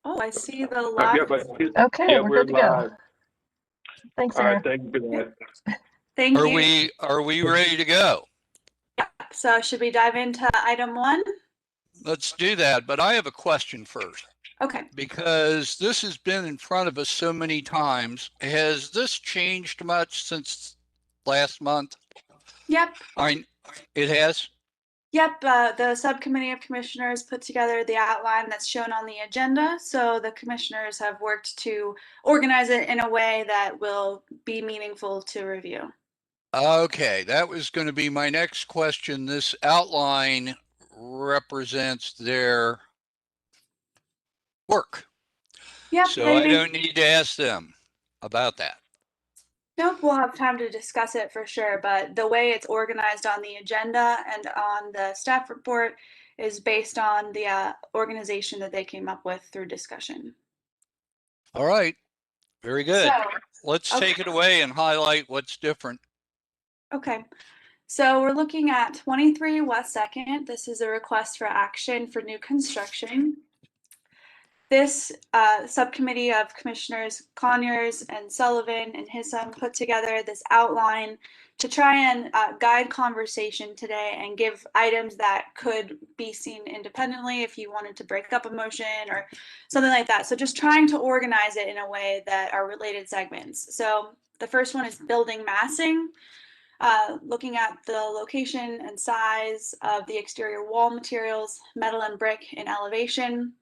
Oh, I see the Yeah, lock. but Okay, yeah, we're we're good to go. live. Thanks, All right, Sarah. thank you for that. Thank Are you. we ready to go? So should we dive into item 1? Let's do that. But I have a question first, Okay. because this has been in front of us so many times. Has this changed much since last month? Yep. It has? Yep. The subcommittee of commissioners put together the outline that's shown on the agenda. So the commissioners have worked to organize it in a way that will be meaningful to review. Okay, that was going to be my next question. This outline represents their work. Yep. So I don't need to ask them about that. Nope, we'll have time to discuss it for sure, but the way it's organized on the agenda and on the staff report is based on the organization that they came up with through discussion. All right, very good. So, Let's okay. take it away and highlight what's different. Okay, so we're looking at 23 West 2nd. This is a request for action for new construction. This subcommittee of Commissioners Conyers and Sullivan and Hissom put together this outline to try and guide conversation today and give items that could be seen independently if you wanted to break up a motion or something like that. So just trying to organize it in a way that are related segments. So the first one is building massing. Looking at the location and size of the exterior wall materials, metal and brick in elevation.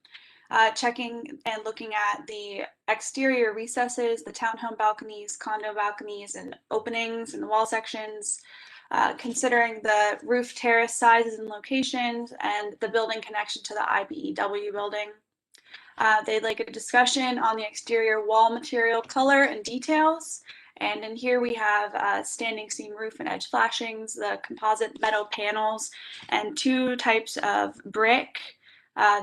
Checking and looking at the exterior recesses, the townhome balconies, condo balconies, and openings in the wall sections, considering the roof terrace sizes and locations, and the building connection to the IBEW building. They'd like a discussion on the exterior wall material color and details. And in here we have standing seam roof and edge flashings, the composite metal panels, and 2 types of brick.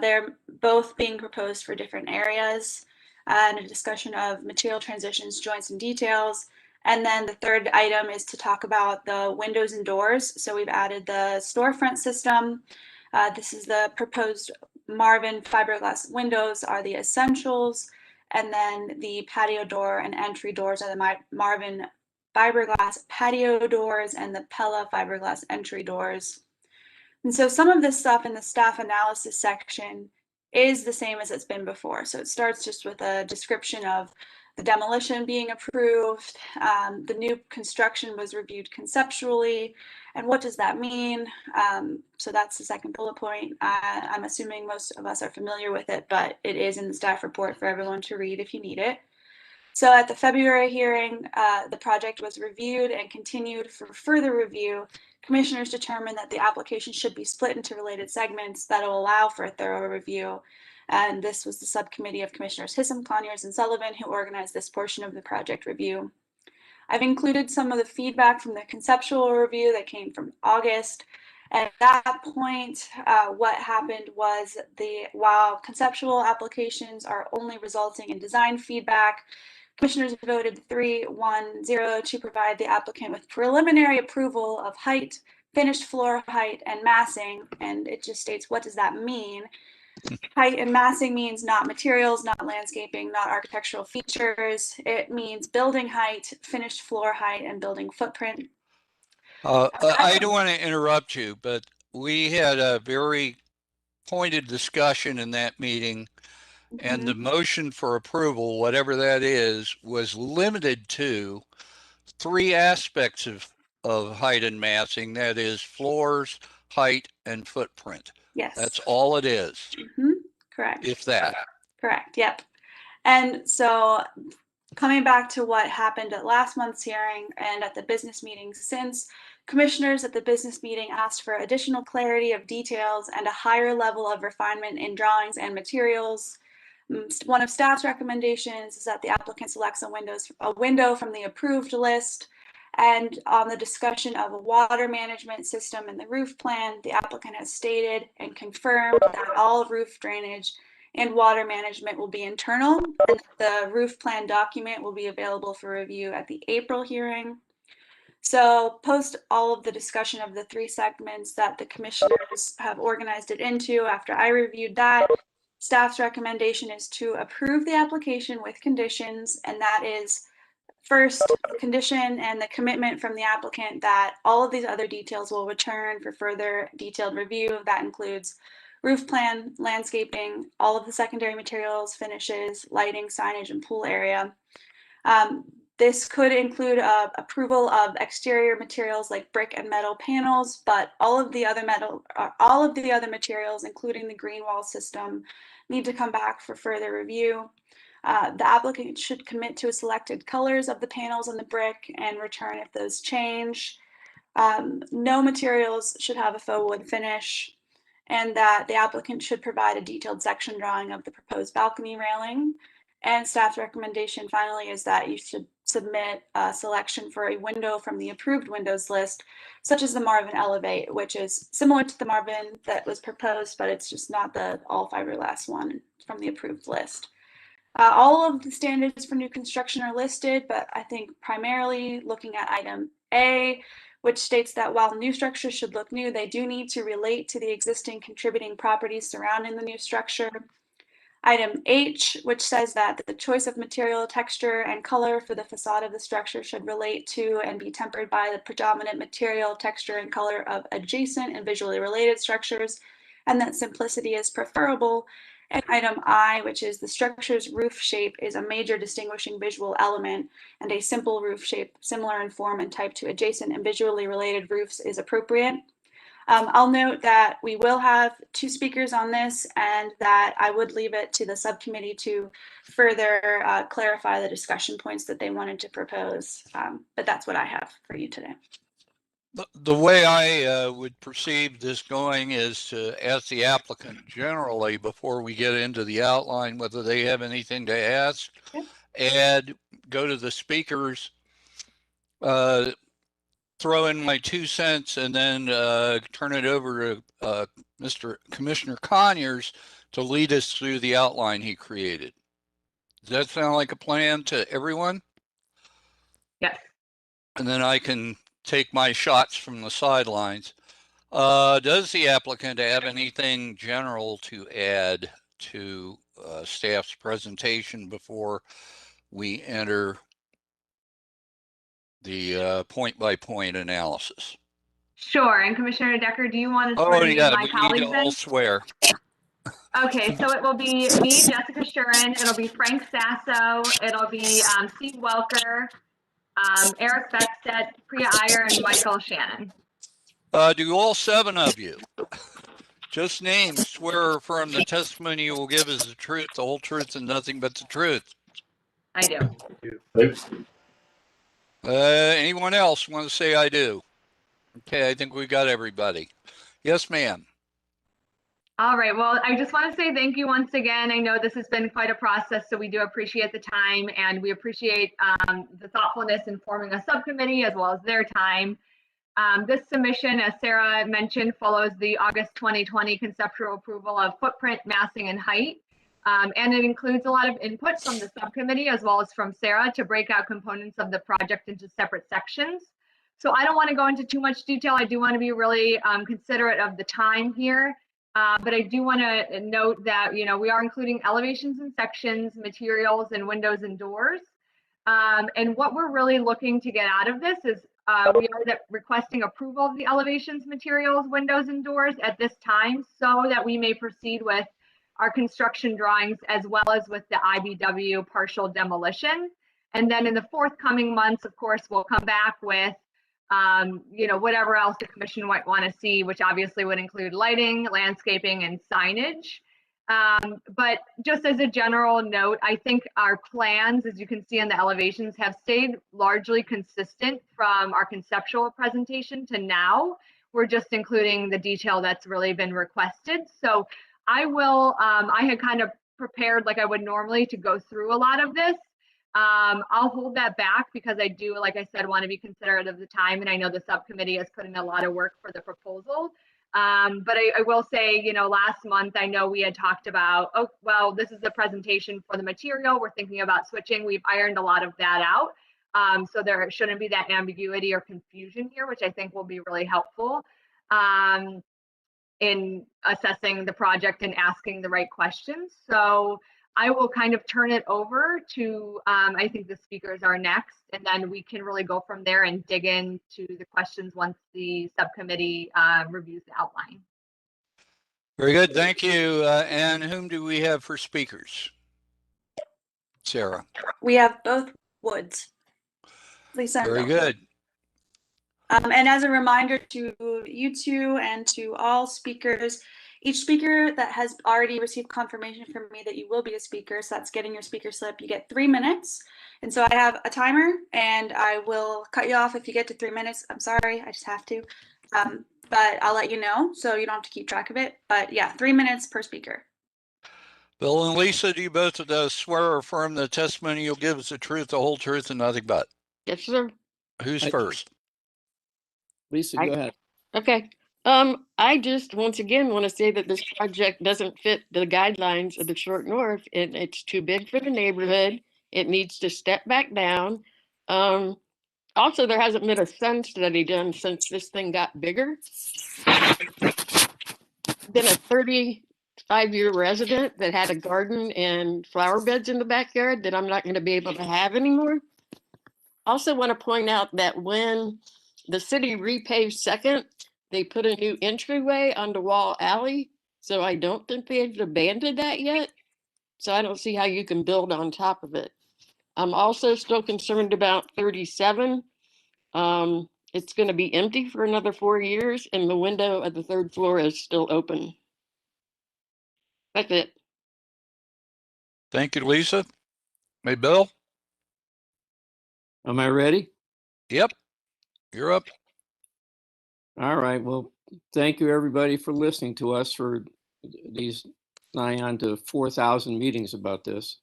They're both being proposed for different areas, and a discussion of material transitions, joints, and details. And then the third item is to talk about the windows and doors. So we've added the storefront system. This is the proposed Marvin fiberglass windows are the essentials. And then the patio door and entry doors are the Marvin fiberglass patio doors and the Pella fiberglass entry doors. And so some of this stuff in the staff analysis section is the same as it's been before. So it starts just with a description of the demolition being approved, the new construction was reviewed conceptually, and what does that mean? So that's the second bullet point. I'm assuming most of us are familiar with it, but it is in the staff report for everyone to read if you need it. So at the February hearing, the project was reviewed and continued for further review. Commissioners determined that the application should be split into related segments that will allow for a thorough review. And this was the subcommittee of Commissioners Hissom, Conyers, and Sullivan who organized this portion of the project review. I've included some of the feedback from the conceptual review that came from August. At that point, what happened was while conceptual applications are only resulting in design feedback, Commissioners voted 3-1-0 to provide the applicant with preliminary approval of height, finished floor height, and massing. And it just states, what does that mean? Height and massing means not materials, not landscaping, not architectural features. It means building height, finished floor height, and building footprint. I don't want to interrupt you, but we had a very pointed discussion in that meeting, and the motion for approval, whatever that is, was limited to 3 aspects of height and massing. That is floors, height, and footprint. Yes. That's all it is. Correct. If that. Correct. Yep. And so coming back to what happened at last month's hearing and at the business meeting since, commissioners at the business meeting asked for additional clarity of details and a higher level of refinement in drawings and materials. One of staff's recommendations is that the applicant selects a window from the approved list. And on the discussion of a water management system in the roof plan, the applicant has stated and confirmed that all roof drainage and water management will be internal. The roof plan document will be available for review at the April hearing. So post all of the discussion of the 3 segments that the commissioners have organized it into, after I reviewed that, Staff's recommendation is to approve the application with conditions, and that is first, the condition and the commitment from the applicant that all of these other details will return for further detailed review. That includes roof plan, landscaping, all of the secondary materials, finishes, lighting, signage, and pool area. This could include approval of exterior materials like brick and metal panels, but all of the other materials, including the green wall system, need to come back for further review. The applicant should commit to selected colors of the panels and the brick and return if those change. No materials should have a faux wood finish, and that the applicant should provide a detailed section drawing of the proposed balcony railing. And staff's recommendation finally is that you should submit a selection for a window from the approved windows list, such as the Marvin Elevate, which is similar to the Marvin that was proposed, but it's just not the all fiberglass one from the approved list. All of the standards for new construction are listed, but I think primarily looking at item A, which states that while new structures should look new, they do need to relate to the existing contributing properties surrounding the new structure. Item H, which says that the choice of material, texture, and color for the facade of the structure should relate to and be tempered by the predominant material, texture, and color of adjacent and visually related structures, and that simplicity is preferable. And item I, which is the structure's roof shape, is a major distinguishing visual element, and a simple roof shape similar in form and type to adjacent and visually related roofs is appropriate. I'll note that we will have 2 speakers on this, and that I would leave it to the subcommittee to further clarify the discussion points that they wanted to propose. But that's what I have for you today. The way I would perceive this going is to ask the applicant generally before we get into the outline whether they have anything to ask, add, go to the speakers, throw in my 2 cents, and then turn it over to Mr. Commissioner Conyers to lead us through the outline he created. Does that sound like a plan to everyone? Yes. And then I can take my shots from the sidelines. Does the applicant have anything general to add to staff's presentation before we enter the point-by-point analysis? Sure. And Commissioner Decker, do you want to Oh, swear any yeah, of my we need colleagues to all in? swear. Okay, so it will be me, Jessica Shuren. It'll be Frank Sasso. It'll be Steve Welker, Eric Beckstedt, Priya Iyer, and Michael Shannon. Do all 7 of you, just names, swear or affirm the testimony you will give is the truth, the whole truth, and nothing but the truth? I do. Anyone else want to say I do? Okay, I think we got everybody. Yes, ma'am. All right. Well, I just want to say thank you once again. I know this has been quite a process, so we do appreciate the time, and we appreciate the thoughtfulness in forming a subcommittee as well as their time. This submission, as Sarah mentioned, follows the August 2020 conceptual approval of footprint, massing, and height. And it includes a lot of input from the subcommittee as well as from Sarah to break out components of the project into separate sections. So I don't want to go into too much detail. I do want to be really considerate of the time here. But I do want to note that, you know, we are including elevations and sections, materials, and windows and doors. And what we're really looking to get out of this is we are requesting approval of the elevations, materials, windows, and doors at this time so that we may proceed with our construction drawings as well as with the IBW partial demolition. And then in the forthcoming months, of course, we'll come back with you know, whatever else the commission might want to see, which obviously would include lighting, landscaping, and signage. But just as a general note, I think our plans, as you can see in the elevations, have stayed largely consistent from our conceptual presentation to now. We're just including the detail that's really been requested. So I will, I had kind of prepared like I would normally to go through a lot of this. I'll hold that back because I do, like I said, want to be considerate of the time. And I know the subcommittee has put in a lot of work for the proposal. But I will say, you know, last month, I know we had talked about, oh, well, this is the presentation for the material. We're thinking about switching. We've ironed a lot of that out. So there shouldn't be that ambiguity or confusion here, which I think will be really helpful. in assessing the project and asking the right questions. So I will kind of turn it over to, I think the speakers are next, and then we can really go from there and dig into the questions once the subcommittee reviews the outline. Very good. Thank you. And whom do we have for speakers? Sarah. We have both Woods. Lisa and Very Bill. good. And as a reminder to you two and to all speakers, each speaker that has already received confirmation from me that you will be a speaker, so that's getting your speaker slip, you get 3 minutes. And so I have a timer and I will cut you off if you get to 3 minutes. I'm sorry, I just have to. But I'll let you know so you don't have to keep track of it. But yeah, 3 minutes per speaker. Bill and Lisa, do you both swear or affirm the testimony you'll give is the truth, the whole truth, and nothing but? Yes, sir. Who's I- first? Lisa, go ahead. Okay. I just once again want to say that this project doesn't fit the guidelines of the short north, and it's too big for the neighborhood. It needs to step back down. Also, there hasn't been a sun study done since this thing got bigger. Been a 35-year resident that had a garden and flower beds in the backyard that I'm not going to be able to have anymore. Also want to point out that when the city repaved Second, they put a new entryway onto Wall Alley. So I don't think they've abandoned that yet. So I don't see how you can build on top of it. I'm also still concerned about 37. It's going to be empty for another 4 years and the window at the 3rd floor is still open. That's it. Thank you, Lisa. Hey, Bill? Am I ready? Yep. You're up. All right. Well, thank you everybody for listening to us for these nigh on to 4,000 meetings about this.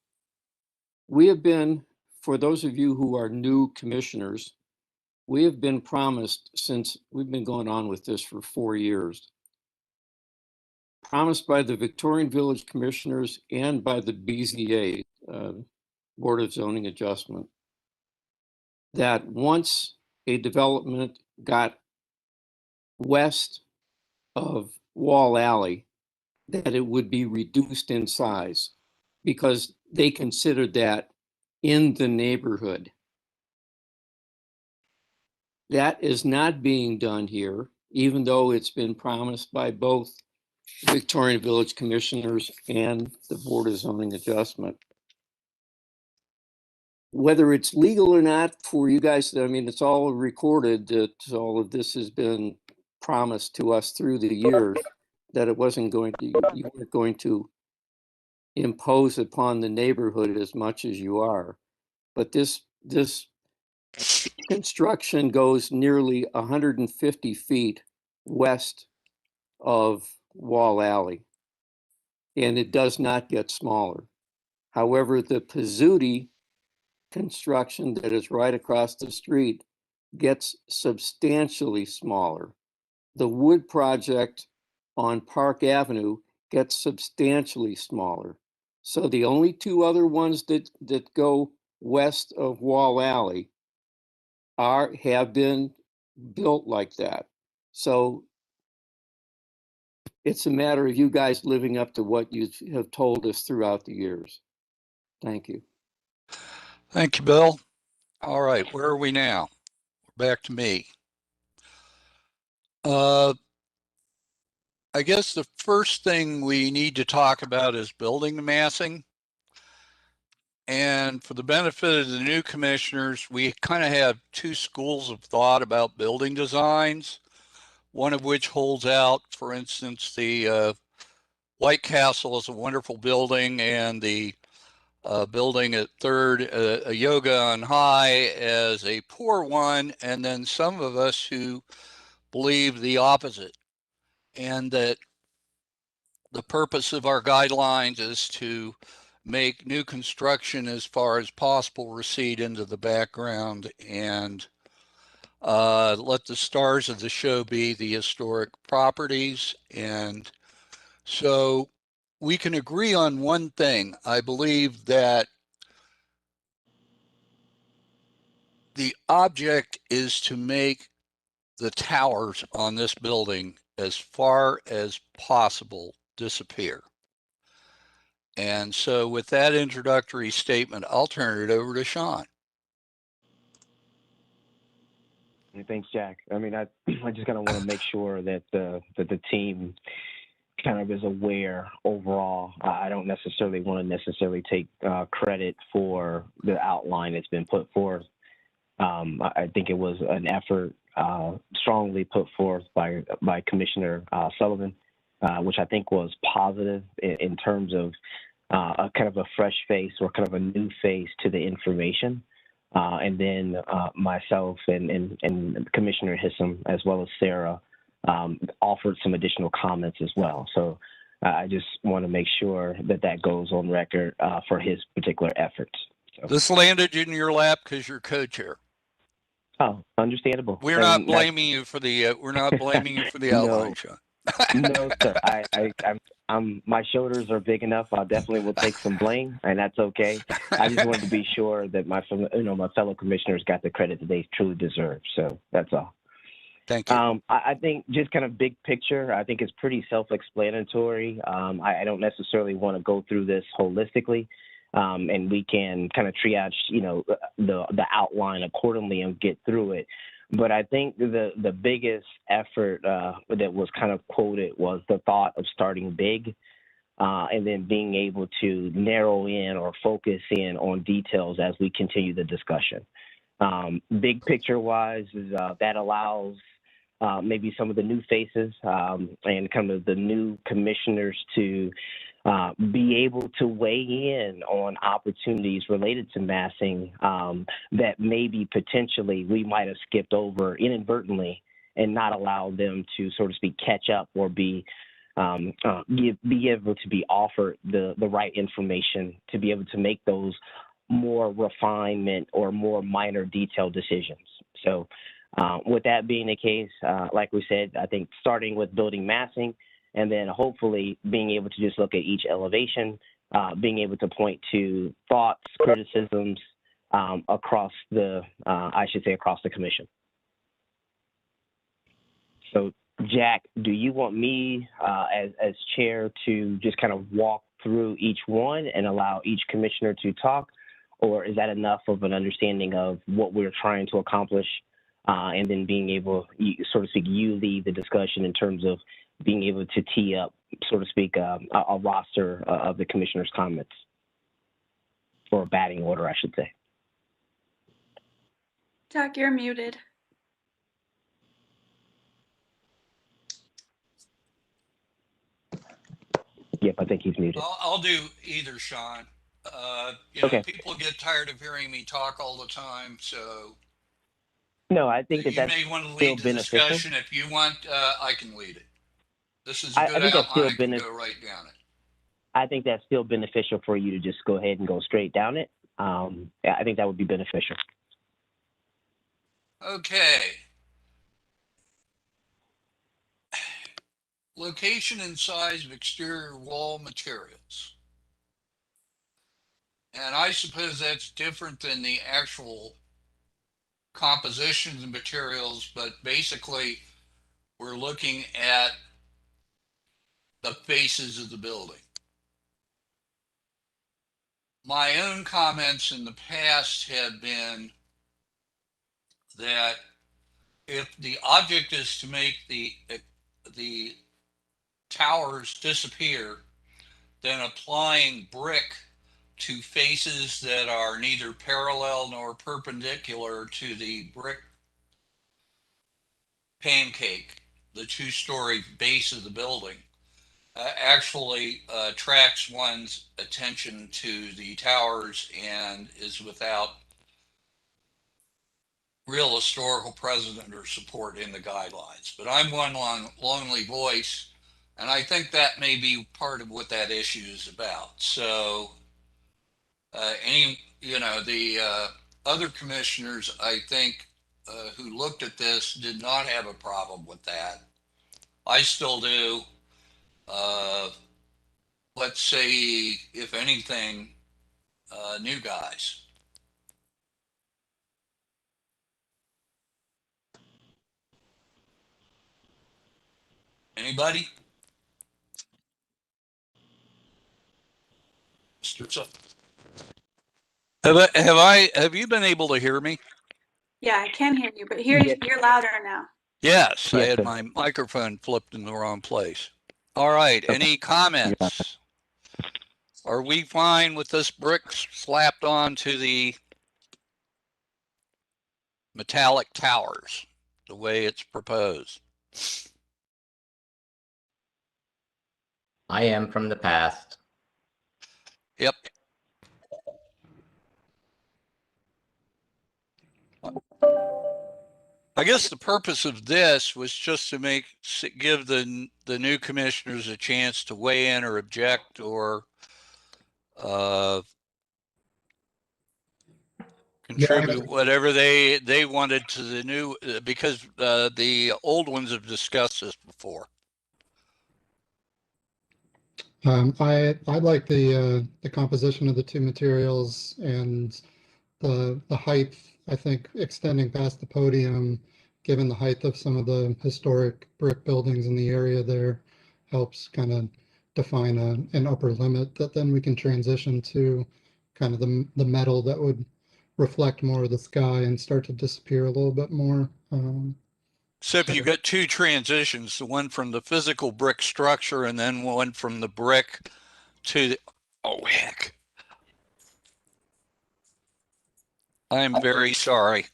We have been, for those of you who are new commissioners, we have been promised since we've been going on with this for 4 years. Promised by the Victorian Village Commissioners and by the BZA, Board of Zoning Adjustment, that once a development got west of Wall Alley, that it would be reduced in size because they considered that in the neighborhood. That is not being done here, even though it's been promised by both Victorian Village Commissioners and the Board of Zoning Adjustment. Whether it's legal or not for you guys, I mean, it's all recorded that all of this has been promised to us through the years, that it wasn't going to, you weren't going to impose upon the neighborhood as much as you are. But this construction goes nearly 150 feet west of Wall Alley, and it does not get smaller. However, the Pizzuti construction that is right across the street gets substantially smaller. The wood project on Park Avenue gets substantially smaller. So the only two other ones that go west of Wall Alley have been built like that. So it's a matter of you guys living up to what you have told us throughout the years. Thank you. Thank you, Bill. All right, where are we now? Back to me. I guess the first thing we need to talk about is building the massing. And for the benefit of the new commissioners, we kind of have two schools of thought about building designs, one of which holds out, for instance, the White Castle is a wonderful building, and the building at Third, a yoga on High, as a poor one, and then some of us who believe the opposite, and that the purpose of our guidelines is to make new construction as far as possible recede into the background and let the stars of the show be the historic properties. And so we can agree on one thing. I believe that the object is to make the towers on this building as far as possible disappear. And so with that introductory statement, I'll turn it over to Sean. Thanks, Jack. I mean, I just kind of want to make sure that the team kind of is aware overall. I don't necessarily want to take credit for the outline that's been put forth. I think it was an effort strongly put forth by Commissioner Sullivan, which I think was positive in terms of a kind of a fresh face or kind of a new face to the information. And then myself and Commissioner Hissam, as well as Sarah, offered some additional comments as well. So I just want to make sure that goes on record for his particular efforts. So. This landed in your lap because you're co-chair. Oh, understandable. We're not blaming you for the outline, Sean. No, sir. I'm my shoulders are big enough. I definitely will take some blame, and that's okay. I just wanted to be sure that my fellow commissioners got the credit that they truly deserve. So that's all. Thank you. I think just kind of big picture, I think it's pretty self-explanatory. I don't necessarily want to go through this holistically, and we can kind of triage, the outline accordingly and get through it. But I think the biggest effort that was kind of quoted was the thought of starting big and then being able to narrow in or focus in on details as we continue the discussion. Big picture wise is that allows maybe some of the new faces and kind of the new commissioners to be able to weigh in on opportunities related to massing that maybe potentially we might have skipped over inadvertently and not allow them to, so to speak, catch up or be able to be offered the right information to be able to make those more refinement or more minor detailed decisions. So with that being the case, like we said, I think starting with building massing, and then hopefully being able to just look at each elevation, being able to point to thoughts, criticisms across the commission. So, Jack, do you want me as chair to just kind of walk through each one and allow each commissioner to talk, or is that enough of an understanding of what we're trying to accomplish, and then being able, so to speak, you lead the discussion in terms of being able to tee up, so to speak, a roster of the commissioner's comments, or a batting order, I should say. Jack, you're muted. Yep, I think he's muted. I'll do either, Sean. Okay. People get tired of hearing me talk all the time, so No, I think you that's may want to still lead the beneficial. discussion. If you want, I can lead it. This is a I good think that's outline. I still can go right down it. I think that's still beneficial for you to just go ahead and go straight down it. I think that would be beneficial. Okay. Location and size of exterior wall materials. And I suppose that's different than the actual compositions of materials, but basically we're looking at the faces of the building. My own comments in the past have been that if the object is to make the towers disappear, then applying brick to faces that are neither parallel nor perpendicular to the brick pancake, the two-story base of the building, actually attracts one's attention to the towers and is without real historical precedent or support in the guidelines. But I'm one lonely voice, and I think that may be part of what that issue is about. So the other commissioners, I think, who looked at this did not have a problem with that. I still do. Let's say, if anything, new guys. Anybody? Have you been able to hear me? Yeah, I can hear you, but Yeah. you're louder now. Yes, I Yes, had sir. my microphone flipped in the wrong place. All right, any comments? Are we fine with this brick slapped onto the metallic towers, the way it's proposed? I am from the past. Yep. I guess the purpose of this was just to give the new commissioners a chance to weigh in or object or contribute whatever they wanted to the new, because the old ones have discussed this before. I like the composition of the two materials and the height. I think extending past the podium, given the height of some of the historic brick buildings in the area there, helps kind of define an upper limit that then we can transition to kind of the metal that would reflect more of the sky and start to disappear a little bit more. So if you've got two transitions, the one from the physical brick structure and then one from the brick to the, oh heck. I'm very sorry.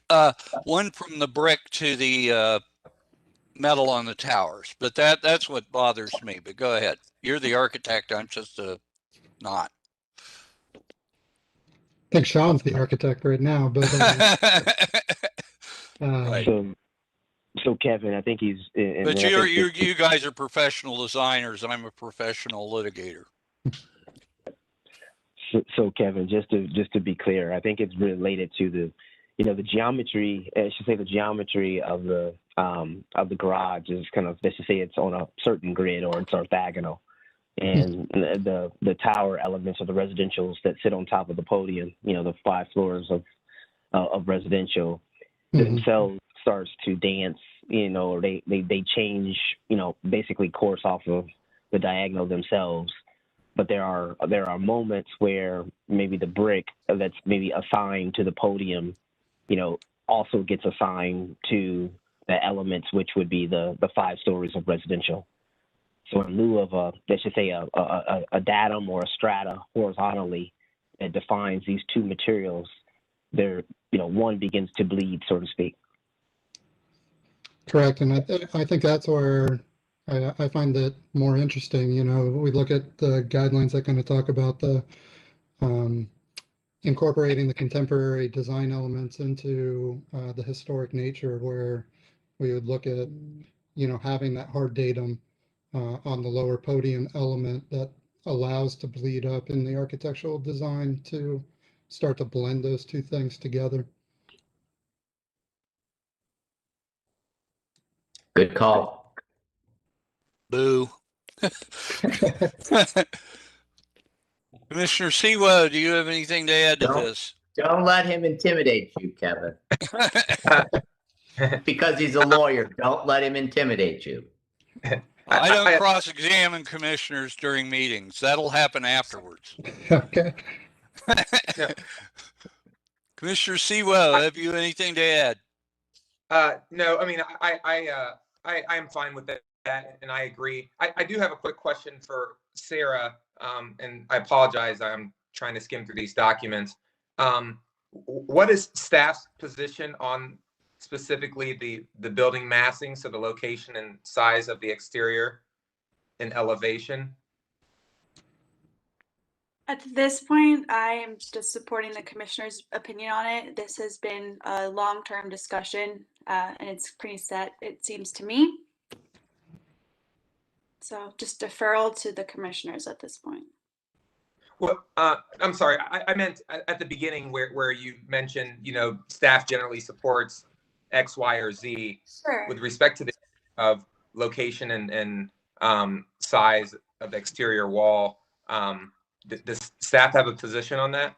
One from the brick to the metal on the towers, but that's what bothers me. But go ahead. You're the architect. I'm just a not. I think Sean's the architect right now, but Right. So Kevin, I think he's. But you guys are professional designers. I'm a professional litigator. So Kevin, just to be clear, I think it's related to the geometry. I should say the geometry of the garage is kind of, let's just say it's on a certain grid or it's orthogonal, and the tower elements of the residentials that sit on top of the podium, the 5 floors of residential themselves starts to dance, or they change, basically course off of the diagonal themselves. But there are moments where maybe the brick that's maybe assigned to the podium, also gets assigned to the elements, which would be the 5 stories of residential. So in lieu of let's just say a datum or a strata horizontally that defines these two materials, there, one begins to bleed, so to speak. correct, and I think that's where I find it more interesting. We look at the guidelines that kind of talk about the incorporating the contemporary design elements into the historic nature, where we would look at, having that hard datum on the lower podium element that allows to bleed up in the architectural design to start to blend those two things together. Good call. Boo. Commissioner Siwa, do you have anything to add to this? Don't let him intimidate you, Kevin. Because he's a lawyer, don't let him intimidate you. I don't cross-examine commissioners during meetings. That'll happen afterwards. Okay. Commissioner Siwa, have you anything to add? No, I mean, I'm fine with that, and I agree. I do have a quick question for Sarah, and I apologize. I'm trying to skim through these documents. What is staff's position on specifically the building massing, so the location and size of the exterior and elevation? At this point, I am just supporting the commissioner's opinion on it. This has been a long-term discussion, and it's pretty set, it seems to me. So just deferral to the commissioners at this point. Well, I'm sorry. I meant at the beginning where you mentioned, staff generally supports X, Y, or Z. Sure. With respect to the of location and size of the exterior wall. Does staff have a position on that?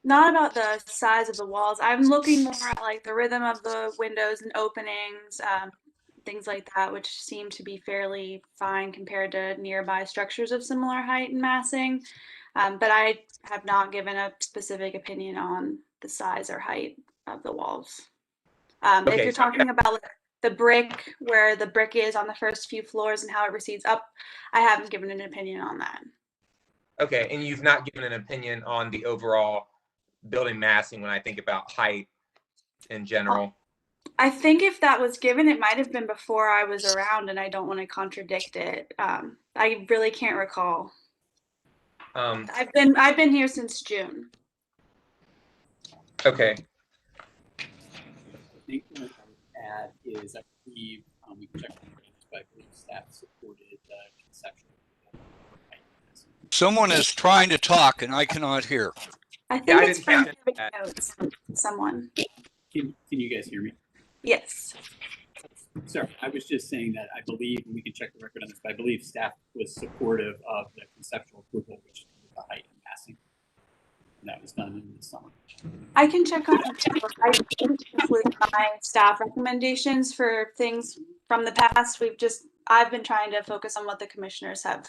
Not about the size of the walls. I'm looking more at like the rhythm of the windows and openings, things like that, which seem to be fairly fine compared to nearby structures of similar height and massing. But I have not given a specific opinion on the size or height of the walls. If Okay, you're so- talking about like, the brick, where the brick is on the first few floors and how it recedes up, I haven't given an opinion on that. Okay, and you've not given an opinion on the overall building massing when I think about height in general. I think if that was given, it might have been before I was around, and I don't want to contradict it. I really can't recall. Um, I've been here since June. okay, I think the only thing I would add is I believe we can check on this, but I believe staff supported the conceptual. Someone is trying to talk and I cannot hear. I Yeah, think I it's didn't from catch giving that. notes. Someone. Can you guys hear me? Yes. Sorry, I was just saying that I believe, and we can check the record on this, but I believe staff was supportive of the conceptual approval, which is the height and massing. And that was done in the summer. I can check on it too. I didn't include my staff recommendations for things from the past. I've been trying to focus on what the commissioners have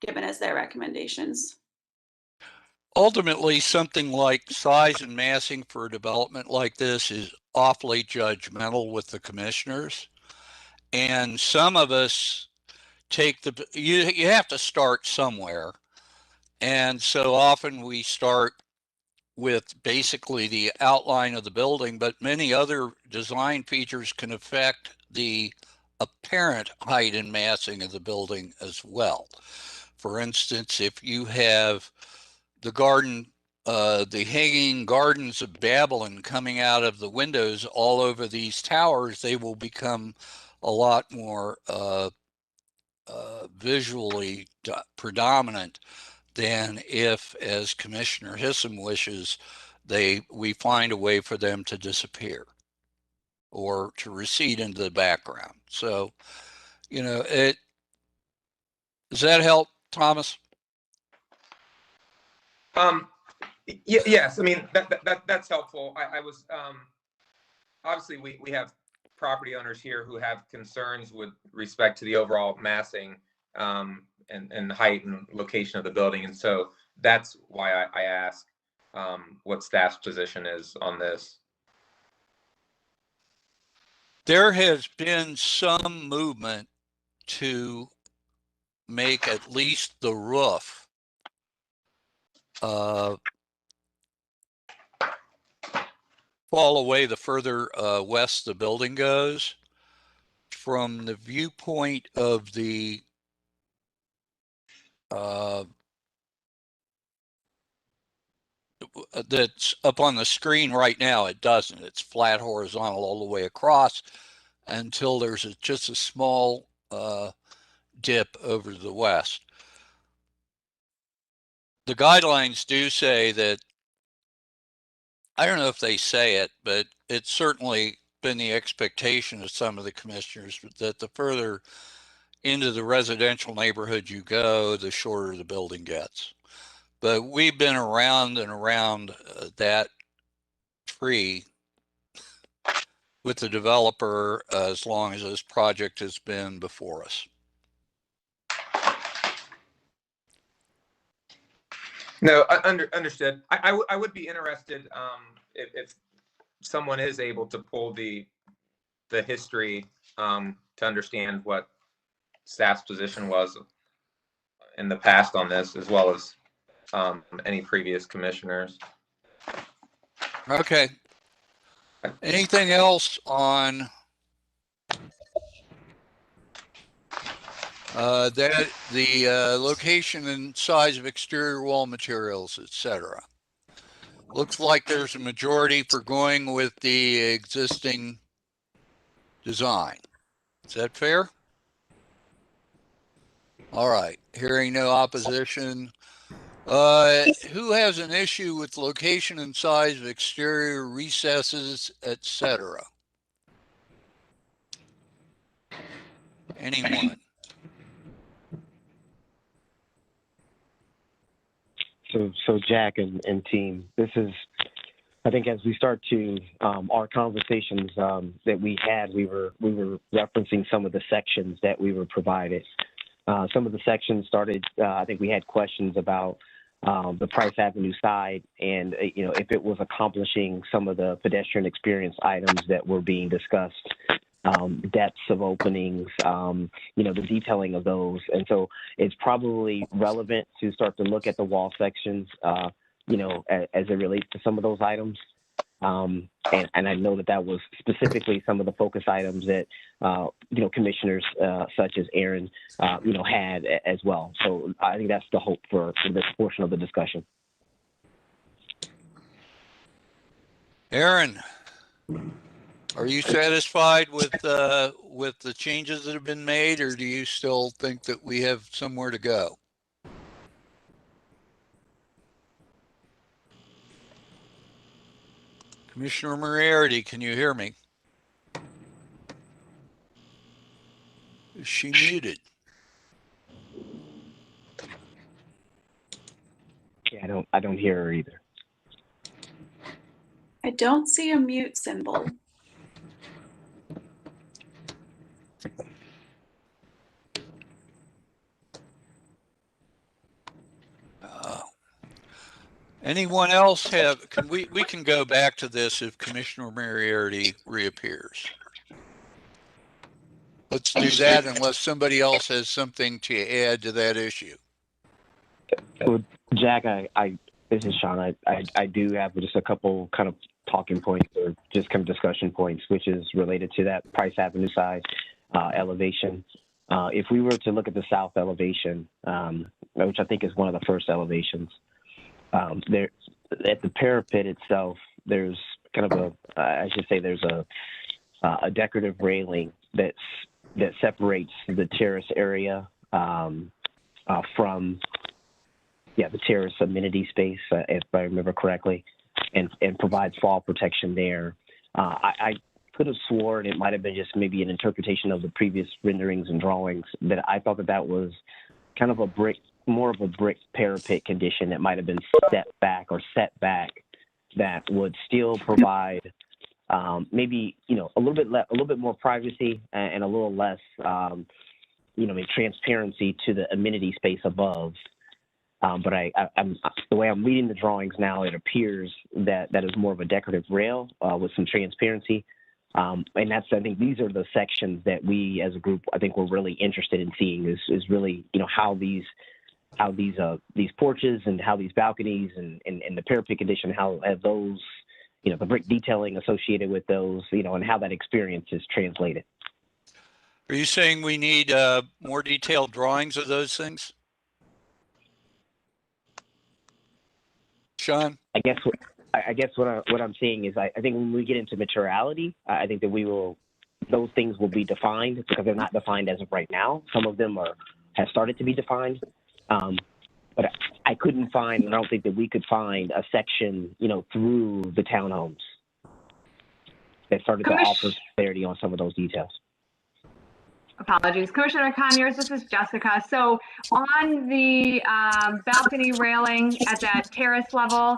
given as their recommendations. Ultimately, something like size and massing for a development like this is awfully judgmental with the commissioners. And some of us you have to start somewhere. And so often we start with basically the outline of the building, but many other design features can affect the apparent height and massing of the building as well. For instance, if you have the the hanging gardens of Babylon coming out of the windows all over these towers, they will become a lot more visually predominant than if, as Commissioner Hissam wishes, we find a way for them to disappear or to recede into the background. So, does that help, Thomas? Yes, I mean that's helpful. I was obviously we have property owners here who have concerns with respect to the overall massing and height and location of the building, and so that's why I ask what staff's position is on this. There has been some movement to make at least the roof fall away the further west the building goes. From the viewpoint of the that's up on the screen right now, it doesn't. It's flat horizontal all the way across until there's just a small dip over to the west. The guidelines do say that, I don't know if they say it, but it's certainly been the expectation of some of the commissioners that the further into the residential neighborhood you go, the shorter the building gets. But we've been around and around that tree with the developer as long as this project has been before us. No, understood. I would be interested if someone is able to pull the history to understand what staff's position was in the past on this, as well as any previous commissioners. Okay. Anything else on the location and size of exterior wall materials, etc.? Looks like there's a majority for going with the existing design. Is that fair? All right. Hearing no opposition. Who has an issue with location and size of exterior recesses, etc.? Anyone? So Jack and team, this is I think as we start to our conversations that we had, we were referencing some of the sections that we were provided. Some of the sections started. I think we had questions about the Price Avenue side, and if it was accomplishing some of the pedestrian experience items that were being discussed, depths of openings, the detailing of those, and so it's probably relevant to start to look at the wall sections, as it relates to some of those items. And I know that was specifically some of the focus items that, commissioners such as Aaron, had as well. So I think that's the hope for this portion of the discussion. Aaron, are you satisfied with the changes that have been made, or do you still think that we have somewhere to go? Commissioner Moriarty, can you hear me? Is she muted? Yeah, I don't hear her either. I don't see a mute symbol. Anyone else have, we can go back to this if Commissioner Moriarty reappears. Let's do that unless somebody else has something to add to that issue. Well, Jack, this is Sean. I do have just a couple kind of talking points or just kind of discussion points, which is related to that Price Avenue side elevation. If we were to look at the south elevation, which I think is one of the first elevations, there at the parapet itself, there's kind of there's a decorative railing that separates the terrace area from the terrace amenity space, if I remember correctly, and provides fall protection there. I could have sworn it might have been just maybe an interpretation of the previous renderings and drawings that I thought that was kind of more of a brick parapet condition that might have been set back that would still provide maybe a little bit more privacy and a little less transparency to the amenity space above. But I'm the way I'm reading the drawings now, it appears that is more of a decorative rail with some transparency. And I think these are the sections that we as a group, I think we're really interested in seeing is really, how these porches and how these balconies and the parapet condition, how have those, the brick detailing associated with those, and how that experience is translated. Are you saying we need more detailed drawings of those things? Sean? I guess what I'm saying is I think when we get into materiality, I think that those things will be defined because they're not defined as of right now. Some of them have started to be defined, but I couldn't find, and I don't think that we could find a section, through the townhomes that started to offer clarity on some of those details. Apologies. Commissioner Conyers, this is Jessica. So on the balcony railing at that terrace level,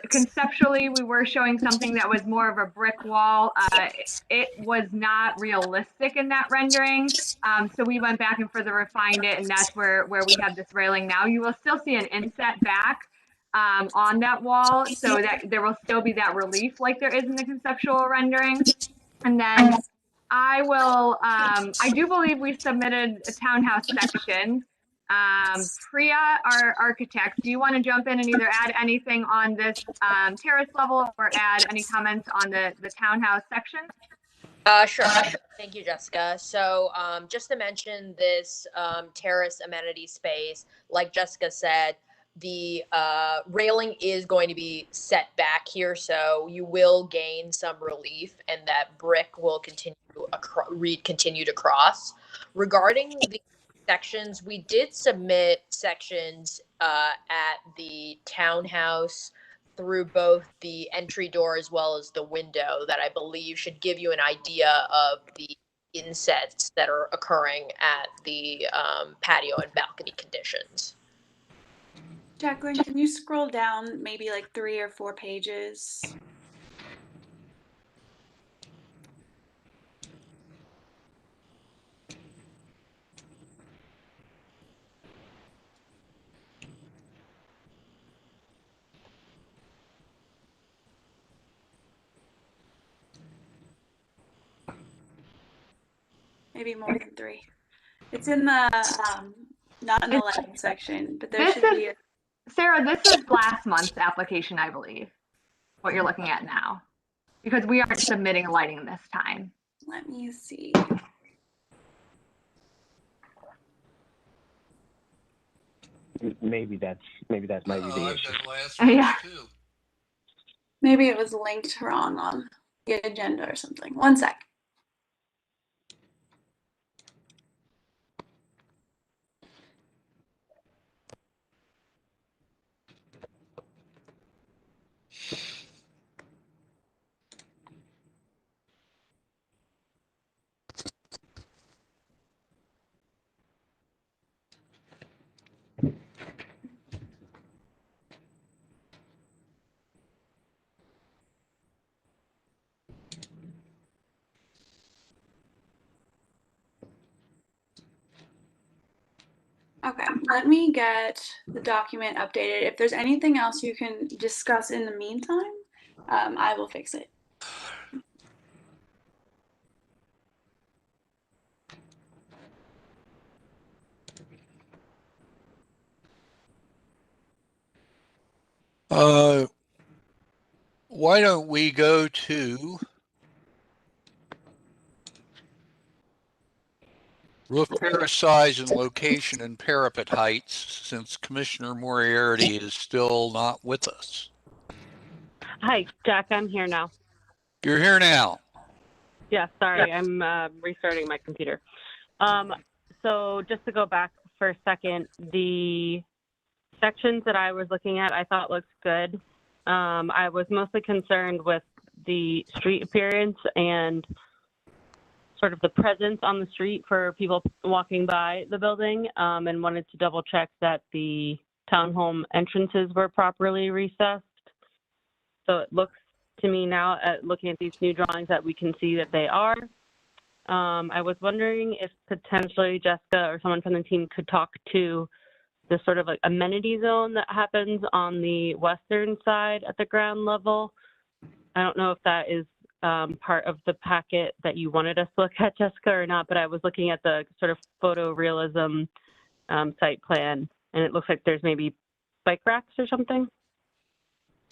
conceptually, we were showing something that was more of a brick wall. It was not realistic in that rendering. So we went back and further refined it, and that's where we have this railing now. You will still see an inset back on that wall, so that there will still be that relief like there is in the conceptual rendering. And then I do believe we submitted a townhouse section. Priya, our architect, do you want to jump in and either add anything on this terrace level or add any comments on the townhouse section? Sure. Thank you, Jessica. So just to mention this terrace amenity space, like Jessica said, the railing is going to be set back here, so you will gain some relief, and that brick will continue to cross. Regarding the sections, we did submit sections at the townhouse through both the entry door as well as the window that I believe should give you an idea of the insets that are occurring at the patio and balcony conditions. Jacqueline, can you scroll down maybe like 3 or 4 pages? Maybe more than 3. It's in the, not in the lighting section, but there This should be is, Sarah, this is last month's application, I believe, what you're looking at now, because we aren't submitting lighting this time. let me see. Maybe that's might be the I've issue. got last Yeah. ones too. Maybe it was linked wrong on the agenda or something. One sec. Okay, let me get the document updated. If there's anything else you can discuss in the meantime, I will fix it. Why don't we go to roof terrace size and location and parapet heights, since Commissioner Moriarty is still not with us? Hi, Jack. I'm here now. You're here now. Yeah, sorry. I'm restarting my computer. So just to go back for a second, the sections that I was looking at, I thought looked good. I was mostly concerned with the street appearance and sort of the presence on the street for people walking by the building, and wanted to double check that the townhome entrances were properly recessed. So it looks to me now, at looking at these new drawings, that we can see that they are. I was wondering if potentially Jessica or someone from the team could talk to the sort of like amenity zone that happens on the western side at the ground level. I don't know if that is part of the packet that you wanted us to look at, Jessica, or not, but I was looking at the sort of photorealism site plan, and it looks like there's maybe bike racks or something.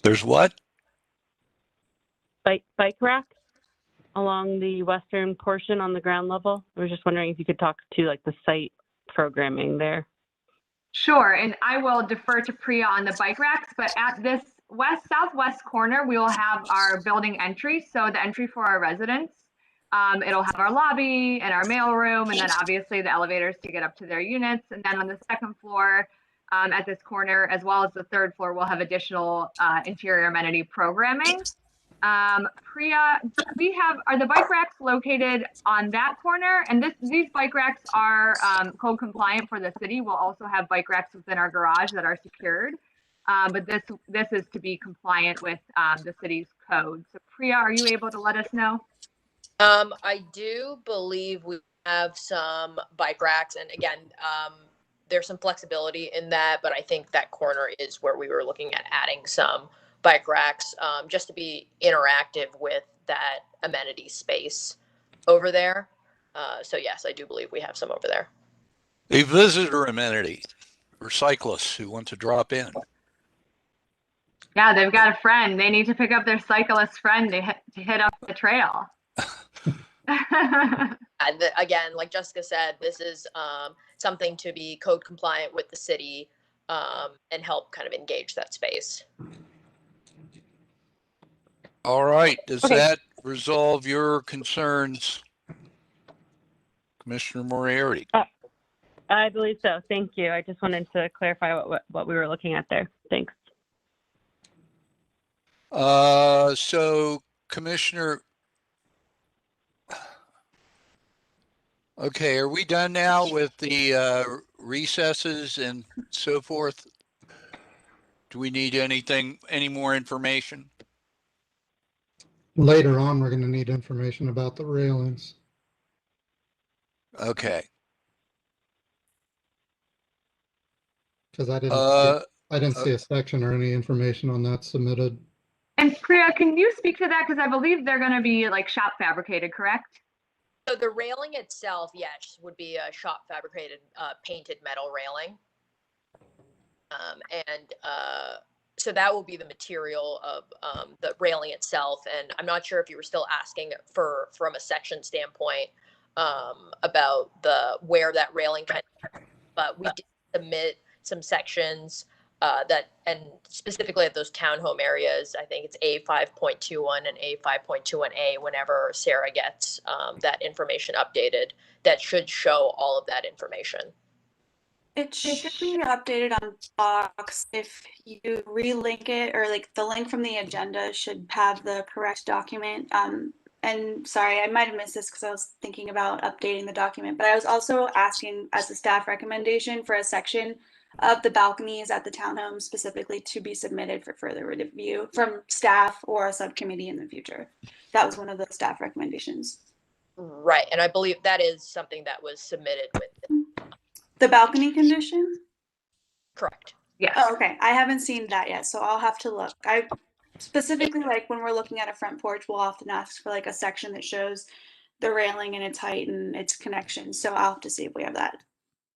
There's what? Bike racks along the western portion on the ground level. I was just wondering if you could talk to like the site programming there. Sure, and I will defer to Priya on the bike racks, but at this southwest corner, we will have our building entry. So the entry for our residents. It'll have our lobby and our mail room, and then obviously the elevators to get up to their units. And then on the second floor, at this corner, as well as the third floor, we'll have additional interior amenity programming. Priya, are the bike racks located on that corner? And these bike racks are code compliant for the city. We'll also have bike racks within our garage that are secured. But this is to be compliant with the city's code. So Priya, are you able to let us know? I do believe we have some bike racks, and again, there's some flexibility in that, but I think that corner is where we were looking at adding some bike racks, just to be interactive with that amenity space over there. So yes, I do believe we have some over there. A visitor amenity for cyclists who want to drop in. Yeah, they've got a friend. They need to pick up their cyclist friend to hit up the trail. And again, like Jessica said, this is something to be code compliant with the city, and help kind of engage that space. All right. Does Okay. that resolve your concerns, Commissioner Moriarty? I believe so. Thank you. I just wanted to clarify what we were looking at there. Thanks. So Commissioner, okay, are we done now with the recesses and so forth? Do we need any more information? Later on, we're going to need information about the railings. Okay. Because I Uh, didn't see a section or any information on that submitted. And Priya, can you speak to that? Because I believe they're going to be like shop fabricated, correct? So the railing itself, yes, would be a shop fabricated painted metal railing. So that will be the material of the railing itself. And I'm not sure if you were still asking from a section standpoint about where that railing kind of, but we did submit some sections and specifically at those townhome areas. I think it's A5.21 and A5.21A. Whenever Sarah gets that information updated, that should show all of that information. It should be updated on Box if you relink it, or like the link from the agenda should have the correct document. And sorry, I might have missed this because I was thinking about updating the document, but I was also asking as a staff recommendation for a section of the balconies at the townhome specifically to be submitted for further review from staff or a subcommittee in the future. That was one of the staff recommendations. Right, and I believe that is something that was submitted with it. The balcony condition? Correct. Yes. Oh, okay. I haven't seen that yet, so I'll have to look. I specifically like when we're looking at a front porch, we'll often ask for like a section that shows the railing and its height and its connection. So I'll have to see if we have that.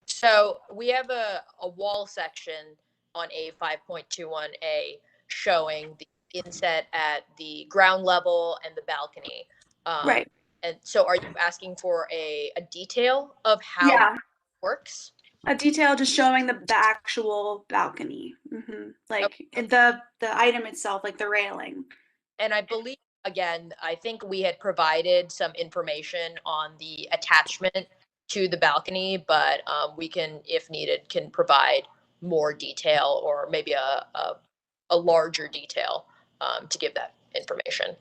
So we have a wall section on A5.21A showing the inset at the ground level and the balcony. Right. And so are you asking for a detail of how Yeah. it works? A detail just showing the actual balcony. Like the item itself, like the railing. And I believe, again, I think we had provided some information on the attachment to the balcony, but we can, if needed, can provide more detail or maybe a larger detail to give that information.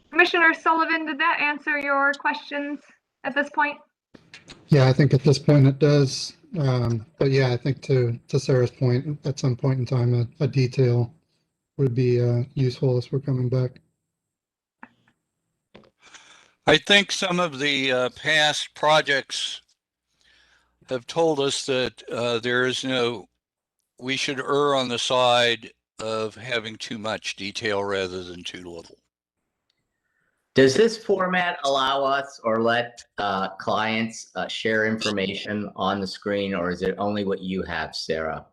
Commissioner Sullivan, did that answer your questions at this point? Yeah, I think at this point it does. But yeah, I think to Sarah's point, at some point in time, a detail would be useful as we're coming back. I think some of the past projects have told us that we should err on the side of having too much detail rather than too little. Does this format allow us or let clients share information on the screen, or is it only what you have, Sarah?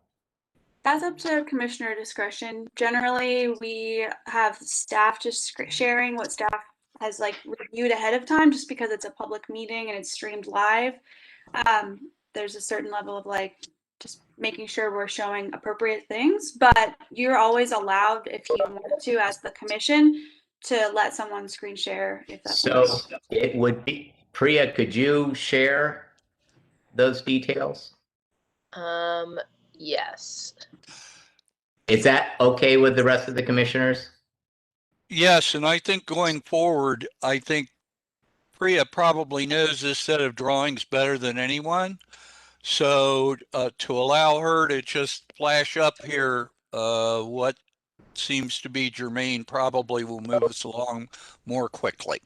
That's up to commissioner discretion. Generally, we have staff just sharing what staff has like reviewed ahead of time, just because it's a public meeting and it's streamed live. There's a certain level of like just making sure we're showing appropriate things, but you're always allowed, if you want to, as the commission, to let someone screen share if that's So it would be, Priya, could you share those details? Yes. Is that okay with the rest of the commissioners? Yes, and I think going forward, I think Priya probably knows this set of drawings better than anyone. So to allow her to just flash up here what seems to be germane probably will move us along more quickly.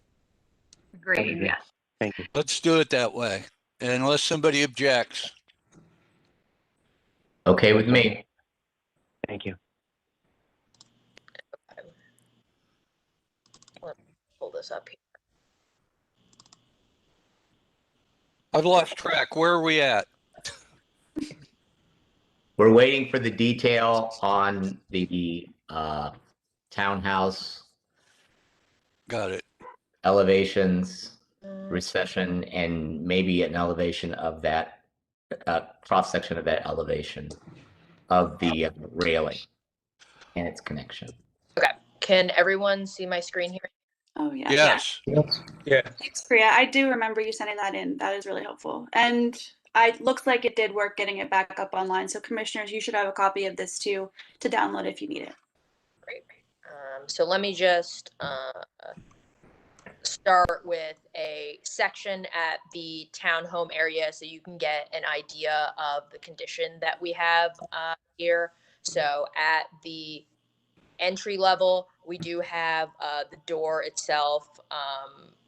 Agreed, yes. Thank you. Let's do it that way, unless somebody objects. Okay with me. Thank you. Let me pull this up here. I've lost track. Where are we at? We're waiting for the detail on the townhouse Got it. elevations, recession, and maybe an elevation of that cross section of that elevation of the railing and its connection. Okay. Can everyone see my screen here? Oh yeah. Yes. Yeah. Thanks, Priya. I do remember you sending that in. That is really helpful. And it looks like it did work getting it back up online. So commissioners, you should have a copy of this too to download if you need it. Great. So let me just start with a section at the townhome area so you can get an idea of the condition that we have here. So at the entry level, we do have the door itself,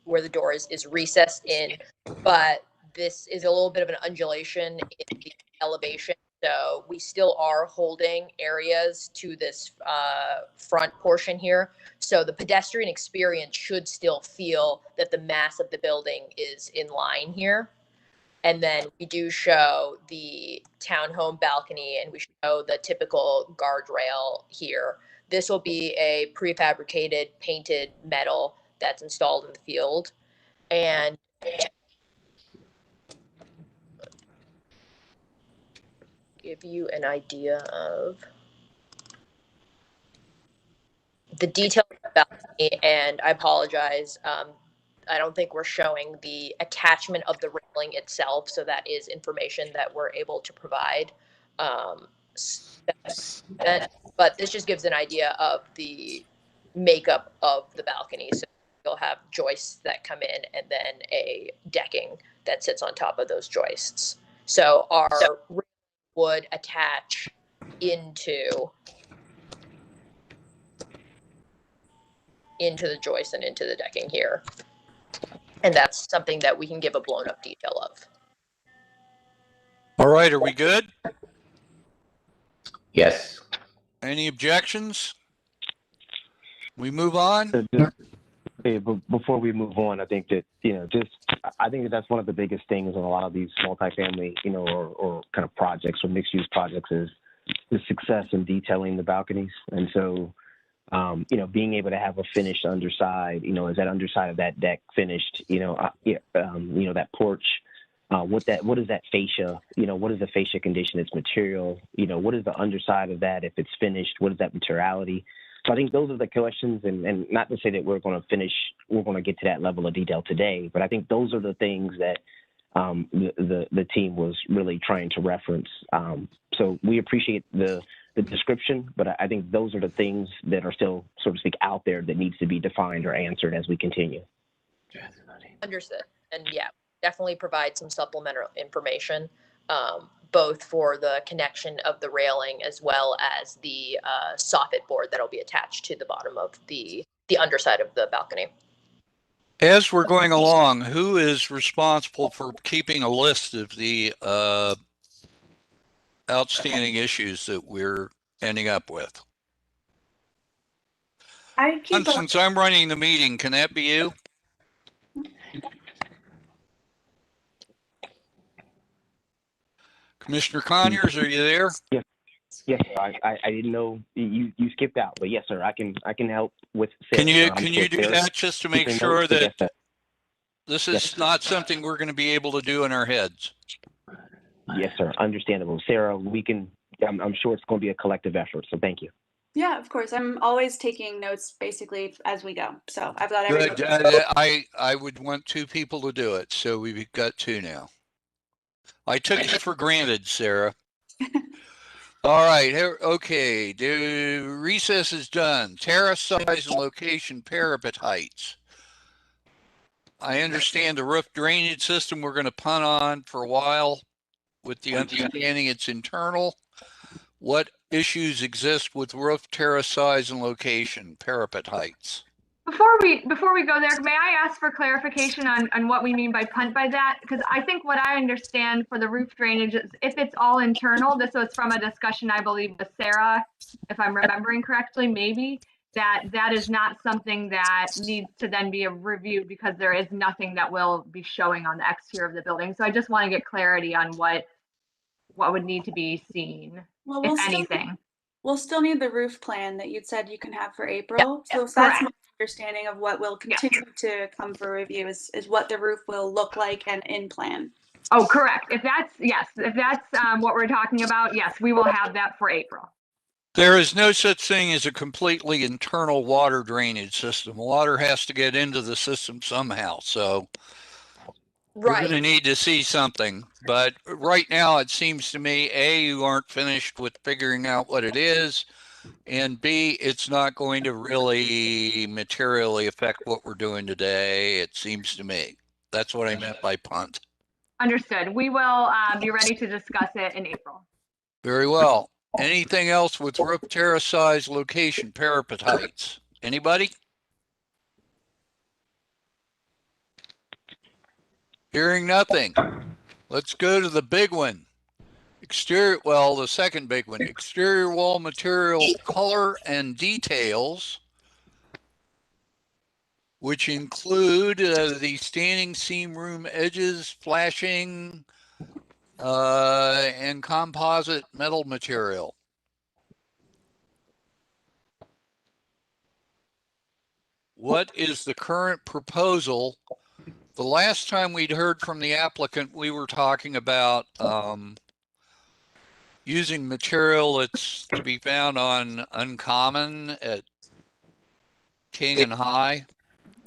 where the door is recessed in, but this is a little bit of an undulation in the elevation. So we still are holding areas to this front portion here. So the pedestrian experience should still feel that the mass of the building is in line here. And then we do show the townhome balcony, and we show the typical guardrail here. This will be a prefabricated painted metal that's installed in the field. And give you an idea of the detail of the balcony, and I apologize. I don't think we're showing the attachment of the railing itself, so that is information that we're able to provide. But this just gives an idea of the makeup of the balcony. So you'll have joists that come in and then a decking that sits on top of those joists. So our railing would attach into the joist and into the decking here. And that's something that we can give a blown up detail of. All right, are we good? Yes. Any objections? We move on? So just, hey, but before we move on, I think that, I think that that's one of the biggest things on a lot of these multifamily, or kind of projects or mixed use projects is the success in detailing the balconies. And so, being able to have a finished underside, is that underside of that deck finished, that porch, what is that fascia, what is the fascia condition, its material, what is the underside of that if it's finished, what is that materiality? So I think those are the questions, and not to say that we're going to get to that level of detail today, but I think those are the things that the team was really trying to reference. So we appreciate the description, but I think those are the things that are still, so to speak, out there that needs to be defined or answered as we continue. Understood. And yeah, definitely provide some supplemental information, both for the connection of the railing as well as the soffit board that'll be attached to the bottom of the underside of the balcony. As we're going along, who is responsible for keeping a list of the outstanding issues that we're ending up with? I keep a, Since I'm running the meeting, can that be you? Commissioner Conyers, are you there? Yes, sir. I didn't know you skipped out, but yes, sir. I can help with. Can you sure do that just to make keeping sure notes, but that yes, sir. this is not something we're going to be able to do in our heads? Yes, sir. Understandable, Sarah. I'm sure it's going to be a collective effort. So thank you. yeah, of course. I'm always taking notes basically as we go. So I've got Good. everything. I would want two people to do it, so we've got two now. I took you for granted, Sarah. All right. Okay. The recess is done. Terrace size and location, parapet heights. I understand the roof drainage system we're going to punt on for a while with the understanding it's internal. What issues exist with roof terrace size and location, parapet heights? Before we go there, may I ask for clarification on what we mean by punt by that? Because I think what I understand for the roof drainage is if it's all internal, this was from a discussion, I believe, with Sarah, if I'm remembering correctly, maybe, that is not something that needs to then be reviewed because there is nothing that will be showing on the exterior of the building. So I just want to get clarity on what would need to be seen, Well, if anything. We'll still need the roof plan that you'd said you can have for April. So that's correct. my understanding of what will continue to come for review is what the roof will look like and in plan. Oh, correct. If that's what we're talking about, yes, we will have that for April. There is no such thing as a completely internal water drainage system. Water has to get into the system somehow. So we're going to need to see something. But right now, it seems to me, A, you aren't finished with figuring out what it is. And B, it's not going to really materially affect what we're doing today, it seems to me. That's what I meant by punt. Understood. We will be ready to discuss it in April. Very well. Anything else with roof terrace size, location, parapet heights? Anybody? Hearing nothing. Let's go to the big one. Exterior, well, the second big one, exterior wall material color and details, which include the standing seam room edges, flashing, and composite metal material. What is the current proposal? The last time we'd heard from the applicant, we were talking about using material that's to be found on Uncommon at King and High.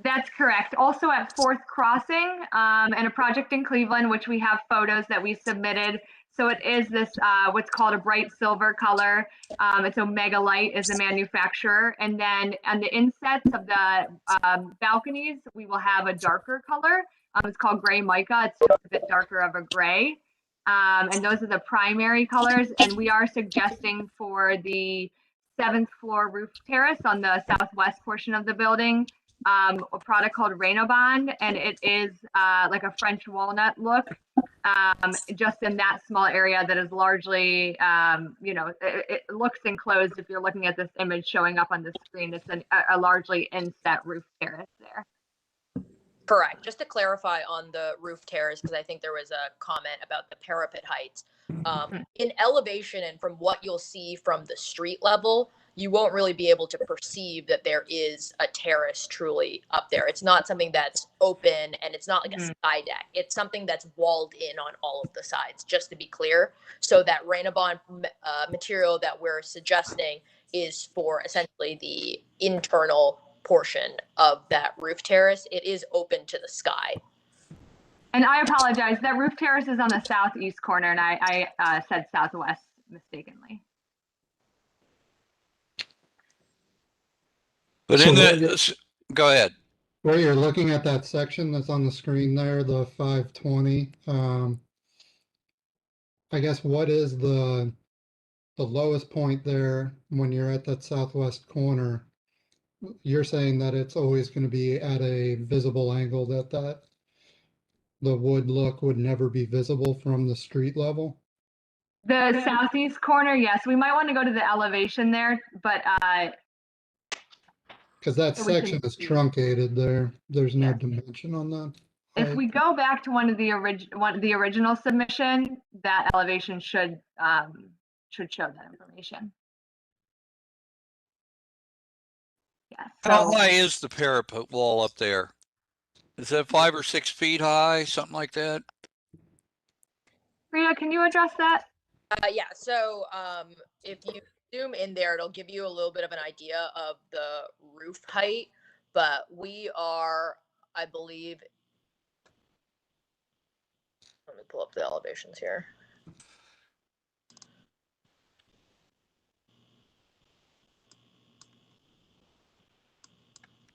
That's correct. Also at Fourth Crossing, and a project in Cleveland, which we have photos that we submitted. So it is this, what's called a bright silver color. It's Omega Light is the manufacturer. And then on the insets of the balconies, we will have a darker color. It's called gray mica. It's just a bit darker of a gray. And those are the primary colors. And we are suggesting for the 7th floor roof terrace on the southwest portion of the building, a product called Renovation, and it is like a French walnut look, just in that small area that is largely, it looks enclosed. If you're looking at this image showing up on the screen, it's a largely inset roof terrace there. Correct. Just to clarify on the roof terrace, because I think there was a comment about the parapet heights. In elevation and from what you'll see from the street level, you won't really be able to perceive that there is a terrace truly up there. It's not something that's open and it's not like a sky deck. It's something that's walled in on all of the sides, just to be clear. So that Rainabond material that we're suggesting is for essentially the internal portion of that roof terrace. It is open to the sky. And I apologize, that roof terrace is on the southeast corner, and I said southwest mistakenly. But So in where the, go ahead. Where you're looking at that section that's on the screen there, the 520, I guess what is the lowest point there when you're at that southwest corner? You're saying that it's always going to be at a visible angle, that the wood look would never be visible from the street level? The southeast corner, yes. We might want to go to the elevation there, but because that so we section can is see. truncated there. There's no Yeah. dimension on that. If we go back to one of the original submission, that elevation should show that information. Yes. How high is the parapet wall up there? Is that 5 or 6 feet high, something like that? Rita, can you address that? Yeah, so if you zoom in there, it'll give you a little bit of an idea of the roof height, but we are, I believe, let me pull up the elevations here.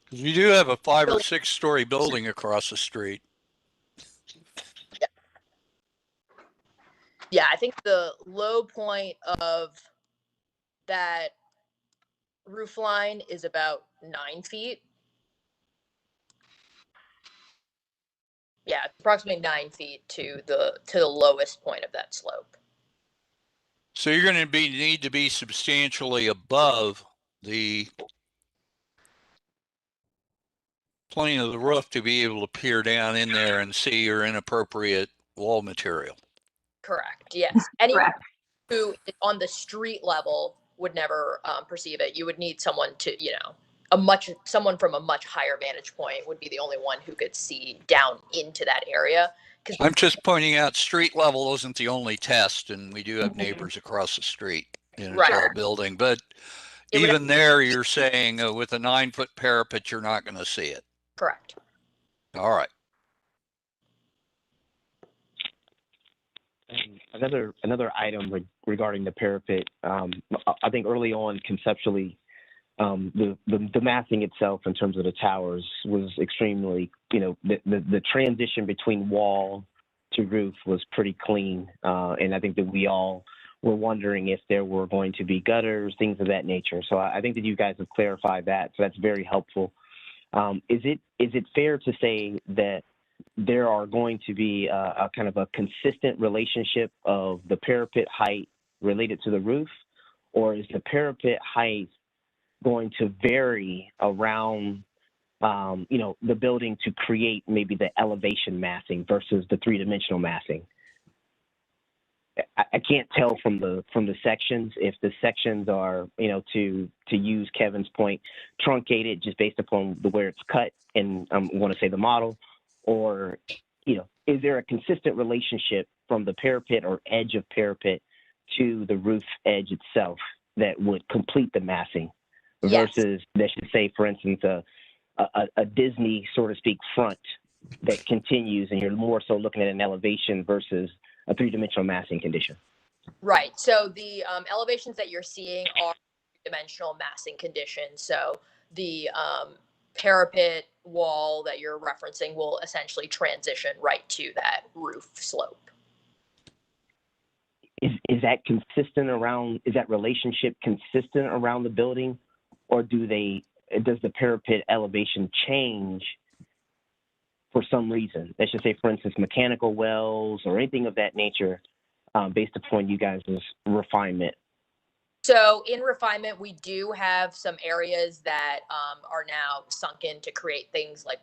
Because we do have a 5 or 6 story building across the street. Yeah, I think the low point of that roof line is about 9 feet. Yeah, approximately 9 feet to the lowest point of that slope. So you're going to need to be substantially above the plane of the roof to be able to peer down in there and see your inappropriate wall material. Correct. Yes. Anyone Correct. who is on the street level would never perceive it. You would need someone to, someone from a much higher vantage point would be the only one who could see down into that area. I'm just pointing out street level isn't the only test, and we do have neighbors across the street in a tall building, but even there you're saying with a 9-foot parapet, you're not going to see it. Correct. All right. Another item regarding the parapet. I think early on, conceptually, the massing itself in terms of the towers was extremely, the transition between wall to roof was pretty clean, and I think that we all were wondering if there were going to be gutters, things of that nature. So I think that you guys have clarified that. So that's very helpful. Is it fair to say that there are going to be a kind of a consistent relationship of the parapet height related to the roof, or is the parapet height going to vary around the building to create maybe the elevation massing versus the three-dimensional massing? I can't tell from the sections if the sections are, to use Kevin's point, truncated just based upon where it's cut, and I want to say the model, or is there a consistent relationship from the parapet or edge of parapet to the roof edge itself that would complete the massing versus, let's just say, for instance, a Disney, so to speak, front that continues, and you're more so looking at an elevation versus a three-dimensional massing condition? Right. So the elevations that you're seeing are three-dimensional massing conditions. So the parapet wall that you're referencing will essentially transition right to that roof slope. Is that consistent around? Is that relationship consistent around the building, or does the parapet elevation change for some reason? Let's just say, for instance, mechanical wells or anything of that nature, based upon you guys' refinement. So in refinement, we do have some areas that are now sunk in to create things like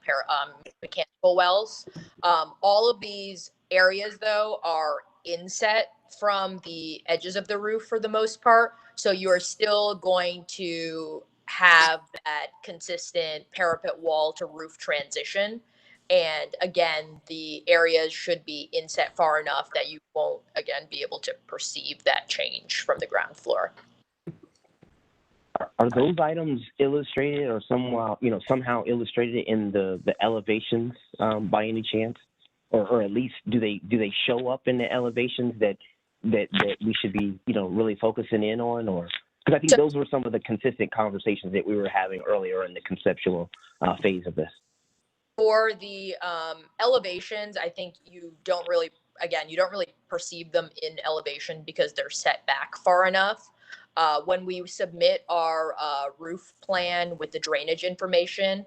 mechanical wells. All of these areas, though, are inset from the edges of the roof for the most part. So you're still going to have that consistent parapet wall to roof transition. And again, the areas should be inset far enough that you won't, again, be able to perceive that change from the ground floor. Are those items illustrated or somehow illustrated in the elevations by any chance, or at least do they show up in the elevations that we should be really focusing in on? Or because I think those were some of the consistent conversations that we were having earlier in the conceptual phase of this. For the elevations, I think you don't really perceive them in elevation because they're set back far enough. When we submit our roof plan with the drainage information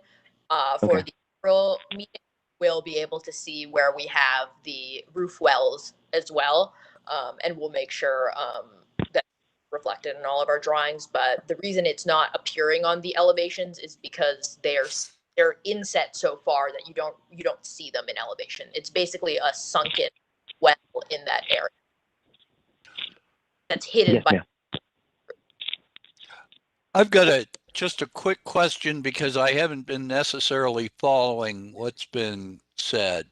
for the April meeting, we'll be able to see where we have the roof wells as well, and we'll make sure that's reflected in all of our drawings. But the reason it's not appearing on the elevations is because they're inset so far that you don't see them in elevation. It's basically a sunken well in that area that's hidden by. I've got just a quick question because I haven't been necessarily following what's been said.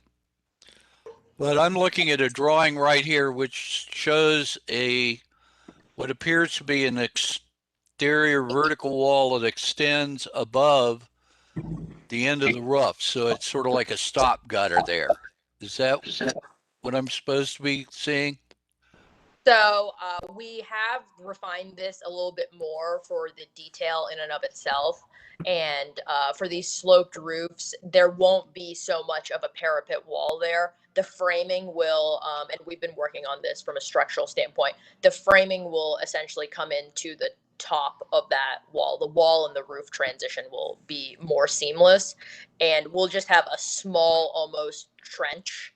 But I'm looking at a drawing right here which shows what appears to be an exterior vertical wall that extends above the end of the roof. So it's sort of like a stop gutter there. Is that what I'm supposed to be seeing? So we have refined this a little bit more for the detail in and of itself. And for these sloped roofs, there won't be so much of a parapet wall there. The framing will, and we've been working on this from a structural standpoint, the framing will essentially come into the top of that wall. The wall and the roof transition will be more seamless. And we'll just have a small, almost trench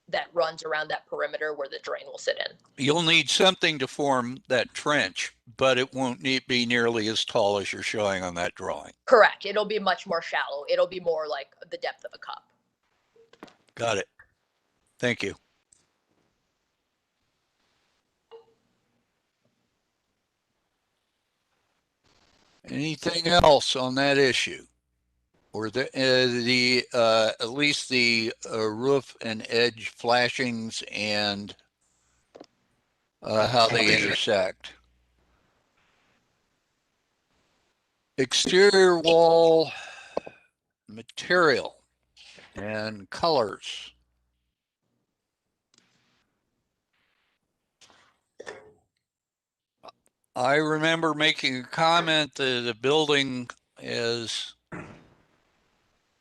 that runs around that perimeter where the drain will sit in. You'll need something to form that trench, but it won't be nearly as tall as you're showing on that drawing. Correct. It'll be much more shallow. It'll be more like the depth of a cup. Got it. Thank you. Anything else on that issue? Or at least the roof and edge flashings and how they intersect. Exterior wall material and colors. I remember making a comment that the building as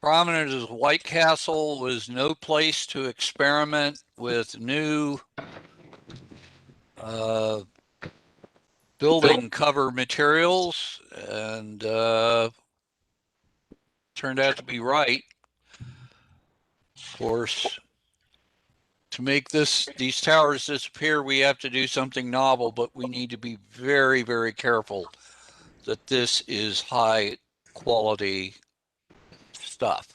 prominent as White Castle was no place to experiment with new building cover materials, and turned out to be right. Of course, to make these towers disappear, we have to do something novel, but we need to be very, very careful that this is high quality stuff.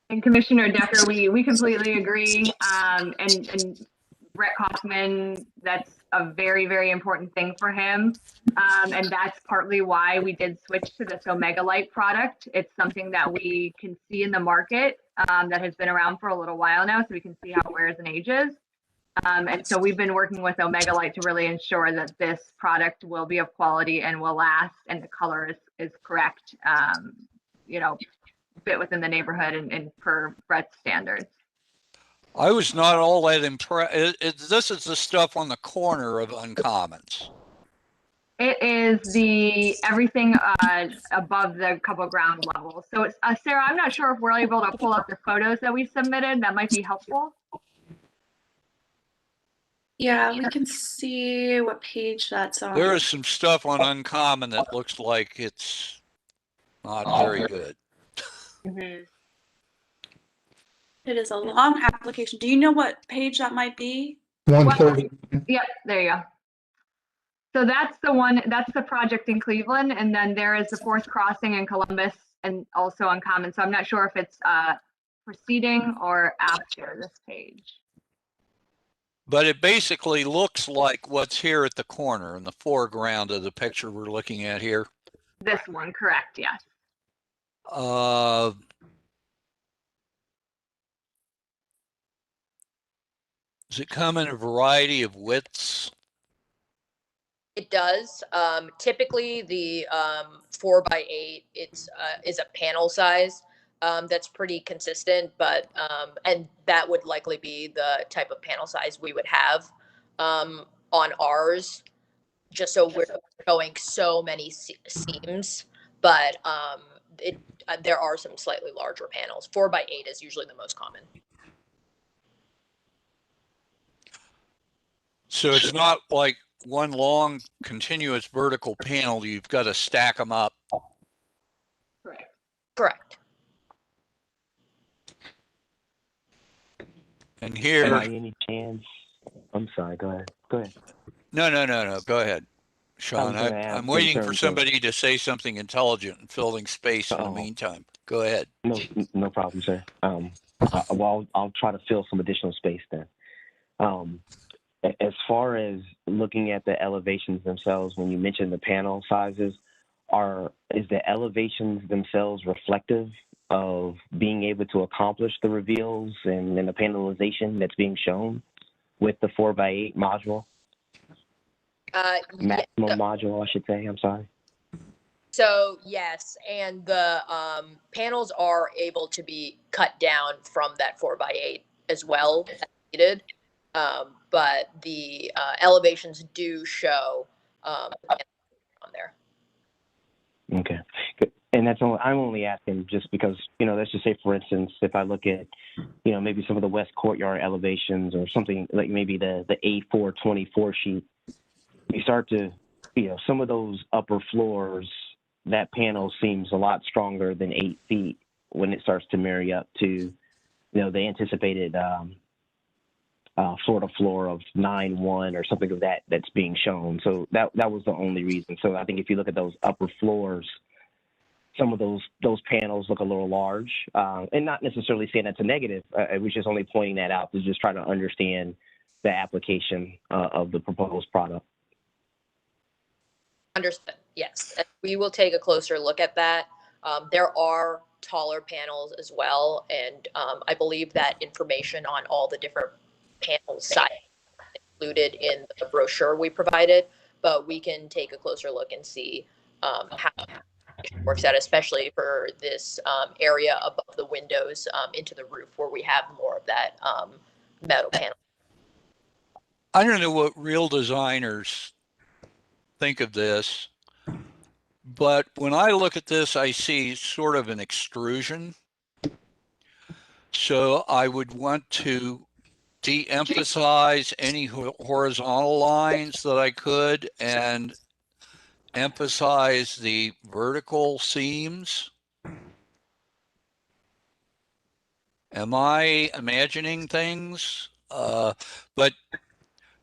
And Commissioner Decker, we completely agree. And Brett Kaufman, that's a very, very important thing for him. And that's partly why we did switch to this Omega Light product. It's something that we can see in the market that has been around for a little while now, so we can see how it wears and ages. And so we've been working with Omega Light to really ensure that this product will be of quality and will last, and the color is correct, you know, fit within the neighborhood and per Brett's standards. I was not all that impressed. This is the stuff on the corner of Uncommons. It is the everything above the couple ground levels. So it's Sarah, I'm not sure if we're able to pull up the photos that we submitted. That might be helpful. Yeah, we can see what page that's on. There is some stuff on Uncommon that looks like it's not very good. Mm-hmm. It is a long application. Do you know what page that might be? 130. Yep, there you go. So that's the one, that's the project in Cleveland, and then there is the Fourth Crossing in Columbus and also Uncommon. So I'm not sure if it's preceding or after this page. But it basically looks like what's here at the corner in the foreground of the picture we're looking at here. This one, correct, yes. Does it come in a variety of widths? It does. Typically, the 4x8 is a panel size that's pretty consistent, but and that would likely be the type of panel size we would have on ours, just so we're showing so many seams. But there are some slightly larger panels. 4x8 is usually the most common. So it's not like one long continuous vertical panel. You've got to stack them up. Correct. Correct. And here, By any chance, I'm sorry. Go ahead. Go ahead. no. Go ahead, Sean. gonna ask I'm in waiting for terms of- somebody to say something intelligent and filling space in the Uh-oh. meantime. Go ahead. No problem, sir. Well, I'll try to fill some additional space then. As far as looking at the elevations themselves, when you mentioned the panel sizes, is the elevations themselves reflective of being able to accomplish the reveals and the panelization that's being shown with the 4x8 module? Maximum module, I should say. I'm sorry. So yes, and the panels are able to be cut down from that 4x8 as well as needed, but the elevations do show on there. Okay. Good. And I'm only asking just because, let's just say, for instance, if I look at, maybe some of the West Courtyard elevations or something like maybe the A424 sheet, you start to, some of those upper floors, that panel seems a lot stronger than 8 feet when it starts to marry up to, the anticipated floor of 9-1 or something of that's being shown. So that was the only reason. So I think if you look at those upper floors, some of those panels look a little large, and not necessarily saying that's a negative. I was just only pointing that out to just try to understand the application of the proposed product. Understood. Yes, and we will take a closer look at that. There are taller panels as well, and I believe that information on all the different panel sizes included in the brochure we provided, but we can take a closer look and see how it works out, especially for this area above the windows into the roof where we have more of that metal panel. I don't know what real designers think of this, but when I look at this, I see sort of an extrusion. So I would want to de-emphasize any horizontal lines that I could and emphasize the vertical seams. Am I imagining things? But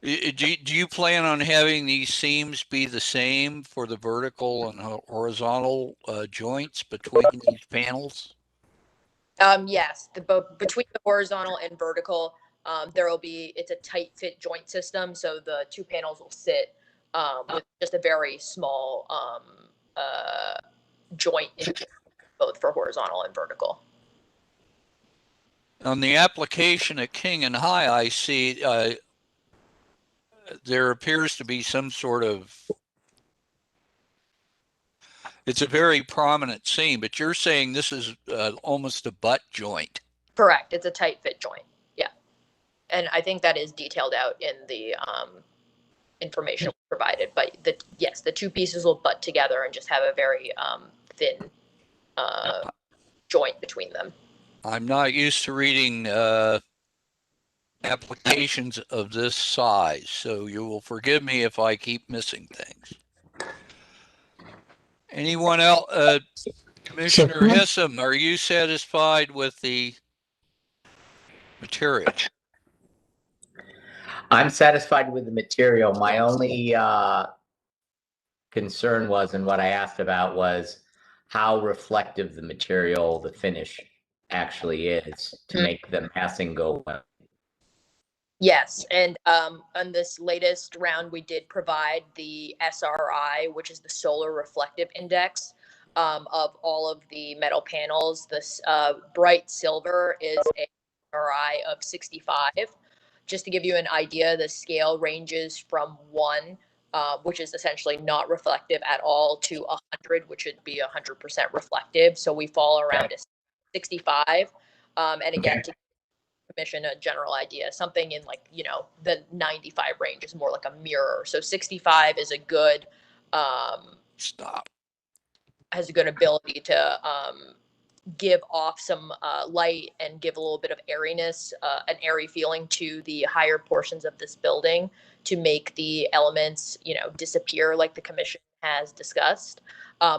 do you plan on having these seams be the same for the vertical and horizontal joints between these panels? Yes, between the horizontal and vertical, it's a tight fit joint system. So the two panels will sit with just a very small joint in both for horizontal and vertical. On the application at King and High, I see there appears to be some sort of, it's a very prominent seam, but you're saying this is almost a butt joint. Correct. It's a tight fit joint. Yeah. And I think that is detailed out in the information provided. But yes, the two pieces will butt together and just have a very thin joint between them. I'm not used to reading applications of this size, so you will forgive me if I keep missing things. Anyone else? Commissioner Hessam, are you satisfied with the material? I'm satisfied with the material. My only concern was, and what I asked about was how reflective the material, the finish actually is to make the massing go well. Yes, and on this latest round, we did provide the SRI, which is the Solar Reflective Index of all of the metal panels. This bright silver is a SRI of 65. Just to give you an idea, the scale ranges from 1, which is essentially not reflective at all, to 100, which would be 100% reflective. So we fall around a 65. And again, to commission a general idea, something in like, the 95 range is more like a mirror. So 65 is a good has a good ability to give off some light and give a little bit of airiness, an airy feeling to the higher portions of this building to make the elements, disappear like the commission has discussed,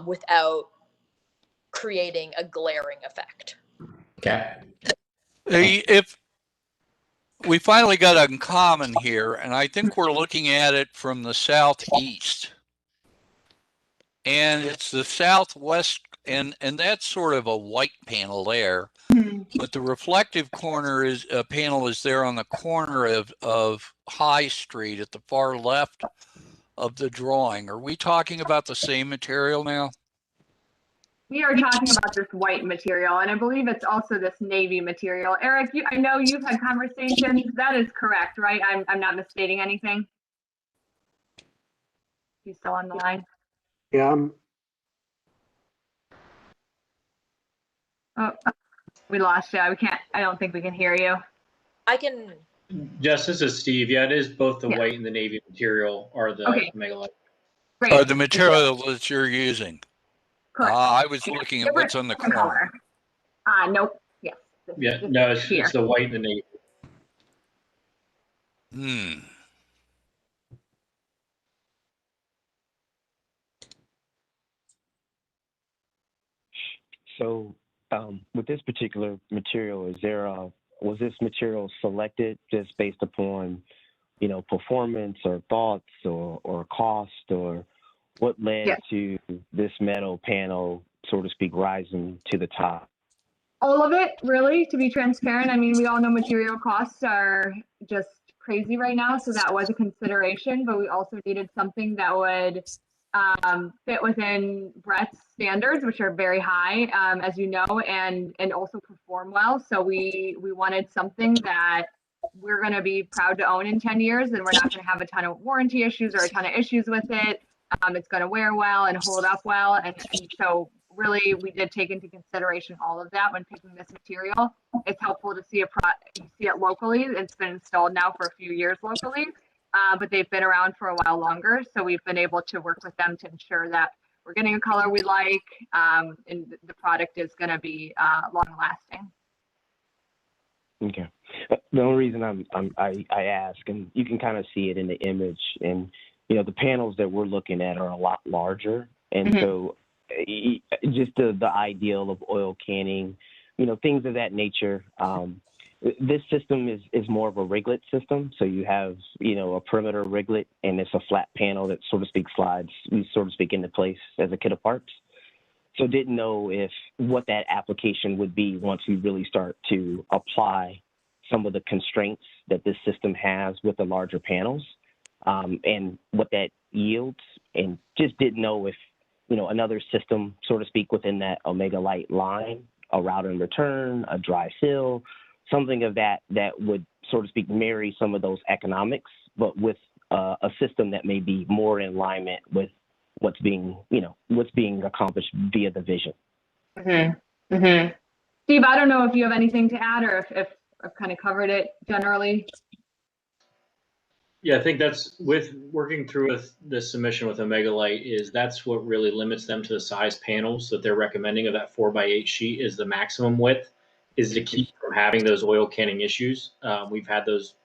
without creating a glaring effect. Okay. If we finally got uncommon here, and I think we're looking at it from the southeast, and it's the southwest, and that's sort of a white panel there, but the reflective corner panel is there on the corner of High Street at the far left of the drawing. Are we talking about the same material now? We are talking about this white material, and I believe it's also this navy material. Eric, I know you've had conversations. That is correct, right? I'm not misstating anything. You still on the line? Yeah. Oh, we lost you. I don't think we can hear you. I can. Jess, this is Steve. Yeah, it is both the white and the navy material are the megalite. Great. Or the material that you're using. Correct. I was looking at what's on the corner. Nope. Yes. Yeah, no, it's the white and the navy. So, with this particular material, was this material selected just based upon, performance or thoughts or cost, or what led to this metal panel, so to speak, rising to the top? All of it, really, to be transparent. I mean, we all know material costs are just crazy right now, so that was a consideration, but we also needed something that would fit within Brett's standards, which are very high, as you know, and also perform well. So we wanted something that we're going to be proud to own in 10 years, and we're not going to have a ton of warranty issues or a ton of issues with it. It's going to wear well and hold up well, and so really we did take into consideration all of that when picking this material. It's helpful to see it locally. It's been installed now for a few years locally, but they've been around for a while longer, so we've been able to work with them to ensure that we're getting a color we like, and the product is going to be long lasting. Okay. The only reason I ask, and you can kind of see it in the image, and the panels that we're looking at are a lot larger, and so just the ideal of oil canning, things of that nature. This system is more of a riglet system, so you have a perimeter riglet, and it's a flat panel that so to speak slides, into place as a kit of parts. So didn't know what that application would be once we really start to apply some of the constraints that this system has with the larger panels, and what that yields, and just didn't know if, another system, so to speak, within that Omega Light line, a route and return, a dry fill, something of that would, so to speak, marry some of those economics, but with a system that may be more in alignment with what's being accomplished via the vision. Steve, I don't know if you have anything to add, or if I've kind of covered it generally. Yeah, I think that's with working through with the submission with Omega Light that's what really limits them to the size panels that they're recommending of that 4x8 sheet is the maximum width, is to keep from having those oil canning issues. We've had those,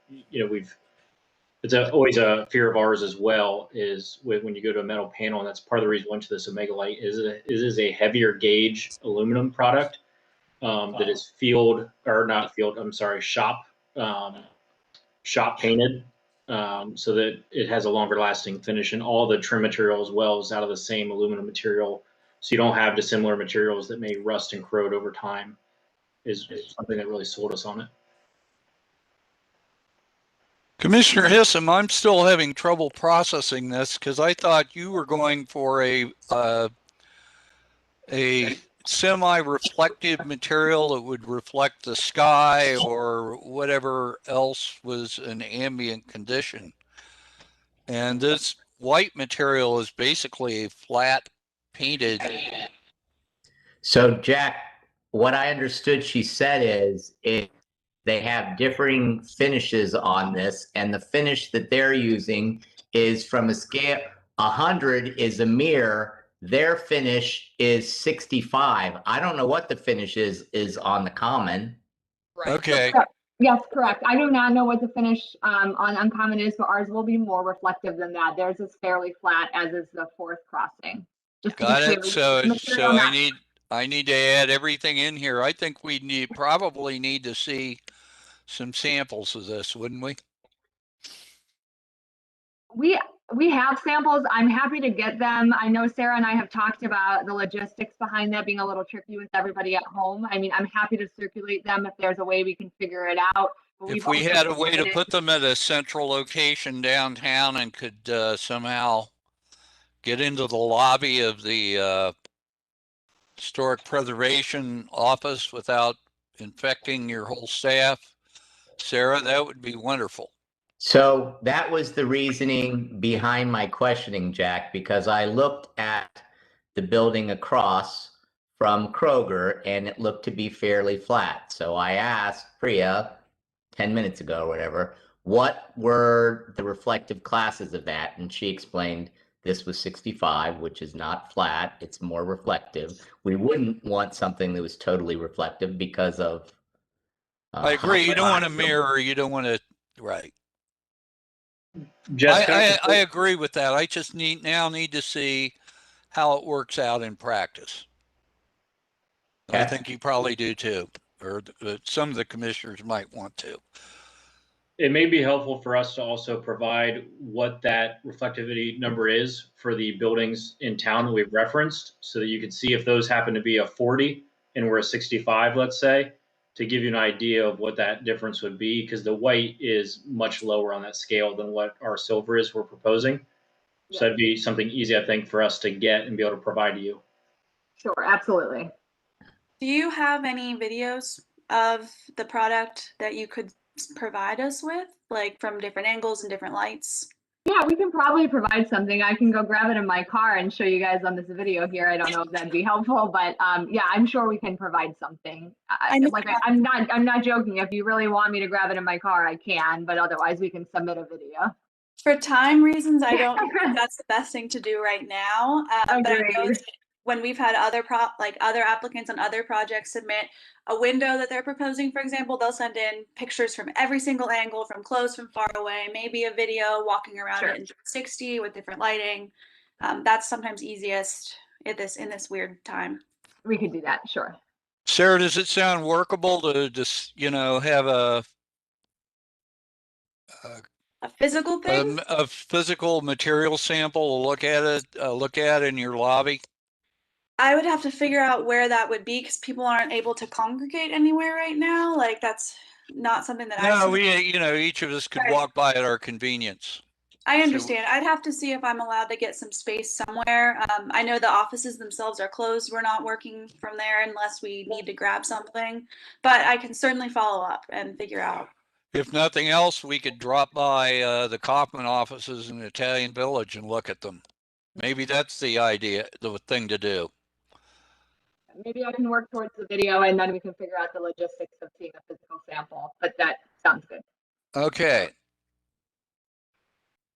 it's always a fear of ours as well, is when you go to a metal panel, and that's part of the reason we went to this Omega Light, is a heavier gauge aluminum product that is shop painted, so that it has a longer lasting finish, and all the trim material as well is out of the same aluminum material, so you don't have dissimilar materials that may rust and corrode over time, is something that really sold us on it. Commissioner Hissam, I'm still having trouble processing this because I thought you were going for a semi-reflective material that would reflect the sky or whatever else was an ambient condition. And this white material is basically a flat painted. So Jack, what I understood she said is they have differing finishes on this, and the finish that they're using is from a scale, 100 is a mirror, their finish is 65. I don't know what the finish is on the common. Right. Okay. Yes, correct. I do not know what the finish on Uncommon is, but ours will be more reflective than that. Theirs is fairly flat, as is the fourth crossing. Just Got to be it. clear, So I need to add everything in here. I think we probably need to see some samples of this, wouldn't we? We have samples. I'm happy to get them. I know Sarah and I have talked about the logistics behind that being a little tricky with everybody at home. I mean, I'm happy to circulate them if there's a way we can figure it out. If we had a way to put them at a central location downtown and could somehow get into the lobby of the historic preservation office without infecting your whole staff, Sarah, that would be wonderful. So that was the reasoning behind my questioning, Jack, because I looked at the building across from Kroger and it looked to be fairly flat. So I asked Priya 10 minutes ago or whatever, what were the reflective classes of that? And she explained this was 65, which is not flat, it's more reflective. We wouldn't want something that was totally reflective because of I agree. You don't want a mirror. You don't want to, right. Jessica, I agree with that. I just need to see how it works out in practice. Okay. I think you probably do too, or some of the commissioners might want to. it may be helpful for us to also provide what that reflectivity number is for the buildings in town that we've referenced, so that you can see if those happen to be a 40 and we're a 65, let's say, to give you an idea of what that difference would be, because the white is much lower on that scale than what our silver is we're proposing. So that'd be something easy, I think, for us to get and be able to provide to you. Sure, absolutely. Do you have any videos of the product that you could provide us with, like from different angles and different lights? Yeah, we can probably provide something. I can go grab it in my car and show you guys on this video here. I don't know if that'd be helpful, but yeah, I'm sure we can provide something. I'm not joking. If you really want me to grab it in my car, I can, but otherwise we can submit a video. For time reasons, I don't think that's the best thing to do right now. But I know when we've had other applicants on other projects submit a window that they're proposing, for example, they'll send in pictures from every single angle, from close, from far away, maybe a video walking around Sure. it in 360 with different lighting. That's sometimes easiest in this weird time. We could do that, sure. Sarah, does it sound workable to just, have A physical thing? a physical material sample to look at in your lobby? I would have to figure out where that would be because people aren't able to congregate anywhere right now. Like that's not something that No, I've seen. each of us could Right. walk by at our convenience. I understand. I'd have to see if I'm allowed to get some space somewhere. I know the offices themselves are closed. We're not working from there unless we need to grab something. But I can certainly follow up and figure out. If nothing else, we could drop by the Kaufman offices in Italian Village and look at them. Maybe that's the thing to do. Maybe I can work towards the video and then we can figure out the logistics of seeing a physical sample, but that sounds good. Okay.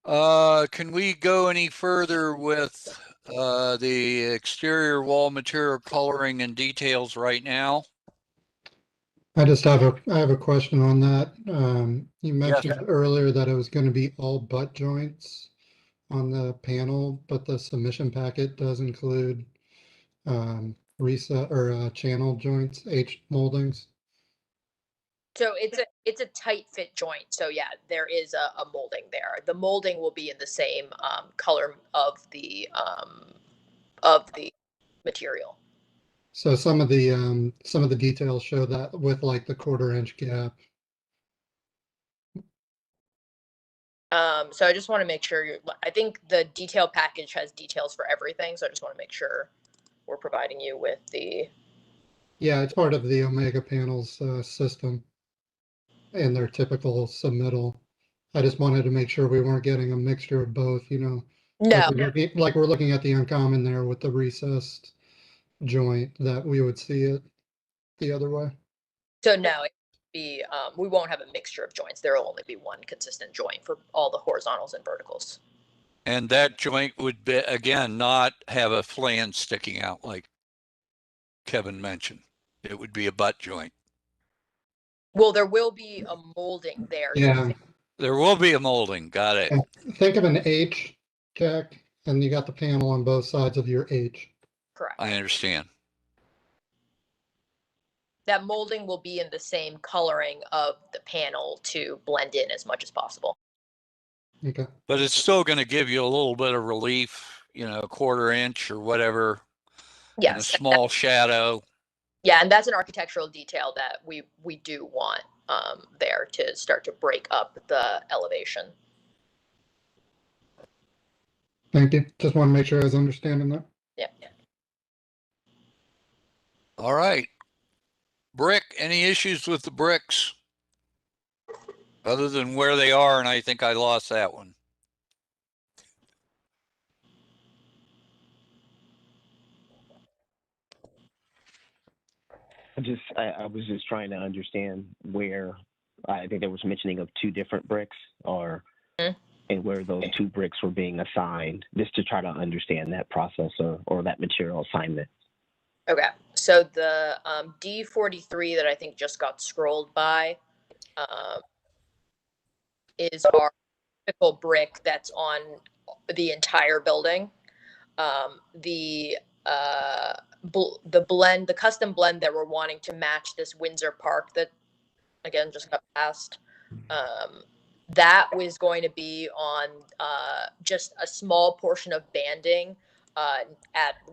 Can we go any further with the exterior wall material coloring and details right now? I have a question on that. You mentioned earlier that it was going to be all butt joints on the panel, but the submission packet does include reset or channel joints, H moldings. So it's a tight fit joint. So yeah, there is a molding there. The molding will be in the same color of the material. So some of the details show that with like the 1/4 inch gap. So I just want to make sure I think the detail package has details for everything. So I just want to make sure we're providing you with the. Yeah, it's part of the Omega Panels system and their typical submittal. I just wanted to make sure we weren't getting a mixture of both, No. like we're looking at the uncommon there with the recessed joint, that we would see it the other way. So no, we won't have a mixture of joints. There will only be one consistent joint for all the horizontals and verticals. And that joint would be, again, not have a flange sticking out like Kevin mentioned. It would be a butt joint. Well, there will be a molding there. Yeah. There will be a molding. Got it. Think of an H, Jack, and you got the panel on both sides of your H. Correct. I understand. That molding will be in the same coloring of the panel to blend in as much as possible. Okay. But it's still going to give you a little bit of relief, a 1/4 inch or whatever. Yes. And a small shadow. Yeah, and that's an architectural detail that we do want there to start to break up the elevation. Thank you. Just want to make sure I was understanding that. Yeah. All right. Brick, any issues with the bricks? Other than where they are, and I think I lost that one. I was just trying to understand where, I think there was mentioning of 2 different bricks and where those 2 bricks were being assigned, just to try to understand that process or that material assignment. Okay, so the D43 that I think just got scrolled by is our typical brick that's on the entire building. The custom blend that we're wanting to match this Windsor Park that again just got passed, that was going to be on just a small portion of banding.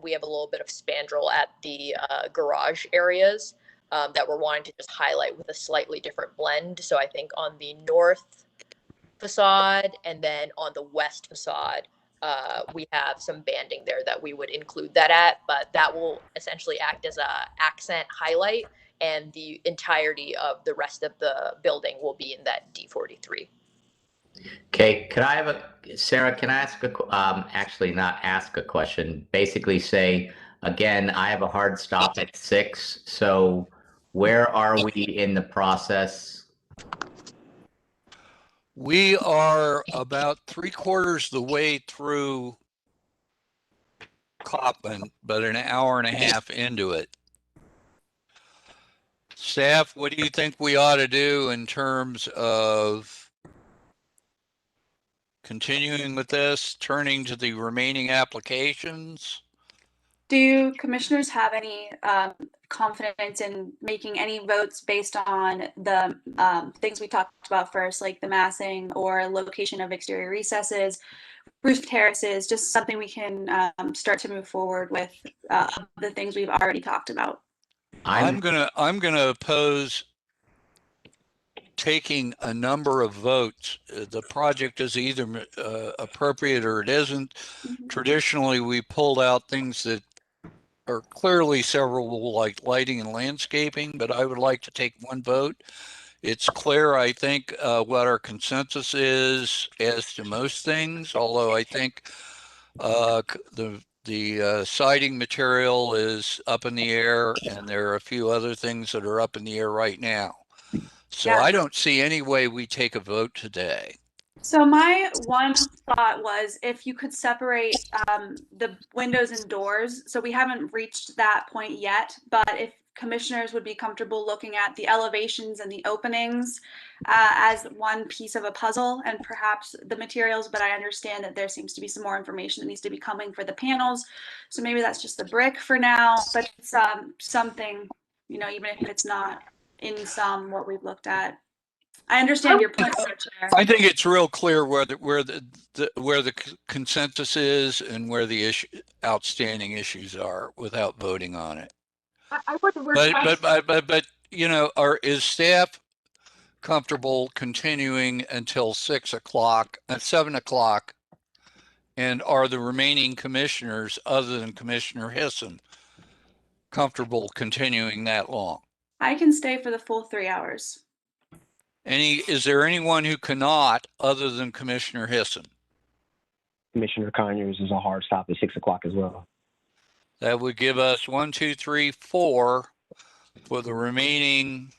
We have a little bit of spandrel at the garage areas that we're wanting to just highlight with a slightly different blend. So I think on the north facade and then on the west facade, we have some banding there that we would include that at, but that will essentially act as a accent highlight, and the entirety of the rest of the building will be in that D43. Okay, Sarah, can I ask actually not ask a question, basically say, again, I have a hard stop at 6, so where are we in the process? We are about 3/4 the way through Coppin, but an hour and a half into it. Staff, what do you think we ought to do in terms of continuing with this, turning to the remaining applications? Do commissioners have any confidence in making any votes based on the things we talked about first, like the massing or location of exterior recesses, roof terraces, just something we can start to move forward with the things we've already talked about? I'm gonna oppose taking a number of votes. The project is either appropriate or it isn't. Traditionally, we pulled out things that are clearly several, like lighting and landscaping, but I would like to take one vote. It's clear, I think, what our consensus is as to most things, although I think the siding material is up in the air, and there are a few other things that are up in the air right now. So Yeah. I don't see any way we take a vote today. So my one thought was if you could separate the windows and doors. So we haven't reached that point yet, but if commissioners would be comfortable looking at the elevations and the openings as one piece of a puzzle, and perhaps the materials, but I understand that there seems to be some more information that needs to be coming for the panels. So maybe that's just the brick for now, but it's something, you know, even if it's not in some what we've looked at. I understand your point, Chair. I think it's real clear where the consensus is and where the outstanding issues are without voting on it. I would request. But you know, is staff comfortable continuing until 6 o'clock, 7 o'clock? And are the remaining commissioners, other than Commissioner Hisson, comfortable continuing that long? I can stay for the full 3 hours. Is there anyone who cannot, other than Commissioner Hisson? Commissioner Conyers is a hard stop at 6 o'clock as well. That would give us 1, 2, 3, 4 for the remaining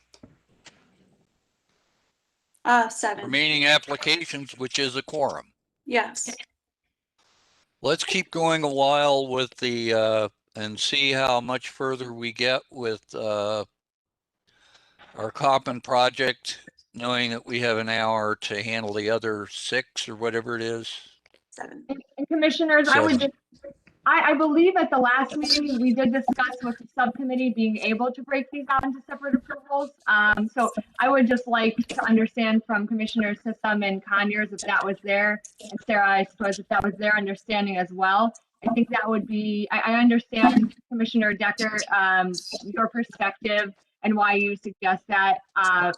7. remaining applications, which is a quorum. Yes. Let's keep going a while with the and see how much further we get with our Coppin project, knowing that we have an hour to handle the other 6 or whatever it is. 7. And commissioners, I would 7. just, I believe at the last meeting, we did discuss with the subcommittee being able to break these out into separate approvals. So I would just like to understand from Commissioners Hisson and Conyers if that was there, and Sarah, I suppose if that was their understanding as well. I think that would be, I understand Commissioner Decker, your perspective and why you suggest that.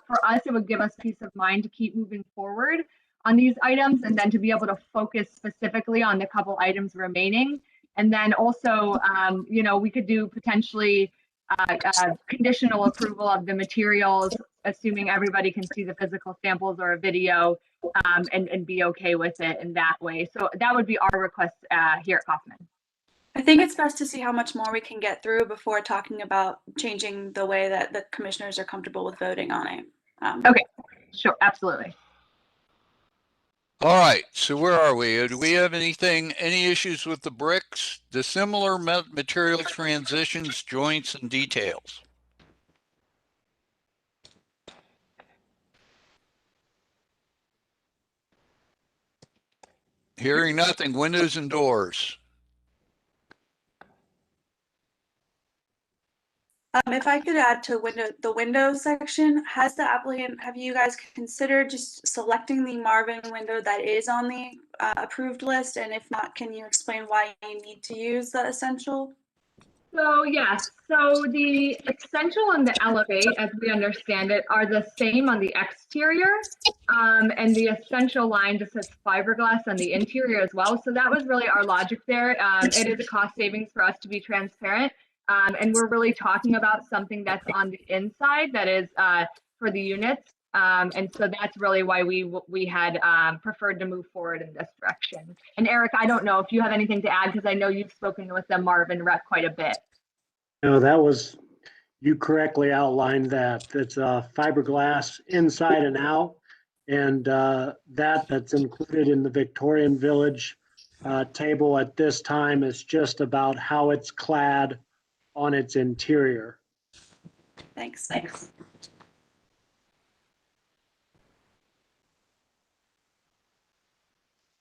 For us, it would give us peace of mind to keep moving forward on these items and then to be able to focus specifically on the couple items remaining. And then also, you know, we could do potentially conditional approval of the materials, assuming everybody can see the physical samples or a video, and be okay with it in that way. So that would be our request here at Kaufman. I think it's best to see how much more we can get through before talking about changing the way that the commissioners are comfortable with voting on it. Okay, sure, absolutely. All right, so where are we? Do we have any issues with the bricks, dissimilar material transitions, joints, and details? Hearing nothing, windows and doors. If I could add to the windows section, have you guys considered just selecting the Marvin window that is on the approved list? And if not, can you explain why you need to use the essential? So yes, so the essential and the elevate, as we understand it, are the same on the exterior. And the essential line just says fiberglass on the interior as well. So that was really our logic there. It is a cost savings for us to be transparent. And we're really talking about something that's on the inside that is for the units. And so that's really why we had preferred to move forward in this direction. And Eric, I don't know if you have anything to add, because I know you've spoken with the Marvin rep quite a bit. No, you correctly outlined that. It's fiberglass inside and out. And that's included in the Victorian Village table at this time is just about how it's clad on its interior. Thanks.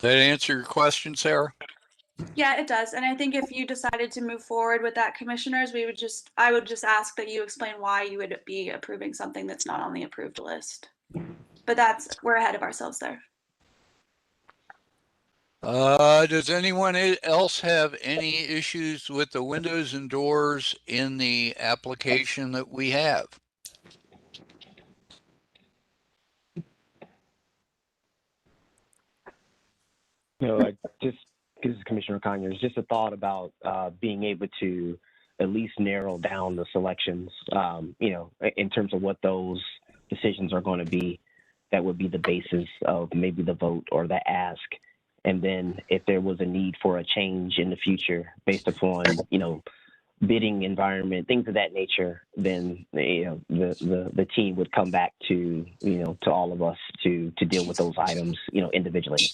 That answer your question, Sarah? Yeah, it does. And I think if you decided to move forward with that, commissioners, I would just ask that you explain why you would be approving something that's not on the approved list. But we're ahead of ourselves there. Does anyone else have any issues with the windows and doors in the application that we have? No, this is Commissioner Conyers. Just a thought about being able to at least narrow down the selections, in terms of what those decisions are going to be. That would be the basis of maybe the vote or the ask. And then if there was a need for a change in the future based upon, bidding environment, things of that nature, then, the team would come back to all of us to deal with those items, individually.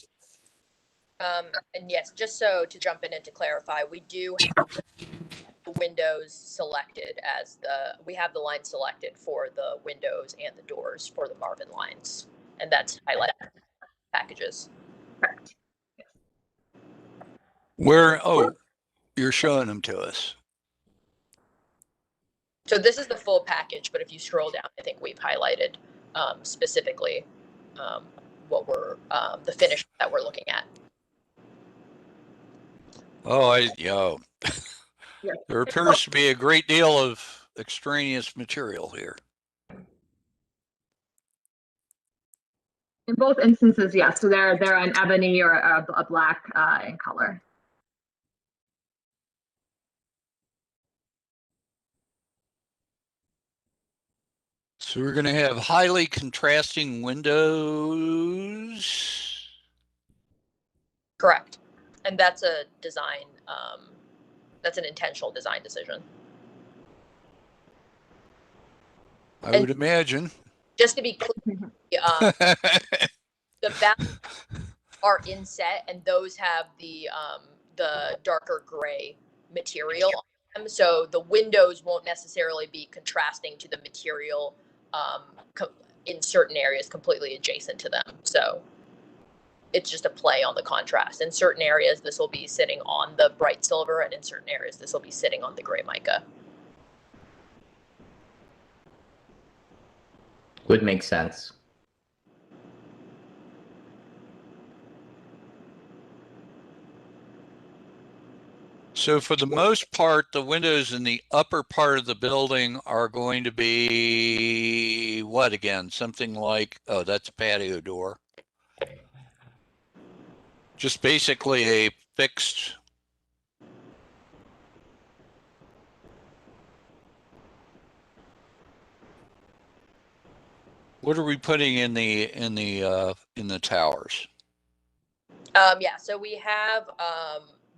And yes, just so to jump in and to clarify, we do have the windows selected we have the line selected for the windows and the doors for the Marvin lines, and that's highlighted packages. Correct. Where, you're showing them to us. So this is the full package, but if you scroll down, I think we've highlighted specifically what we're the finish that we're looking at. There appears to be a great deal of extraneous material here. In both instances, yes. So they're an ebony or a black in color. So we're going to have highly contrasting windows. Correct. And that's a design, that's an intentional design decision. I would imagine. Just to be clear, the balconies are inset, and those have the darker gray material on them. So the windows won't necessarily be contrasting to the material in certain areas completely adjacent to them. So it's just a play on the contrast. In certain areas, this will be sitting on the bright silver, and in certain areas, this will be sitting on the gray mica. Would make sense. So for the most part, the windows in the upper part of the building are going to be what again? Something like, that's a patio door. Just basically a fixed. What are we putting in the towers? Yeah, so we have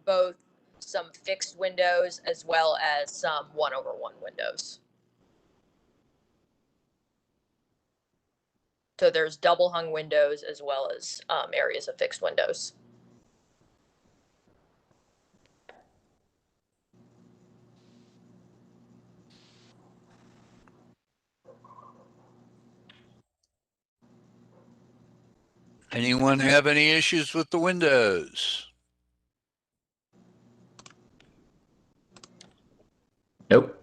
both some fixed windows as well as some 1/1 windows. So there's double hung windows as well as areas of fixed windows. Anyone have any issues with the windows? Nope.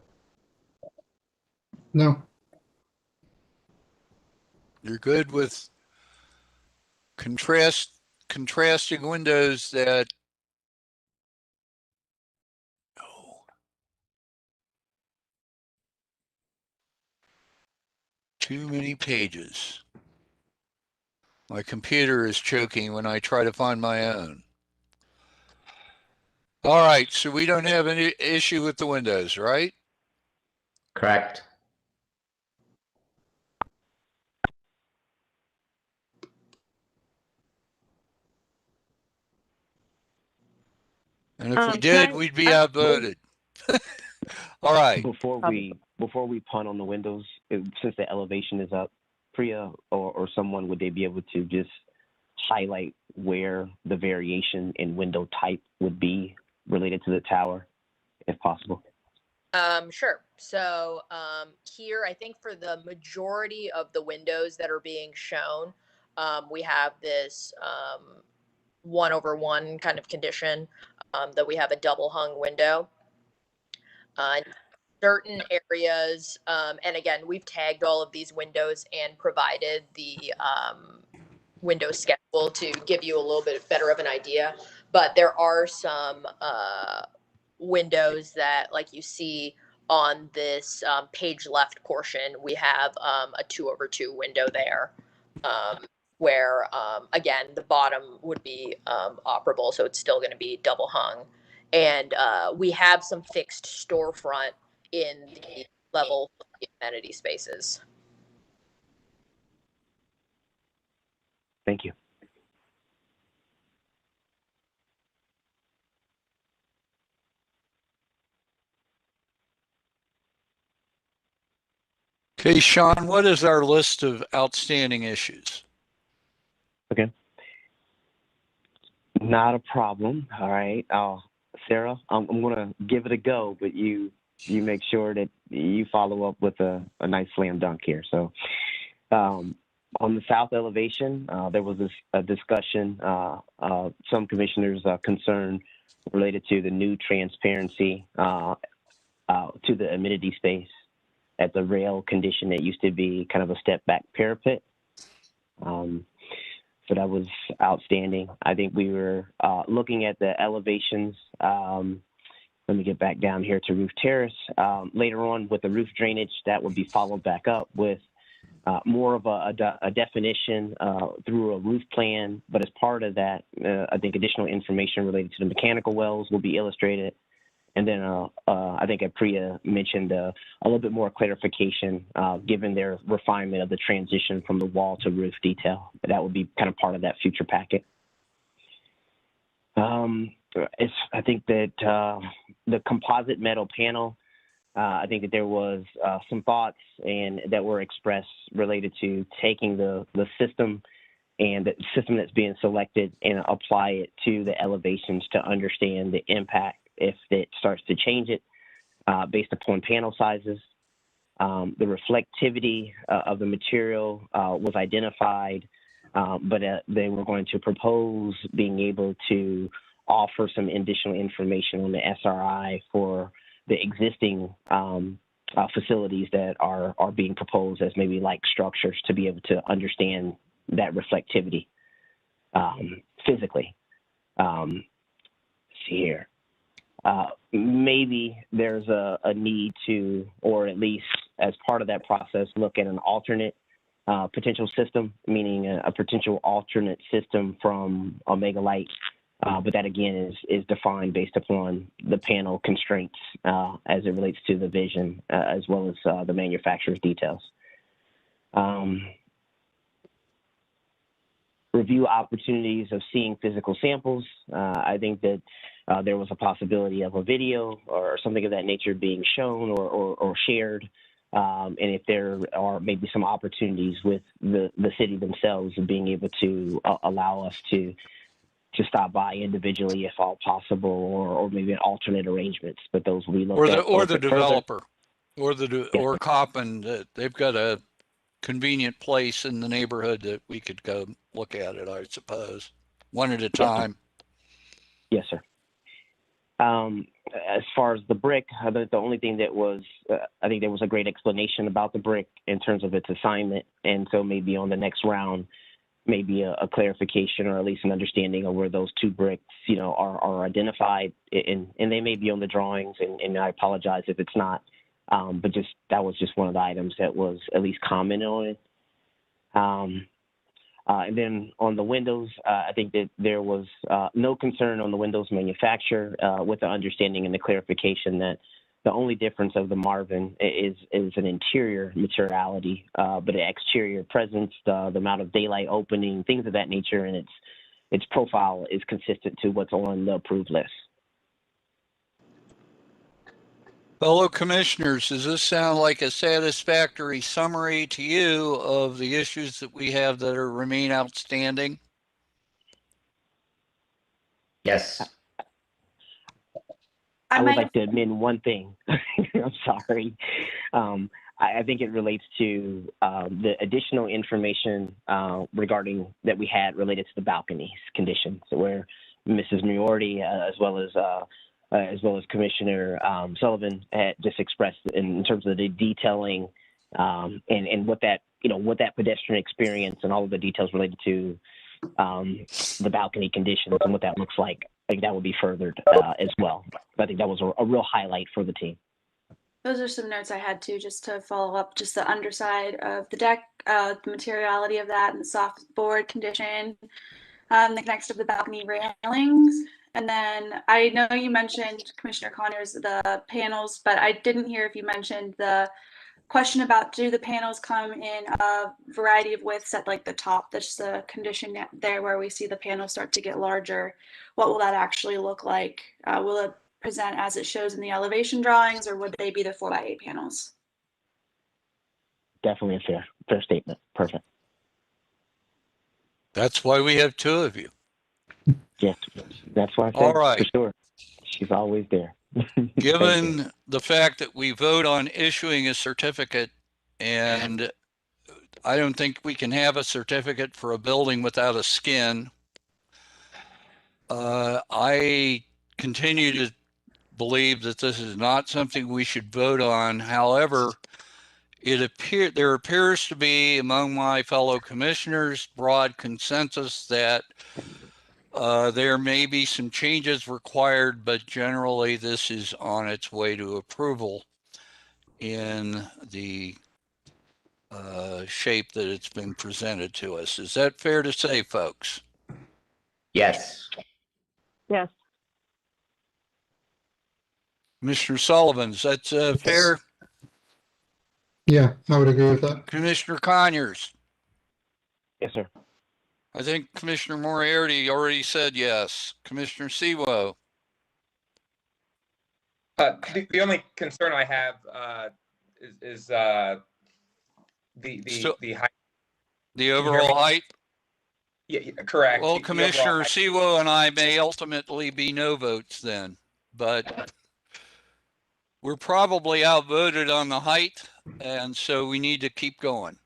No. You're good with contrasting windows that too many pages. My computer is choking when I try to find my own. All right, so we don't have any issue with the windows, right? Correct. And if we did, we'd be outvoted. All right. Before we punt on the windows, since the elevation is up, Priya or someone, would they be able to just highlight where the variation in window type would be related to the tower, if possible? Sure. So here, I think for the majority of the windows that are being shown, we have this 1/1 kind of condition, that we have a double hung window. In certain areas, and again, we've tagged all of these windows and provided the window schedule to give you a little bit better of an idea. But there are some windows that, like you see on this page left portion, we have a 2/2 window there, where again the bottom would be operable, so it's still going to be double hung, and we have some fixed storefront in the level amenity spaces. Thank you. Okay, Sean, what is our list of outstanding issues? Okay. Not a problem. All right. Sarah, I'm going to give it a go, but you make sure that you follow up with a nice slam dunk here. So on the south elevation, there was a discussion, some commissioners' concern related to the new transparency to the amenity space at the rail condition that used to be kind of a step back parapet. So that was outstanding. I think we were looking at the elevations. Let me get back down here to roof terrace. Later on with the roof drainage, that would be followed back up with more of a definition through a roof plan. But as part of that, I think additional information related to the mechanical wells will be illustrated. And then I think Priya mentioned a little bit more clarification given their refinement of the transition from the wall to roof detail. That would be kind of part of that future packet. I think that the composite metal panel, I think that there was some thoughts and that were expressed related to taking the system and the system that's being selected and apply it to the elevations to understand the impact if it starts to change it based upon panel sizes. The reflectivity of the material was identified, but they were going to propose being able to offer some additional information on the SRI for the existing facilities that are being proposed as maybe like structures to be able to understand that reflectivity physically. See here. Maybe there's a need to, or at least as part of that process, look at an alternate potential system, meaning a potential alternate system from Omega Light. But that again is defined based upon the panel constraints as it relates to the vision as well as the manufacturer's details. Review opportunities of seeing physical samples. I think that there was a possibility of a video or something of that nature being shown or shared. And if there are maybe some opportunities with the city themselves of being able to allow us to stop by individually if all possible, or maybe an alternate arrangements, but those will be looked at. Or the developer, or Coppin, they've got a convenient place in the neighborhood that we could go look at it, I suppose, one at a time. Yes, sir. As far as the brick, the only thing that was, I think there was a great explanation about the brick in terms of its assignment. And so maybe on the next round, maybe a clarification or at least an understanding of where those two bricks, are identified. And they may be on the drawings, and I apologize if it's not. But that was just one of the items that was at least commented on it. And then on the windows, I think that there was no concern on the windows manufacturer with the understanding and the clarification that the only difference of the Marvin is an interior materiality, but an exterior presence, the amount of daylight opening, things of that nature, and its profile is consistent to what's on the approved list. Fellow commissioners, does this sound like a satisfactory summary to you of the issues that we have that remain outstanding? Yes. I would might like to amend one thing. I'm sorry. I think it relates to the additional information regarding that we had related to the balconies conditions, where Mrs. Moriarty, as well as Commissioner Sullivan, had just expressed in terms of the detailing and what that pedestrian experience and all of the details related to the balcony conditions and what that looks like. I think that would be furthered as well. I think that was a real highlight for the team. Those are some notes I had too, just to follow up, just the underside of the deck, the materiality of that, and the soft board condition, the connection of the balcony railings. And then I know you mentioned, Commissioner Connors, the panels, but I didn't hear if you mentioned the question about, do the panels come in a variety of widths at like the top? That's the condition there where we see the panels start to get larger. What will that actually look like? Will it present as it shows in the elevation drawings, or would they be the 4x8 panels? Definitely a fair statement. Perfect. That's why we have two of you. Yes, that's why I said All right. for sure. She's always there. Given the fact that we vote on issuing a certificate, and I don't think we can have a certificate for a building without a skin, I continue to believe that this is not something we should vote on. However, there appears to be among my fellow commissioners broad consensus that there may be some changes required, but generally this is on its way to approval in the shape that it's been presented to us. Is that fair to say, folks? Yes. Yes. Commissioner Sullivan, is that fair? Yeah, I would agree with that. Commissioner Conyers? Yes, sir. I think Commissioner Moriarty already said yes. Commissioner Siwo? The only concern I have is the height. The overall height? Yeah, correct. Well, The overall Commissioner height. Siwo and I may ultimately be no votes then, but we're probably outvoted on the height, and so we need to keep going.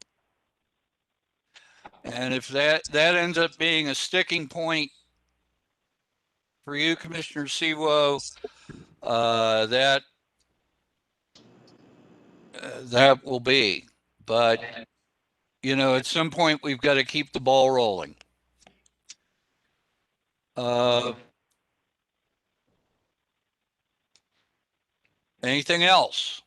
And if that ends up being a sticking point for you, Commissioner Siwo, that will be. But you know, at some point we've got to keep the ball rolling. Anything else?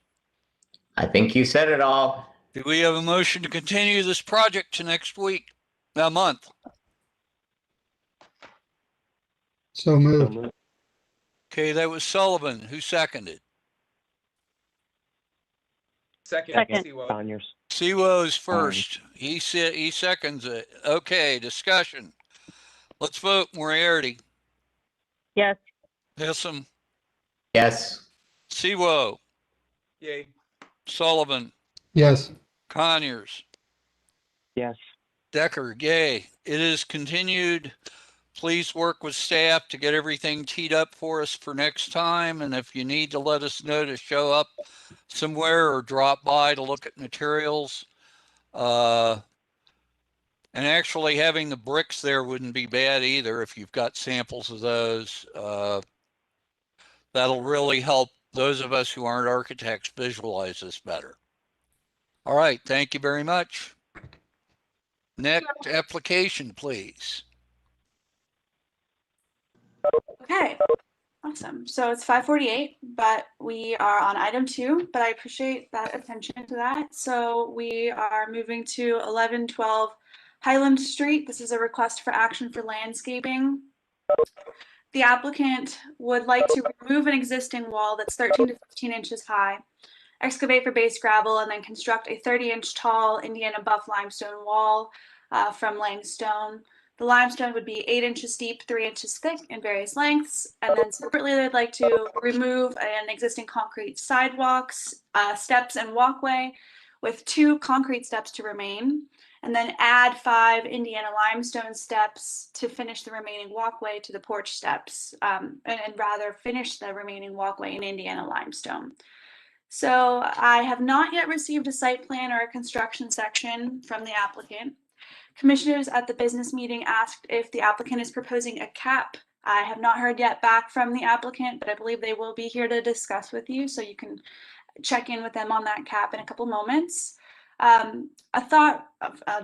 I think you said it all. Do we have a motion to continue this project to next week, a month? So moved. Okay, that was Sullivan. Who seconded? Second. Conyers. Siwo's first. He seconds it. Okay, discussion. Let's vote. Moriarty. Yes. Hissom. Yes. Siwo. Yay. Sullivan. Yes. Conyers. Yes. Decker. Yay. It is continued. Please work with staff to get everything teed up for us for next time. And if you need to let us know to show up somewhere or drop by to look at materials, and actually having the bricks there wouldn't be bad either if you've got samples of those. That'll really help those of us who aren't architects visualize this better. All right, thank you very much. Next application, please. Okay, awesome. So it's 5:48, but we are on item 2, but I appreciate that attention to that. So we are moving to 1112 Highland Street. This is a request for action for landscaping. The applicant would like to remove an existing wall that's 13 to 15 inches high, excavate for base gravel, and then construct a 30-inch tall Indiana buff limestone wall from limestone. The limestone would be 8 inches deep, 3 inches thick in various lengths. And then separately, they'd like to remove an existing concrete sidewalks, steps, and walkway with 2 concrete steps to remain. and then add 5 Indiana limestone steps to finish the remaining walkway to the porch steps, and rather finish the remaining walkway in Indiana limestone. So I have not yet received a site plan or a construction section from the applicant. Commissioners at the business meeting asked if the applicant is proposing a cap. I have not heard yet back from the applicant, but I believe they will be here to discuss with you, so you can check in with them on that cap in a couple moments. A thought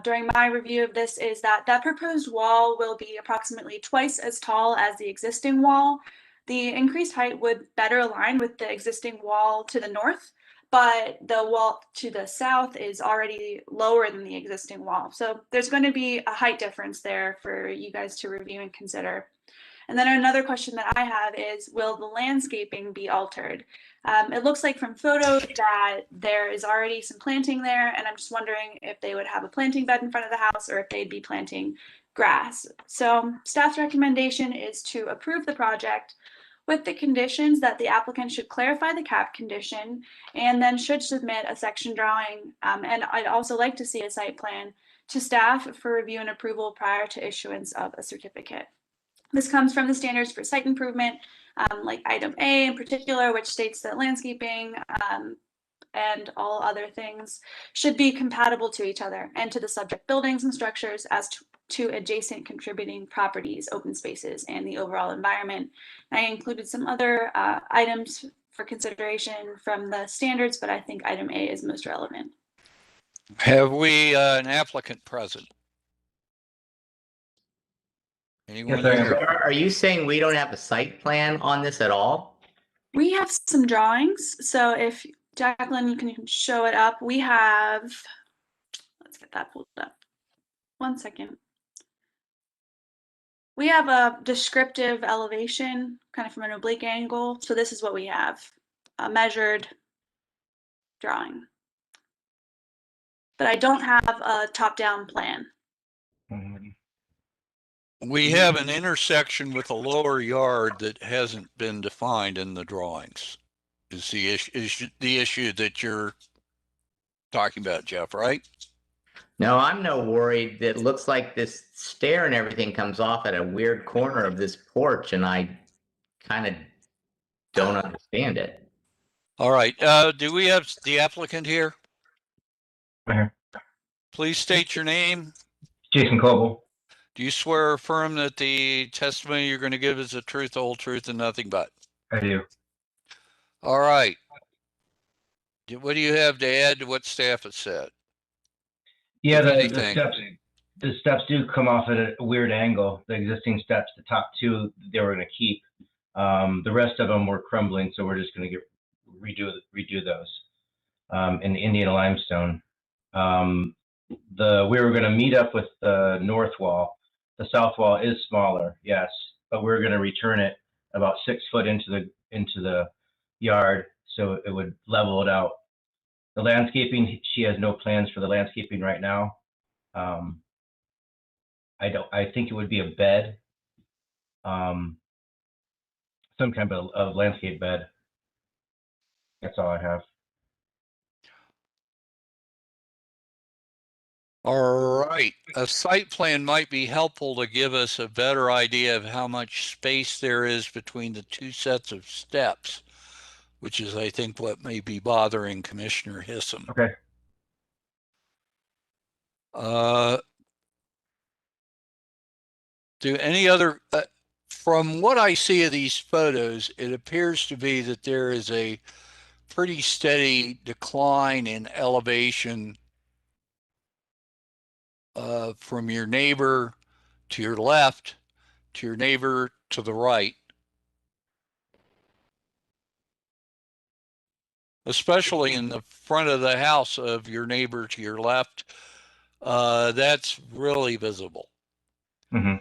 during my review of this is that that proposed wall will be approximately twice as tall as the existing wall. The increased height would better align with the existing wall to the north, but the wall to the south is already lower than the existing wall. So there's going to be a height difference there for you guys to review and consider. And then another question that I have is, will the landscaping be altered? It looks like from photos that there is already some planting there, and I'm just wondering if they would have a planting bed in front of the house or if they'd be planting grass. So staff's recommendation is to approve the project with the conditions that the applicant should clarify the cap condition and then should submit a section drawing. And I'd also like to see a site plan to staff for review and approval prior to issuance of a certificate. This comes from the standards for site improvement, like item A in particular, which states that landscaping and all other things should be compatible to each other and to the subject buildings and structures as to adjacent contributing properties, open spaces, and the overall environment. I included some other items for consideration from the standards, but I think item A is most relevant. Have we an applicant present? Anyone here? Are you saying we don't have a site plan on this at all? We have some drawings. So if Jacqueline, you can show it up. We have, let's get that pulled up. 1 second. We have a descriptive elevation kind of from an oblique angle. So this is what we have, a measured drawing. But I don't have a top-down plan. We have an intersection with a lower yard that hasn't been defined in the drawings. Is the issue that you're talking about, Jeff, right? No, I'm no worried. It looks like this stair and everything comes off at a weird corner of this porch, and I kind of don't understand it. All right. Do we have the applicant here? Here. Please state your name. Jason Coble. Do you swear or affirm that the testimony you're going to give is the truth, the whole truth, and nothing but? I do. All right. What do you have to add to what staff has said? Yeah, the steps do come off at a weird angle. The existing steps, the top 2, they were going to keep. The rest of them were crumbling, so we're just going to redo those in the Indiana limestone. We were going to meet up with the north wall. The south wall is smaller, yes, but we're going to return it about 6 foot into the yard, so it would level it out. The landscaping, she has no plans for the landscaping right now. I think it would be a bed, some kind of landscape bed. That's all I have. All right. A site plan might be helpful to give us a better idea of how much space there is between the 2 sets of steps, which is, I think, what may be bothering Commissioner Hissom. Okay. Do any other, from what I see of these photos, it appears to be that there is a pretty steady decline in elevation from your neighbor to your left to your neighbor to the right. Especially in the front of the house of your neighbor to your left, that's really visible. Mm-hmm.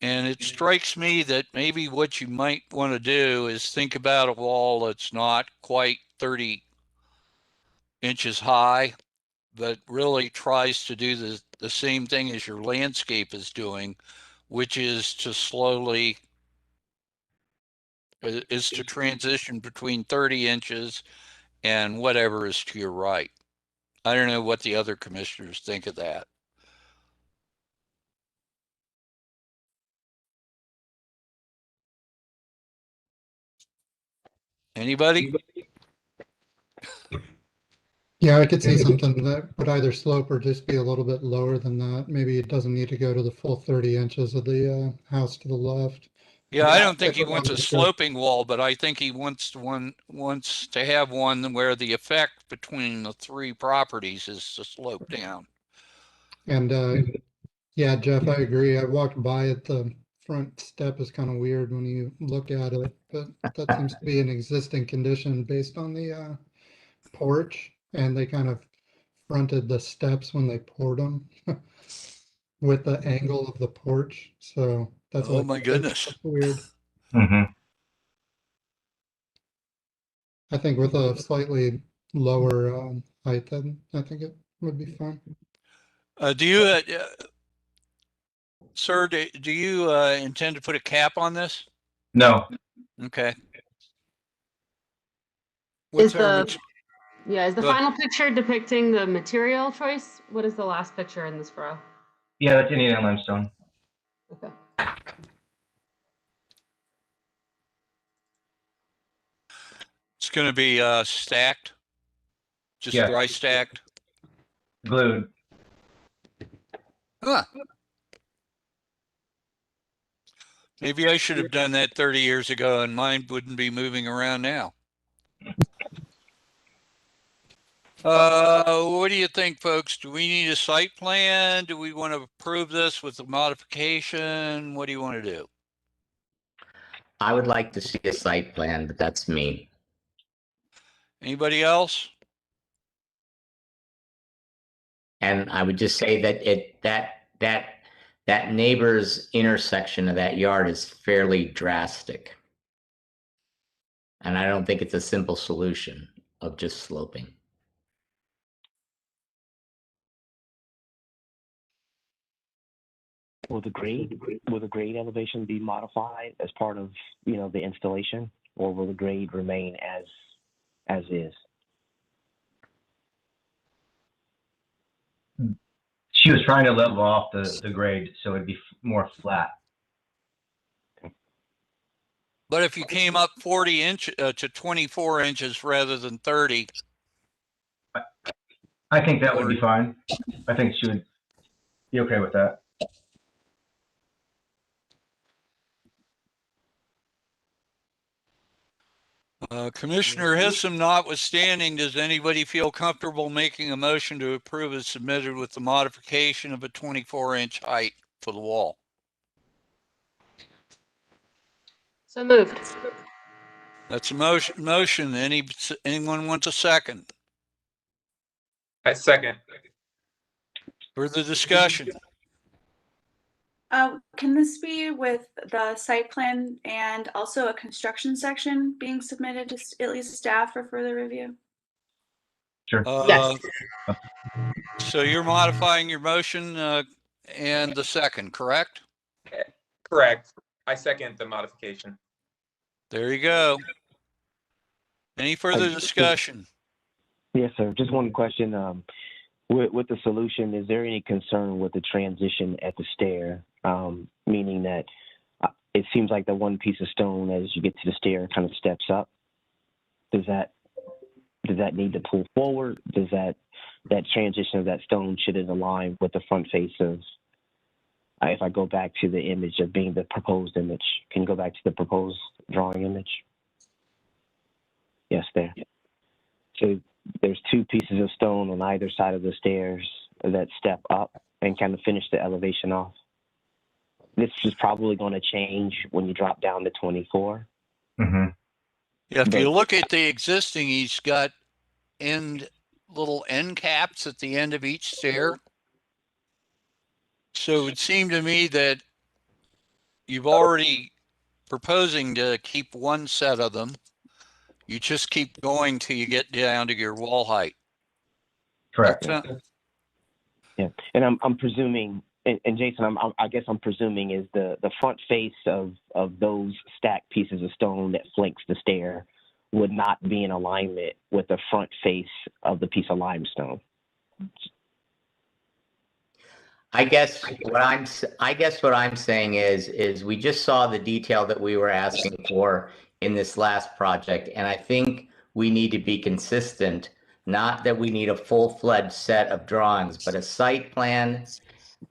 And it strikes me that maybe what you might want to do is think about a wall that's not quite 30 inches high, but really tries to do the same thing as your landscape is doing, which is to transition between 30 inches and whatever is to your right. I don't know what the other commissioners think of that. Anybody? Yeah, I could see something that would either slope or just be a little bit lower than that. Maybe it doesn't need to go to the full 30 inches of the house to the left. Yeah, I don't think If he it wants a wanted to go- sloping wall, but I think he wants to have one where the effect between the three properties is to slope down. And yeah, Jeff, I agree. I walked by it. The front step is kind of weird when you look at it, but that seems to be an existing condition based on the porch, and they kind of fronted the steps when they poured them with the angle of the porch. So that's Oh why my it's goodness. weird. Hmm. I think with a slightly lower height, then I think it would be fine. Do you, sir, do you intend to put a cap on this? No, Okay. Is What's our, the yeah, is the go ahead. final picture depicting the material choice? What is the last picture in this row? yeah, that's Indiana limestone. Okay. It's going to be stacked, just Yeah. dry stacked. Glued. Huh. Maybe I should have done that 30 years ago and mine wouldn't be moving around now. What do you think, folks? Do we need a site plan? Do we want to approve this with a modification? What do you want to do? I would like to see a site plan, but that's me. Anybody else? And I would just say that that neighbor's intersection of that yard is fairly drastic. And I don't think it's a simple solution of just sloping. Will the grade elevation be modified as part of, the installation, or will the grade remain as is? She was trying to level off the grade so it'd be more flat. But if you came up 40 inch to 24 inches rather than 30. I think that would be fine. I think she would be okay with that. Commissioner Hissom notwithstanding, does anybody feel comfortable making a motion to approve as submitted with the modification of a 24-inch height for the wall? So moved. That's a motion. Anyone wants a second? I second. Further discussion? Can this be with the site plan and also a construction section being submitted to at least staff for further review? Sure. Yes. So you're modifying your motion and the second, correct? Correct. I second the modification. There you go. Any further discussion? Yes, sir. Just one question. With the solution, is there any concern with the transition at the stair? Meaning that it seems like the one piece of stone as you get to the stair kind of steps up. Does that need to pull forward? Does that transition of that stone, should it align with the front face of? If I go back to the image of being the proposed image, can you go back to the proposed drawing image? Yes, there. So there's two pieces of stone on either side of the stairs that step up and kind of finish the elevation off. This is probably going to change when you drop down to 24. Mm-hmm. Yeah, if you look at the existing, he's got little end caps at the end of each stair. So it would seem to me that you've already proposing to keep one set of them. You just keep going till you get down to your wall height. Correct. Yeah, and I'm presuming, and Jason, I guess I'm presuming is the front face of those stacked pieces of stone that flanks the stair would not be in alignment with the front face of the piece of limestone. I guess what I'm saying is we just saw the detail that we were asking for in this last project. And I think we need to be consistent, not that we need a full-fledged set of drawings, but a site plan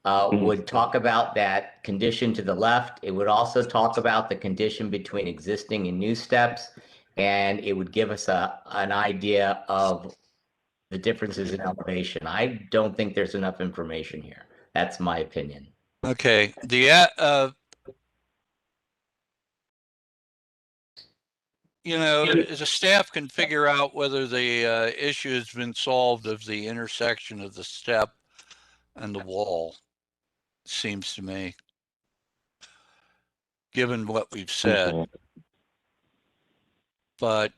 would talk about that condition to the left. It would also talk about the condition between existing and new steps. And it would give us an idea of the differences in elevation. I don't think there's enough information here. That's my opinion. Okay, the staff can figure out whether the issue has been solved of the intersection of the step and the wall, seems to me, given what we've said. But,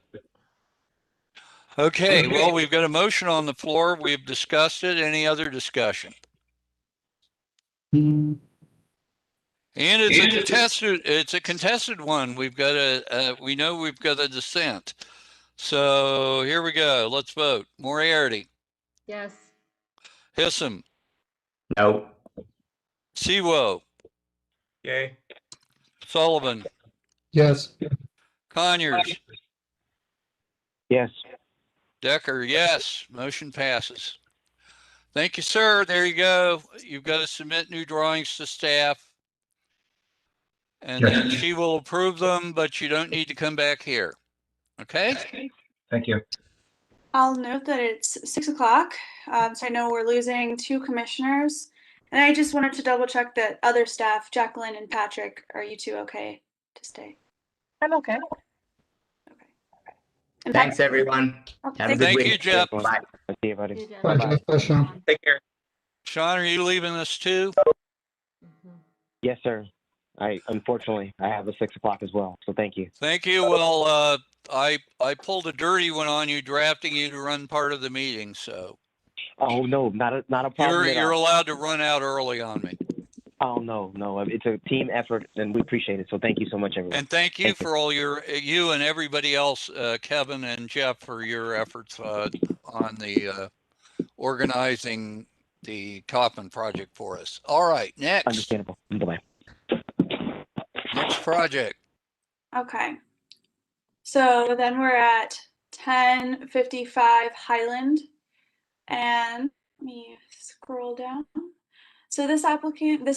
okay, well, we've got a motion on the floor. We've discussed it. Any other discussion? And it's a contested one. We've got we know we've got a dissent. So here we go. Let's vote. Moriarty. Yes. Hissam. No. Siwo. Yay. Sullivan. Yes. Conyers. Yes. Decker, yes. Motion passes. Thank you, sir. There you go. You've got to submit new drawings to staff. And then she will approve them, but you don't need to come back here. Okay? Thank you. I'll note that it's 6 o'clock, so I know we're losing 2 commissioners. And I just wanted to double check that other staff, Jacqueline and Patrick, are you two okay to stay? I'm okay. Okay. And Thanks, everyone. Oh, Have a good Thank week. you, Jeff. Bye. See you, buddy. Bye, Jeff. Bye, Sean. Take care. Sean, are you leaving us too? Yes, sir. Unfortunately, I have a 6 o'clock as well. So thank you. Thank you. Well, I pulled a dirty one on you, drafting you to run part of the meeting. So. Oh no, not a problem. You're allowed to run out early on me. Oh no, it's a team effort, and we appreciate it. So thank you so much, everyone. And thank you for all you and everybody else, Kevin and Jeff, for your efforts on the organizing the Kaufman project for us. All right, next. Understandable. Bye-bye. Next project. Okay. So then we're at 1055 Highland. And let me scroll down. So this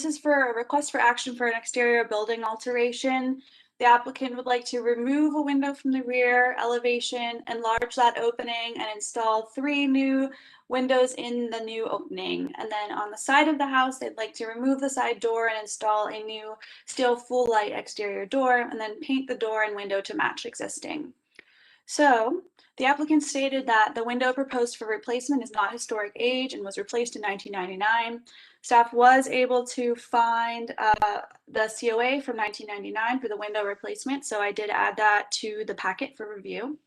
is for a request for action for an exterior building alteration. The applicant would like to remove a window from the rear elevation, enlarge that opening, and install 3 new windows in the new opening. And then on the side of the house, they'd like to remove the side door and install a new steel full light exterior door, and then paint the door and window to match existing. So the applicant stated that the window proposed for replacement is not historic age and was replaced in 1999. Staff was able to find the COA from 1999 for the window replacement, so I did add that to the packet for review.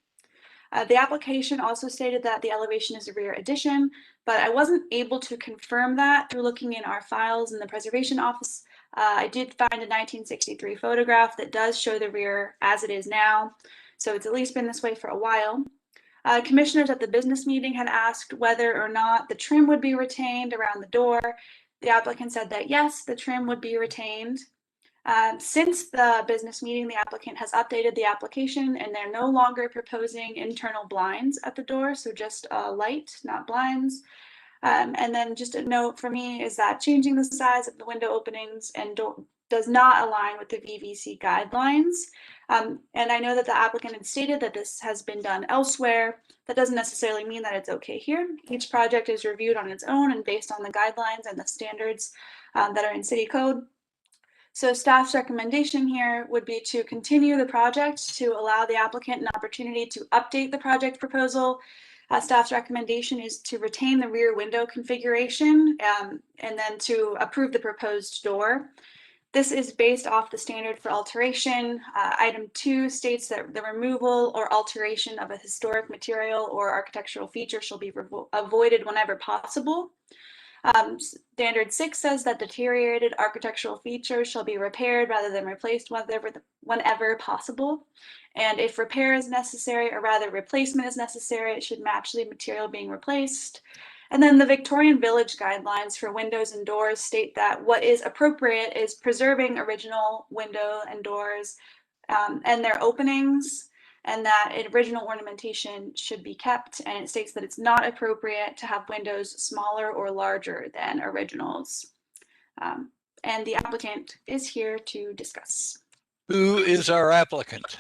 The application also stated that the elevation is a rear addition, but I wasn't able to confirm that through looking in our files in the preservation office. I did find a 1963 photograph that does show the rear as it is now, so it's at least been this way for a while. Commissioners at the business meeting had asked whether or not the trim would be retained around the door. The applicant said that yes, the trim would be retained. Since the business meeting, the applicant has updated the application and they're no longer proposing internal blinds at the door, so just light, not blinds. And then just a note for me is that changing the size of the window openings and does not align with the VVC guidelines. And I know that the applicant had stated that this has been done elsewhere. That doesn't necessarily mean that it's okay here. Each project is reviewed on its own and based on the guidelines and the standards that are in city code. So staff's recommendation here would be to continue the project to allow the applicant an opportunity to update the project proposal. Staff's recommendation is to retain the rear window configuration and then to approve the proposed door. This is based off the standard for alteration. Item 2 states that the removal or alteration of a historic material or architectural feature shall be avoided whenever possible. Standard 6 says that deteriorated architectural features shall be repaired rather than replaced whenever possible. And if repair is necessary, or rather replacement is necessary, it should match the material being replaced. And then the Victorian Village guidelines for windows and doors state that what is appropriate is preserving original window and doors and their openings, and that original ornamentation should be kept. And it states that it's not appropriate to have windows smaller or larger than originals. And the applicant is here to discuss. Who is our applicant?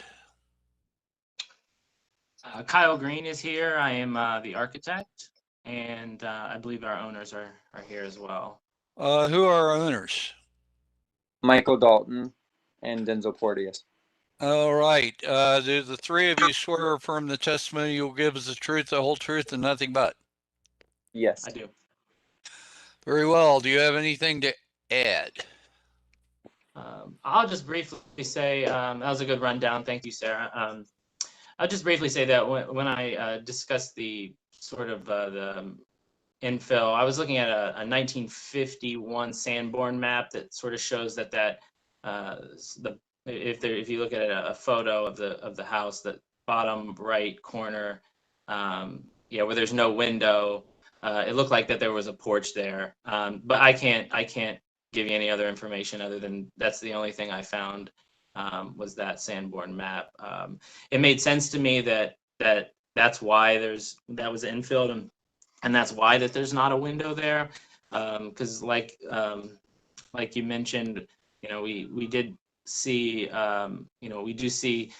Kyle Green is here. I am the architect, and I believe our owners are here as well. Who are our owners? Michael Dalton and Denzel Porteous. All right. Do the three of you swear or affirm the testimony you'll give is the truth, the whole truth, and nothing but? Yes. I do. Very well. Do you have anything to add? I'll just briefly say that was a good rundown. Thank you, Sarah. I'll just briefly say that when I discussed the sort of the infill, I was looking at a 1951 Sanborn map that sort of shows that if you look at a photo of the house, the bottom right corner, where there's no window, it looked like that there was a porch there. But I can't give you any other information other than that's the only thing I found. Was that Sanborn map. It made sense to me that's why that was infilled, and that's why that there's not a window there. Because like you mentioned, we did see, we do see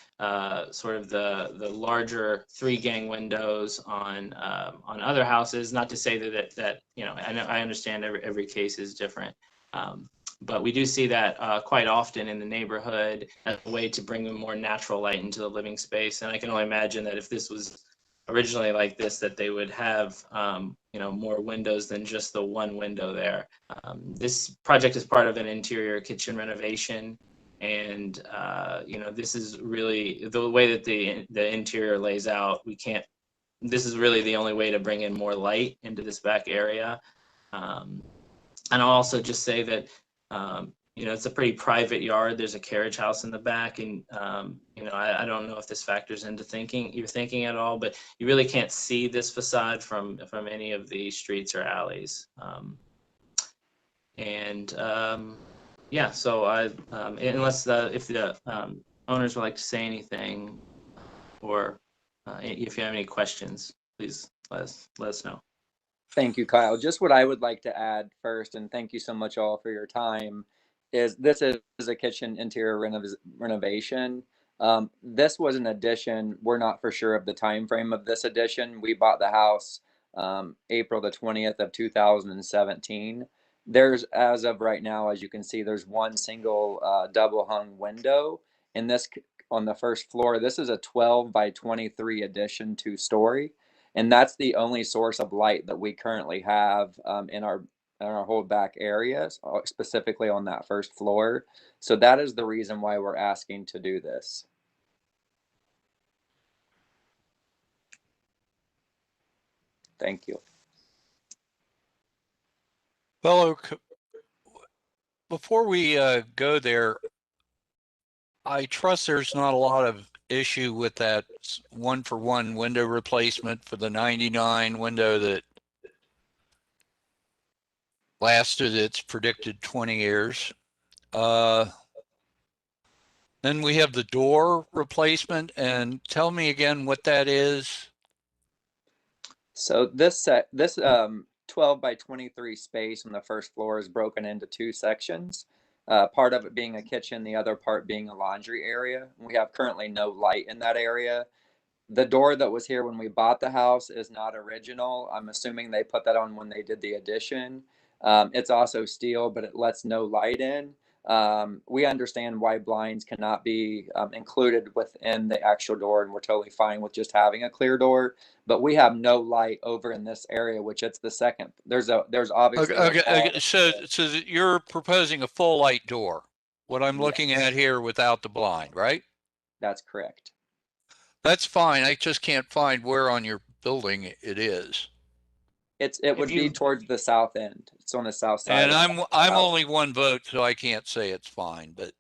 sort of the larger 3-gang windows on other houses. Not to say that I understand every case is different. But we do see that quite often in the neighborhood as a way to bring a more natural light into the living space. And I can only imagine that if this was originally like this, that they would have more windows than just the one window there. This project is part of an interior kitchen renovation, and this is really the way that the interior lays out. This is really the only way to bring in more light into this back area. And I'll also just say that it's a pretty private yard. There's a carriage house in the back, and I don't know if this factors into your thinking at all, but you really can't see this facade from any of the streets or alleys. So unless if the owners would like to say anything, or if you have any questions, please let us know. Thank you, Kyle. Just what I would like to add first, and thank you so much all for your time, is this is a kitchen interior renovation. This was an addition. We're not for sure of the time frame of this addition. We bought the house April the 20th of 2017. There's, as of right now, as you can see, there's one single double hung window in this on the first floor. This is a 12 by 23 addition, 2-story. And that's the only source of light that we currently have in our whole back areas, specifically on that first floor. So that is the reason why we're asking to do this. Thank you. Fellow, before we go there, I trust there's not a lot of issue with that 1-for-1 window replacement for the 99 window that lasted its predicted 20 years. Then we have the door replacement, and tell me again what that is. So this 12 by 23 space on the first floor is broken into 2 sections. Part of it being a kitchen, the other part being a laundry area. We have currently no light in that area. The door that was here when we bought the house is not original. I'm assuming they put that on when they did the addition. It's also steel, but it lets no light in. We understand why blinds cannot be included within the actual door, and we're totally fine with just having a clear door. But we have no light over in this area, which it's the second. There's obviously okay. So you're proposing a full light door. What I'm looking at here without the blind, right? That's correct. That's fine. I just can't find where on your building it is. It would be towards the south end. It's on the south side. And I'm only one vote, so I can't say it's fine. But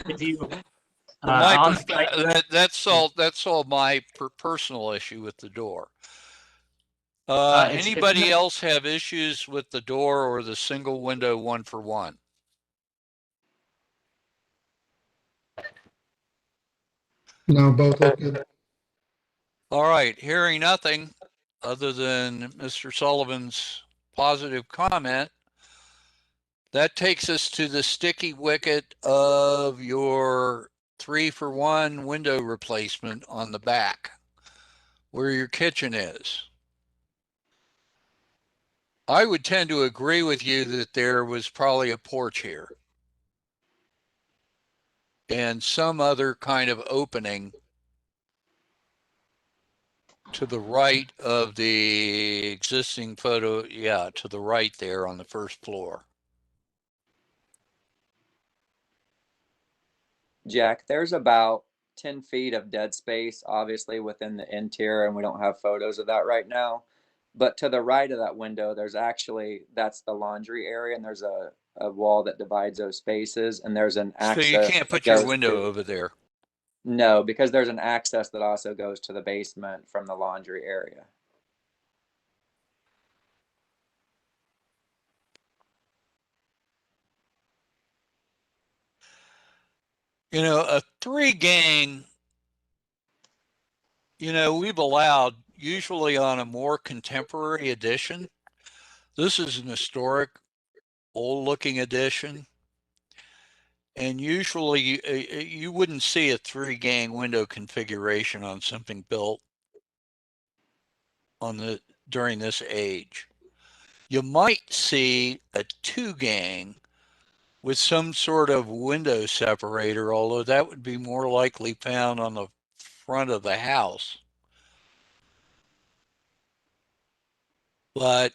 if you, that's all my personal issue with the door. Anybody else have issues with the door or the single window 1-for-1? No, both look good. All right, hearing nothing other than Mr. Sullivan's positive comment, that takes us to the sticky wicket of your 3-for-1 window replacement on the back, where your kitchen is. I would tend to agree with you that there was probably a porch here and some other kind of opening to the right of the existing photo. Yeah, to the right there on the first floor. Jack, there's about 10 feet of dead space, obviously, within the interior, and we don't have photos of that right now. But to the right of that window, there's actually, that's the laundry area, and there's a wall that divides those spaces, and there's an So you access. can't put that your goes window to- over there. No, because there's an access that also goes to the basement from the laundry area. You know, a 3-gang, we've allowed usually on a more contemporary edition. This is an historic, old-looking edition. And usually you wouldn't see a 3-gang window configuration on something built during this age. You might see a 2-gang with some sort of window separator, although that would be more likely found on the front of the house. But,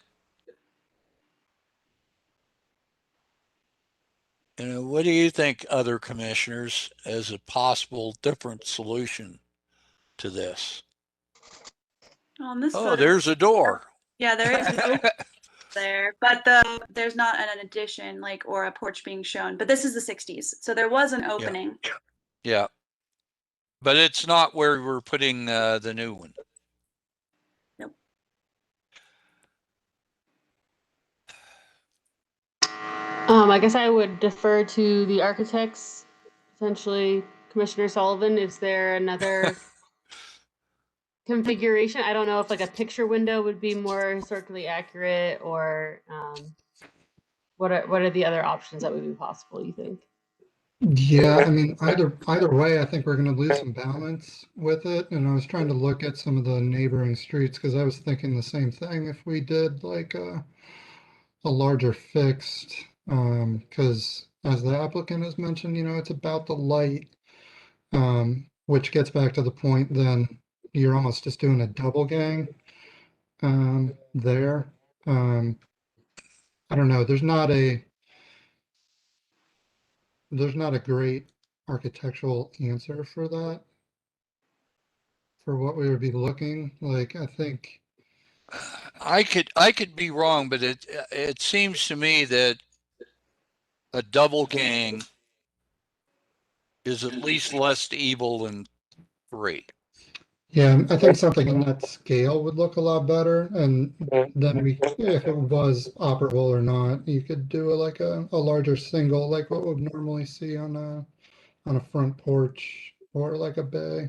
what do you think, other commissioners, as a possible different solution to this? On this Oh, photo, there's a door. yeah, there is an open there, but there's not an addition or a porch being shown. But this is the 60s, so there was an opening. Yeah. But it's not where we're putting the new one. Nope. I guess I would defer to the architects, potentially Commissioner Sullivan. Is there another configuration? I don't know if a picture window would be more historically accurate, or what are the other options that would be possible, you think? Yeah, I mean, either way, I think we're going to lose some balance with it. And I was trying to look at some of the neighboring streets because I was thinking the same thing if we did a larger fixed, because as the applicant has mentioned, it's about the light, which gets back to the point then you're almost just doing a double gang there. I don't know. There's not a great architectural answer for that, for what we would be looking like. I think I could be wrong, but it seems to me that a double gang is at least less evil than 3. yeah, I think something on that scale would look a lot better. And then if it was operable or not, you could do a larger single, like what we'd normally see on a front porch or a bay.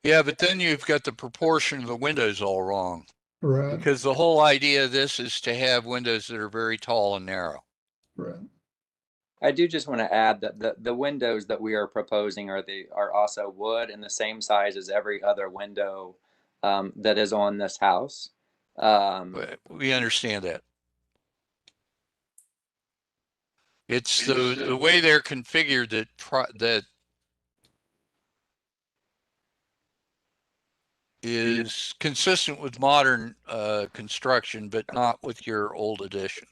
Yeah, but then you've got the proportion of the windows all wrong. Right. Because the whole idea of this is to have windows that are very tall and narrow. Right. I do just want to add that the windows that we are proposing are also wood and the same size as every other window that is on this house. We understand that. It's the way they're configured that is consistent with modern construction, but not with your old edition.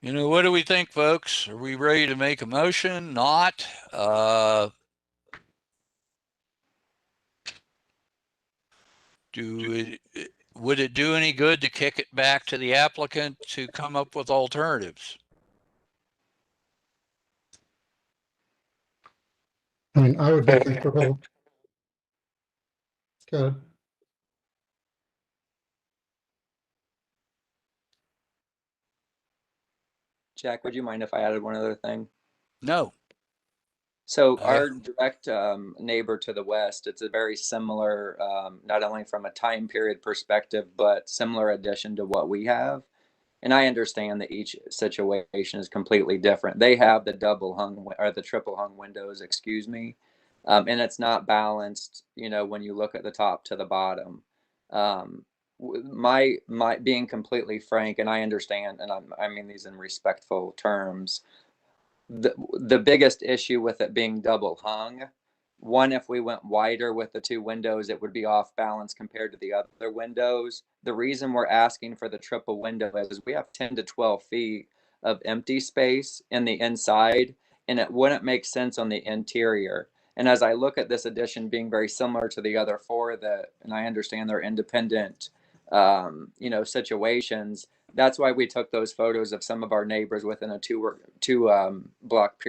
What do we think, folks? Are we ready to make a motion? Not? Would it do any good to kick it back to the applicant to come up with alternatives? I mean, I would be comfortable. Good. Jack, would you mind if I added one other thing? No. So I- our direct neighbor to the west, it's a very similar, not only from a time period perspective, but similar addition to what we have. And I understand that each situation is completely different. They have the double hung or the triple hung windows, excuse me, and it's not balanced. You know, when you look at the top to the bottom. My being completely frank, and I understand, and I mean these in respectful terms, the biggest issue with it being double hung, one, if we went wider with the two windows, it would be off balance compared to the other windows. The reason we're asking for the triple window is we have 10 to 12 feet of empty space in the inside, and it wouldn't make sense on the interior. And as I look at this addition being very similar to the other four, that, and I understand they're independent, situations, that's why we took those photos of some of our neighbors within a two block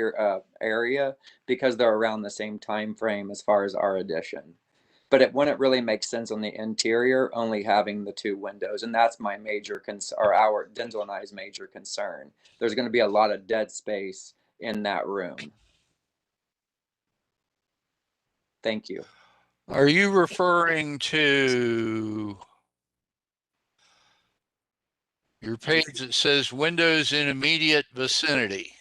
area, because they're around the same time frame as far as our addition. But it wouldn't really make sense on the interior only having the two windows, and that's my major concern, or our Denzel and I's major concern. There's going to be a lot of dead space in that room. Thank you. Are you referring to your page that says windows in immediate vicinity?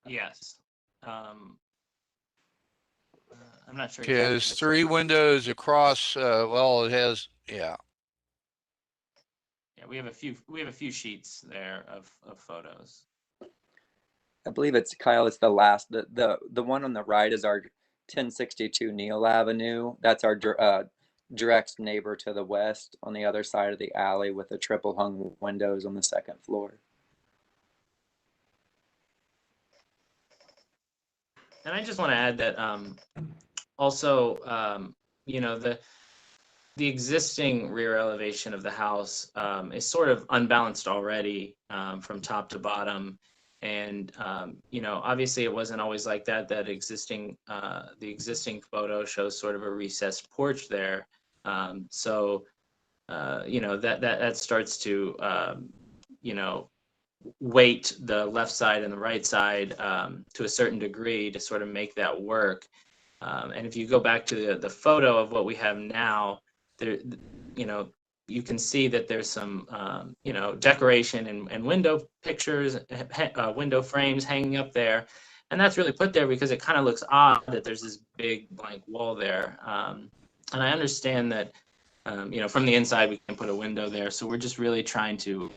Yes. I'm not sure. It has three windows across. Well, it has, yeah. Yeah, we have a few sheets there of photos. I believe it's Kyle. It's the last. The one on the right is our 1062 Neal Avenue. That's our direct neighbor to the west on the other side of the alley with the triple hung windows on the second floor. And I just want to add that also, the existing rear elevation of the house is sort of unbalanced already from top to bottom. And, obviously it wasn't always like that. The existing photo shows sort of a recessed porch there. That starts to, weight the left side and the right side to a certain degree to sort of make that work. And if you go back to the photo of what we have now, there, you can see that there's some, decoration and window pictures, window frames hanging up there. And that's really put there because it kind of looks odd that there's this big blank wall there. And I understand that, from the inside, we can put a window there. So we're just really trying to,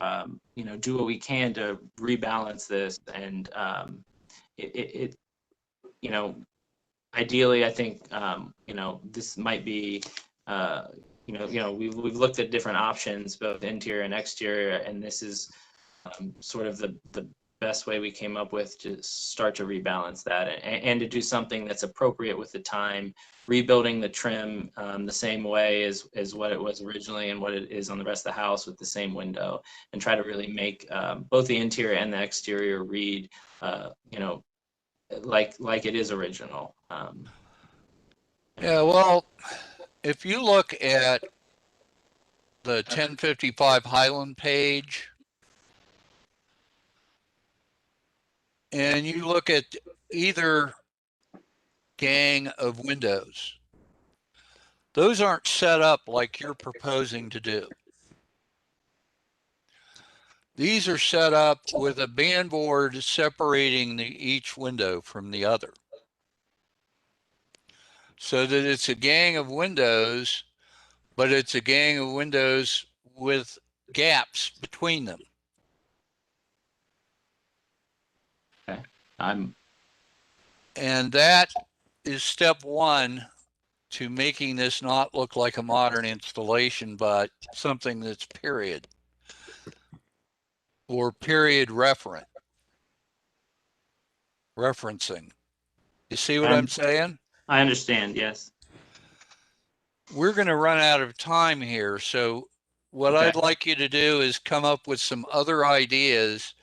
do what we can to rebalance this. And ideally, I think, this might be, we've looked at different options, both interior and exterior, and this is sort of the best way we came up with to start to rebalance that and to do something that's appropriate with the time, rebuilding the trim the same way as what it was originally and what it is on the rest of the house with the same window, and try to really make both the interior and the exterior read, like it is original. Yeah, well, if you look at the 1055 Highland page, and you look at either gang of windows, those aren't set up like you're proposing to do. These are set up with a band board separating each window from the other, so that it's a gang of windows, but it's a gang of windows with gaps between them. Okay. And that is step one to making this not look like a modern installation, but something that's period or period referencing. You see what I'm saying? I understand, yes. We're going to run out of time here. So what Okay. I'd like you to do is come up with some other ideas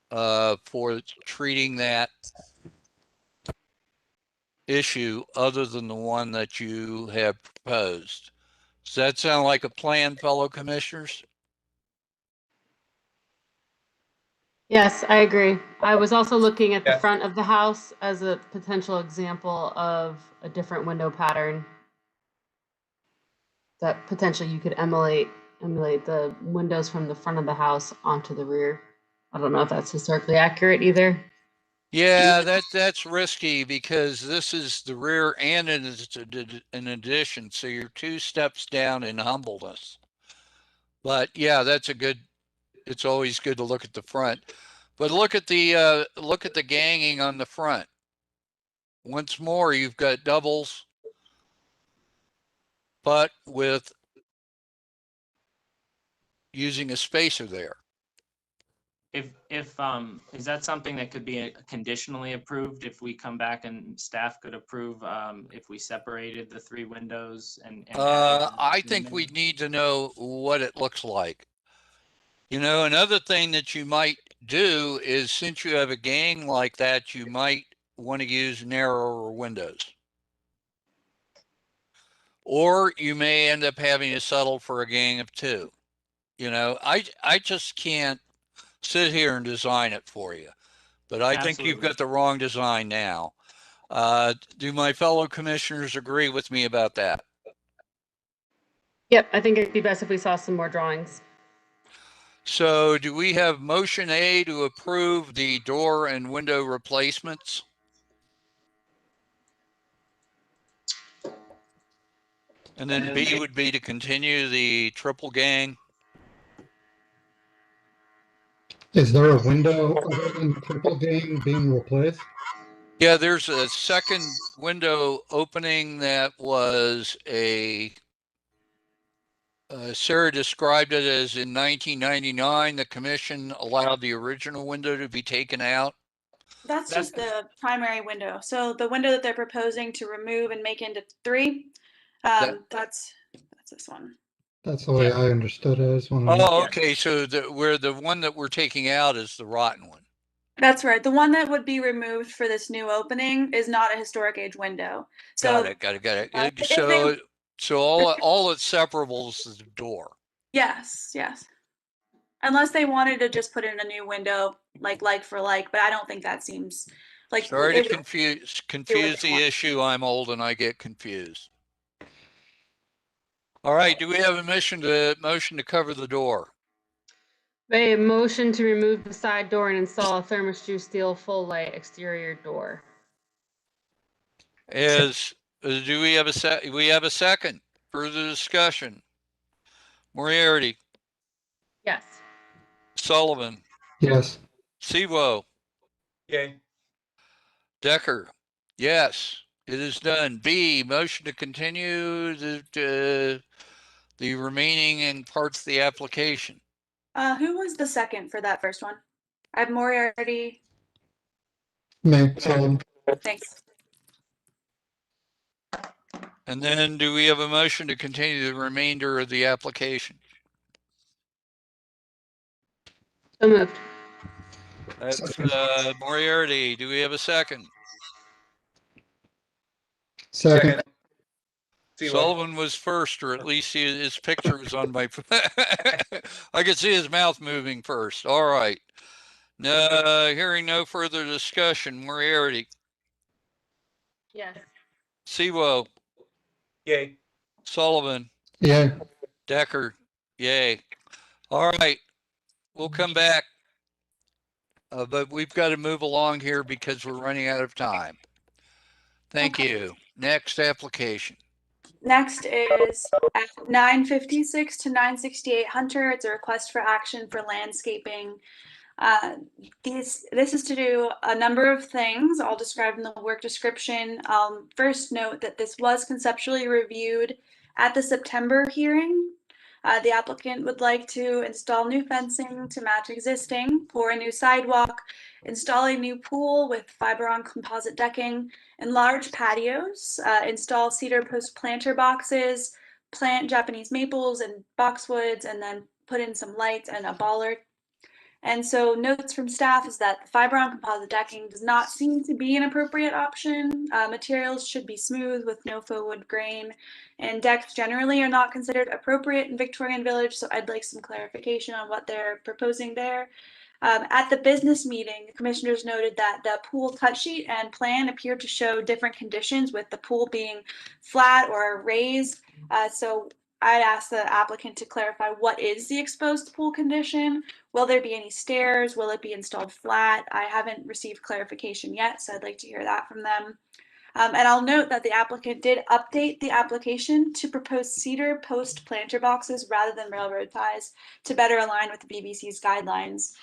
for treating that issue other than the one that you have proposed. Does that sound like a plan, fellow commissioners? Yes, I agree. I was also looking at the Yes. front of the house as a potential example of a different window pattern that potentially you could emulate the windows from the front of the house onto the rear. I don't know if that's historically accurate either. Yeah, that's risky because this is the rear and an addition, so you're 2 steps down in humbleness. But yeah, it's always good to look at the front. But look at the ganging on the front. Once more, you've got doubles, but with using a spacer there. If is that something that could be conditionally approved if we come back and staff could approve if we separated the 3 windows and added I the think windows? we need to know what it looks like. You know, another thing that you might do is since you have a gang like that, you might want to use narrower windows. Or you may end up having to settle for a gang of 2. You know, I just can't sit here and design it for you. But I think you've Absolutely. got the wrong design now. Do my fellow commissioners agree with me about that? Yep, I think it'd be best if we saw some more drawings. So do we have motion A to approve the door and window replacements? And then B would be to continue the triple gang? Is there a window other than the triple gang being replaced? Yeah, there's a second window opening that was Sarah described it as in 1999, the commission allowed the original window to be taken out. That's just the primary window. So the window that they're proposing to remove and make into 3, that's this one. That's the way I understood it. I just wanted to Oh, make okay. So the one that we're taking out is the rotten one. That's right. The one that would be removed for this new opening is not a historic age window. Got So it. Got it. if they, So all that's separable is the door. yes, yes. Unless they wanted to just put in a new window, like for like, but I don't think that seems like Sorry to it would confuse the issue. I'm old and I get confused. All right. Do we have a motion to cover the door? A motion to remove the side door and install a thermos steel full light exterior door. Do we have a second? Further discussion. Moriarty, Yes. Sullivan, yes. Sevo, Yay. Decker. Yes, it is done. B, motion to continue the remaining and parts of the application. Who was the second for that first one? I have Moriarty. Me, Sullivan. Thanks. And then do we have a motion to continue the remainder of the application? So moved. That's Moriarty. Do we have a second? Second. Sullivan was first, or at least his picture was on my. I could see his mouth moving first. All right. No, hearing no further discussion. Moriarty, Yes. Sewo, Yay. Sullivan, Yay. Decker, yay. All right, we'll come back, but we've got to move along here because we're running out of time. Thank you. Next application. Next is at 956 to 968 Hunter. It's a request for action for landscaping. This is to do a number of things, all described in the work description. First note that this was conceptually reviewed at the September hearing. The applicant would like to install new fencing to match existing, pour a new sidewalk, install a new pool with fiber-on composite decking, enlarge patios, install cedar post planter boxes, plant Japanese maples and boxwoods, and then put in some lights and a bollard. And so notes from staff is that the fiber-on composite decking does not seem to be an appropriate option. Materials should be smooth with no faux wood grain, and decks generally are not considered appropriate in Victorian Village, so I'd like some clarification on what they're proposing there. At the business meeting, the commissioners noted that the pool cut sheet and plan appeared to show different conditions, with the pool being flat or raised. So I'd ask the applicant to clarify what is the exposed pool condition. Will there be any stairs? Will it be installed flat? I haven't received clarification yet, so I'd like to hear that from them. And I'll note that the applicant did update the application to propose cedar post planter boxes rather than railroad ties to better align with the BBC's guidelines.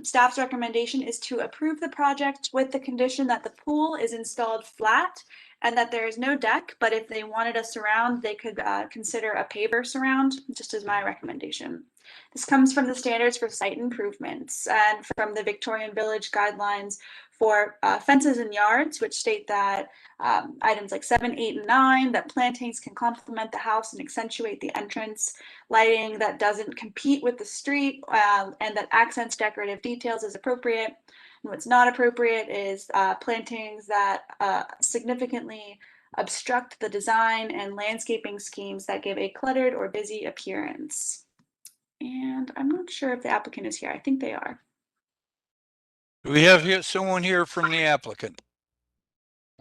Staff's recommendation is to approve the project with the condition that the pool is installed flat and that there is no deck, but if they wanted a surround, they could consider a paver surround, just as my recommendation. This comes from the standards for site improvements and from the Victorian Village guidelines for fences and yards, which state that items like 7, 8, and 9, that plantings can complement the house and accentuate the entrance, lighting that doesn't compete with the street, and that accents decorative details is appropriate. And what's not appropriate is plantings that significantly obstruct the design and landscaping schemes that give a cluttered or busy appearance. And I'm not sure if the applicant is here. I think they are. Do we have someone here from the applicant?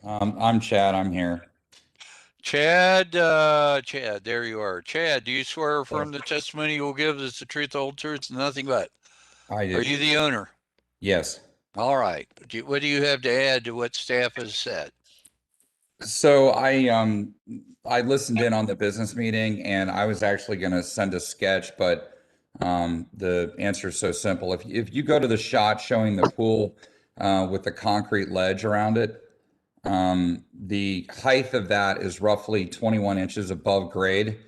I'm Chad. I'm here. Chad, Chad, there you are. Chad, do you swear affirm the testimony you will give is the truth, the whole truth, and nothing but? I do. Are you the owner? Yes. All right. What do you have to add to what staff has said? So I listened in on the business meeting, and I was actually going to send a sketch, but the answer is so simple. If you go to the shot showing the pool with the concrete ledge around it, the height of that is roughly 21 inches above grade.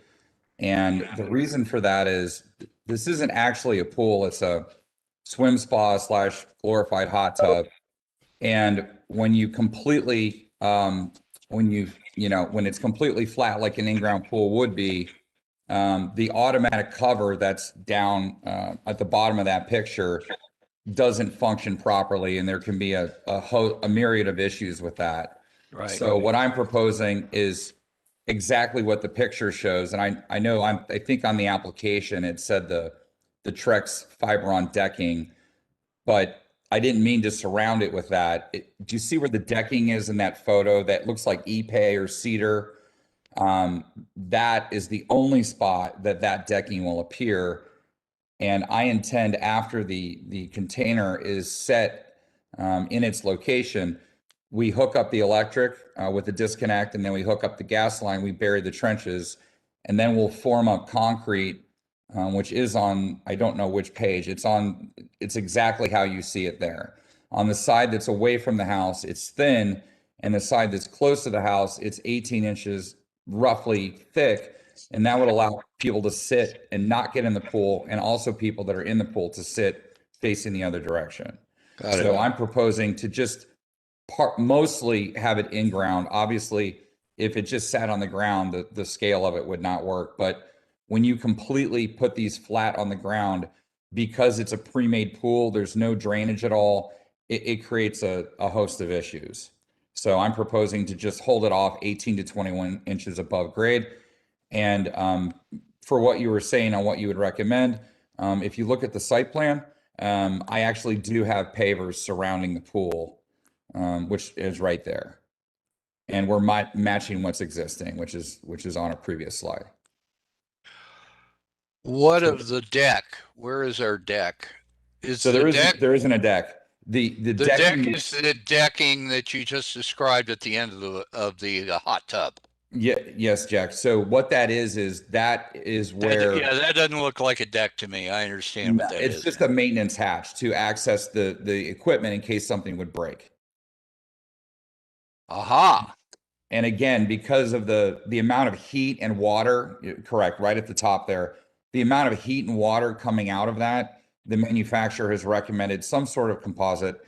And the reason for that is this isn't actually a pool. It's a swim spa / glorified hot tub. And when you completely, when it's completely flat, like an in-ground pool would be, the automatic cover that's down at the bottom of that picture doesn't function properly, and there can be a myriad of issues with that. Right. So what I'm proposing is exactly what the picture shows, and I know I think on the application it said the Trex Fiberon decking, but I didn't mean to surround it with that. Do you see where the decking is in that photo that looks like Ipe or cedar? That is the only spot that decking will appear. And I intend, after the container is set in its location, we hook up the electric with the disconnect, and then we hook up the gas line, we bury the trenches, and then we'll form up concrete, which is on, I don't know which page, it's exactly how you see it there. On the side that's away from the house, it's thin, and the side that's close to the house, it's 18 inches roughly thick, and that would allow people to sit and not get in the pool, and also people that are in the pool to sit facing the other direction. Got it. So I'm proposing to just mostly have it in ground. Obviously, if it just sat on the ground, the scale of it would not work. But when you completely put these flat on the ground, because it's a pre-made pool, there's no drainage at all, it creates a host of issues. So I'm proposing to just hold it off 18 to 21 inches above grade. And for what you were saying on what you would recommend, if you look at the site plan, I actually do have pavers surrounding the pool, which is right there. And we're matching what's existing, which is on a previous slide. What of the deck? Where is our deck? So there isn't a deck. The deck is the decking that you just described at the end of the hot tub. Yeah, yes, Jack. So what that is where that doesn't look like a deck to me. I understand what that is. It's just a maintenance hatch to access the equipment in case something would break. Aha. And again, because of the amount of heat and water, correct, right at the top there, the amount of heat and water coming out of that, the manufacturer has recommended some sort of composite.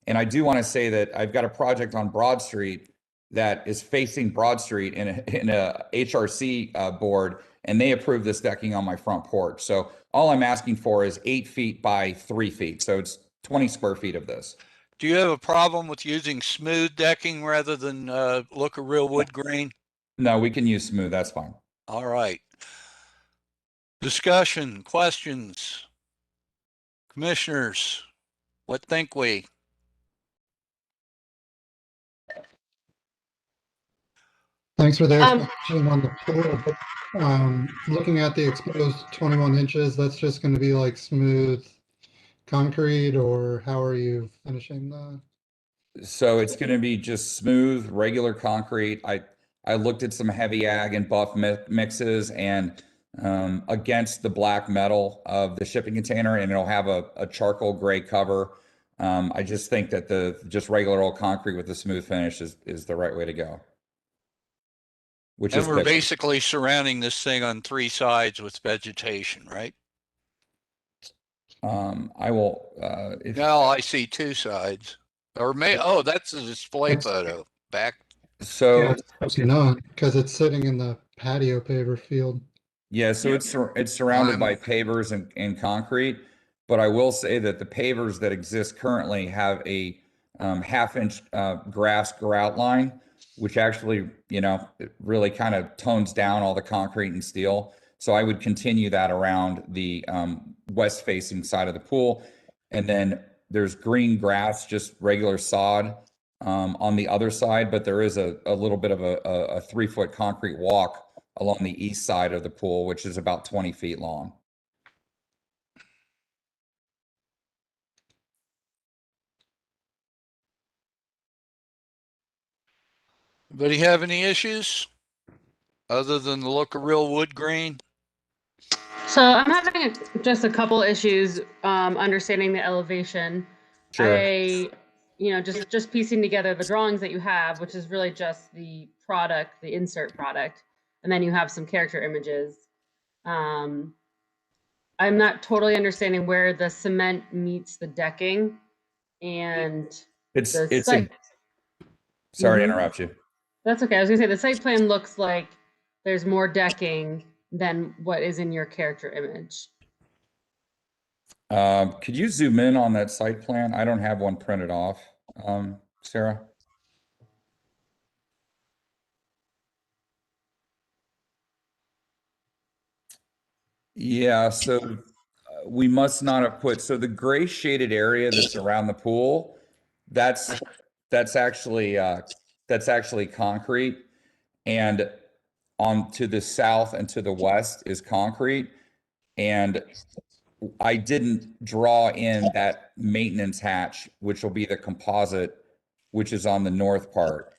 And I do want to say that I've got a project on Broad Street that is facing Broad Street in a HRC board, and they approved this decking on my front porch. So all I'm asking for is 8 feet by 3 feet. So it's 20 square feet of this. Do you have a problem with using smooth decking rather than look a real wood grain? No, we can use smooth. That's fine. All right. Discussion, questions, Commissioners, what think we? Thanks for the explanation on the pool, but looking at the exposed 21 inches, that's just going to be like smooth concrete, or how are you finishing that? So it's going to be just smooth, regular concrete. I looked at some heavy ag and buff mixes and against the black metal of the shipping container, and it'll have a charcoal gray cover. I just think that the just regular old concrete with the smooth finish is the right way to go. Which And is we're good. basically surrounding this thing on 3 sides with vegetation, right? I will. No, I see 2 sides. Or that's a display It's- photo. Back. So Yeah, it's not, because it's sitting in the patio paver field. yeah, so it's surrounded by pavers and concrete, but I will say that the pavers that exist currently have a half-inch grass grout line, which actually, it really kind of tones down all the concrete and steel. So I would continue that around the west-facing side of the pool, and then there's green grass, just regular sod on the other side, but there is a little bit of a 3-foot concrete walk along the east side of the pool, which is about 20 feet long. Anybody have any issues other than the look of real wood grain? So I'm having just a couple issues understanding the elevation. Sure. Just piecing together the drawings that you have, which is really just the product, the insert product, and then you have some character images. I'm not totally understanding where the cement meets the decking and It's the it's site. sorry to Mhm. interrupt you. That's okay. I was gonna say the site plan looks like there's more decking than what is in your character image. Could you zoom in on that site plan? I don't have one printed off, Sarah. Yeah, so we must not have put, so the gray shaded area that's around the pool, that's actually concrete. And on to the south and to the west is concrete. And I didn't draw in that maintenance hatch, which will be the composite, which is on the north part.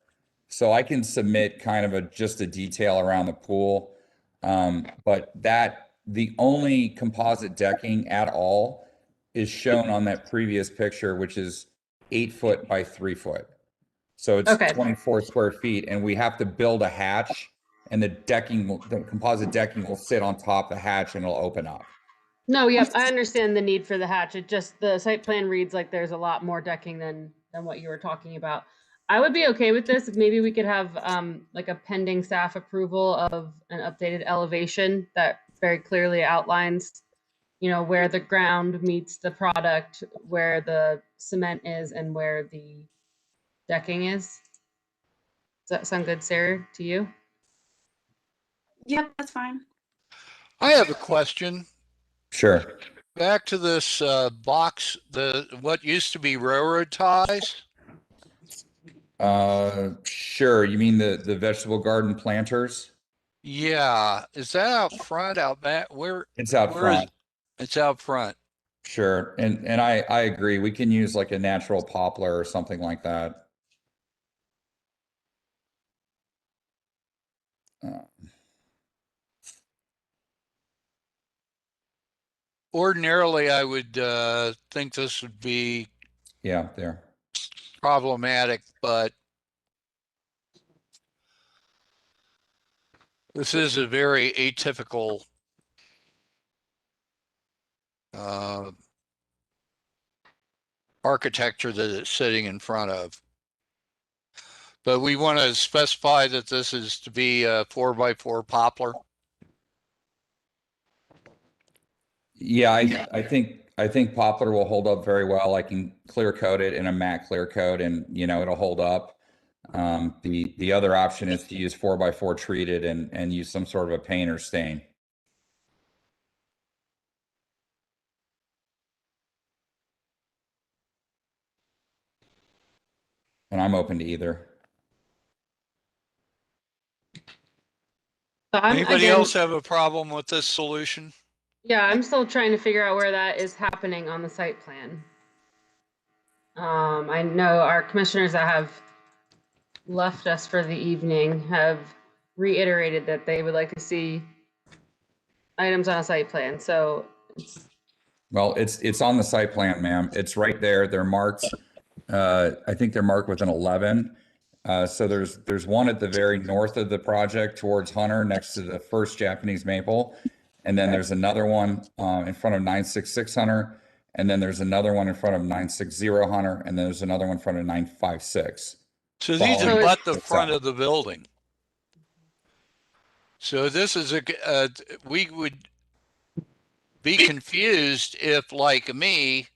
So I can submit kind of just a detail around the pool. But the only composite decking at all is shown on that previous picture, which is 8 foot by 3 foot. So it's Okay. 24 square feet, and we have to build a hatch, and the composite decking will sit on top of the hatch and it'll open up. No, yep, I understand the need for the hatch. It just, the site plan reads like there's a lot more decking than what you were talking about. I would be okay with this. Maybe we could have like a pending staff approval of an updated elevation that very clearly outlines, where the ground meets the product, where the cement is, and where the decking is. Does that sound good, Sarah, to you? Yep, that's fine. I have a question. Sure. Back to this box, what used to be railroad ties. Sure. You mean the vegetable garden planters? Yeah, is that out front, out back? It's out where is front. it's out front. Sure. And I agree. We can use like a natural poplar or something like that. Ordinarily, I would think this would be Yeah, there. problematic, but this is a very atypical architecture that it's sitting in front of. But we want to specify that this is to be a 4x4 poplar. Yeah, I think poplar will hold up very well. I can clear coat it in a matte clear coat, and it'll hold up. The other option is to use 4x4 treated and use some sort of a paint or stain. and I'm open to either. So Anybody again, else have a problem with this solution? yeah, I'm still trying to figure out where that is happening on the site plan. I know our commissioners that have left us for the evening have reiterated that they would like to see items on a site plan. So Well, it's on the site plan, ma'am. It's right there. They're marked. I think they're marked with an 11. So there's one at the very north of the project towards Hunter, next to the first Japanese maple, and then there's another one in front of 966 Hunter, and then there's another one in front of 960 Hunter, and then there's another one in front of 956. So these Following abut the what's front up. of the building. So this is we would be confused if, like me,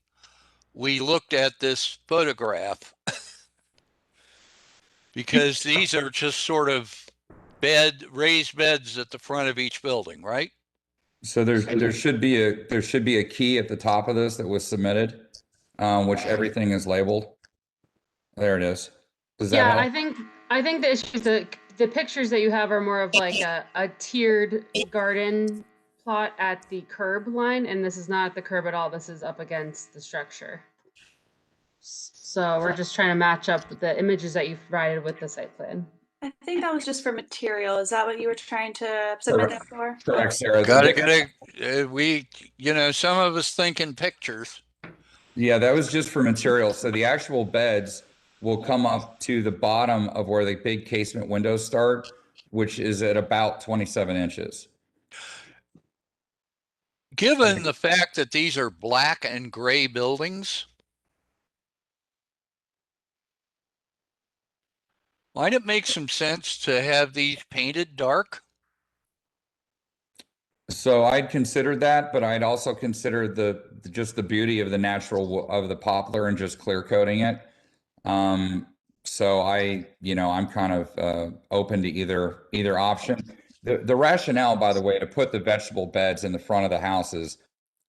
we looked at this photograph because these are just sort of raised beds at the front of each building, right? So there should be a key at the top of this that was submitted, which everything is labeled. There it is. Does that yeah, help? I think the issue is that the pictures that you have are more of like a tiered garden plot at the curb line, and this is not at the curb at all. This is up against the structure. So we're just trying to match up the images that you provided with the site plan. I think that was just for material. Is that what you were trying to submit that for? Correct, Sarah. Some of us think in pictures. Yeah, that was just for material. So the actual beds will come up to the bottom of where the big casement windows start, which is at about 27 inches. Given the fact that these are black and gray buildings, might it make some sense to have these painted dark? So I'd consider that, but I'd also consider just the beauty of the natural of the poplar and just clear coating it. So I'm kind of open to either option. The rationale, by the way, to put the vegetable beds in the front of the houses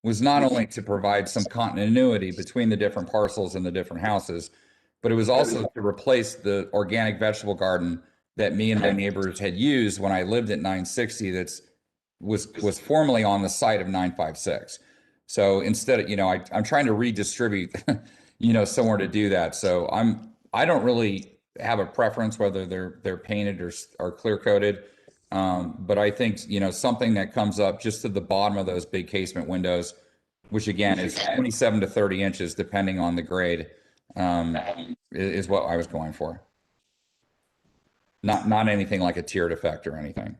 was not only to provide some continuity between the different parcels and the different houses, but it was also to replace the organic vegetable garden that me and my neighbors had used when I lived at 960 was formerly on the site of 956. So instead of, I'm trying to redistribute, somewhere to do that. So I don't really have a preference whether they're painted or clear coated. But I think, something that comes up just to the bottom of those big casement windows, which again is 27 to 30 inches, depending on the grade, is what I was going for. Not anything like a tiered effect or anything.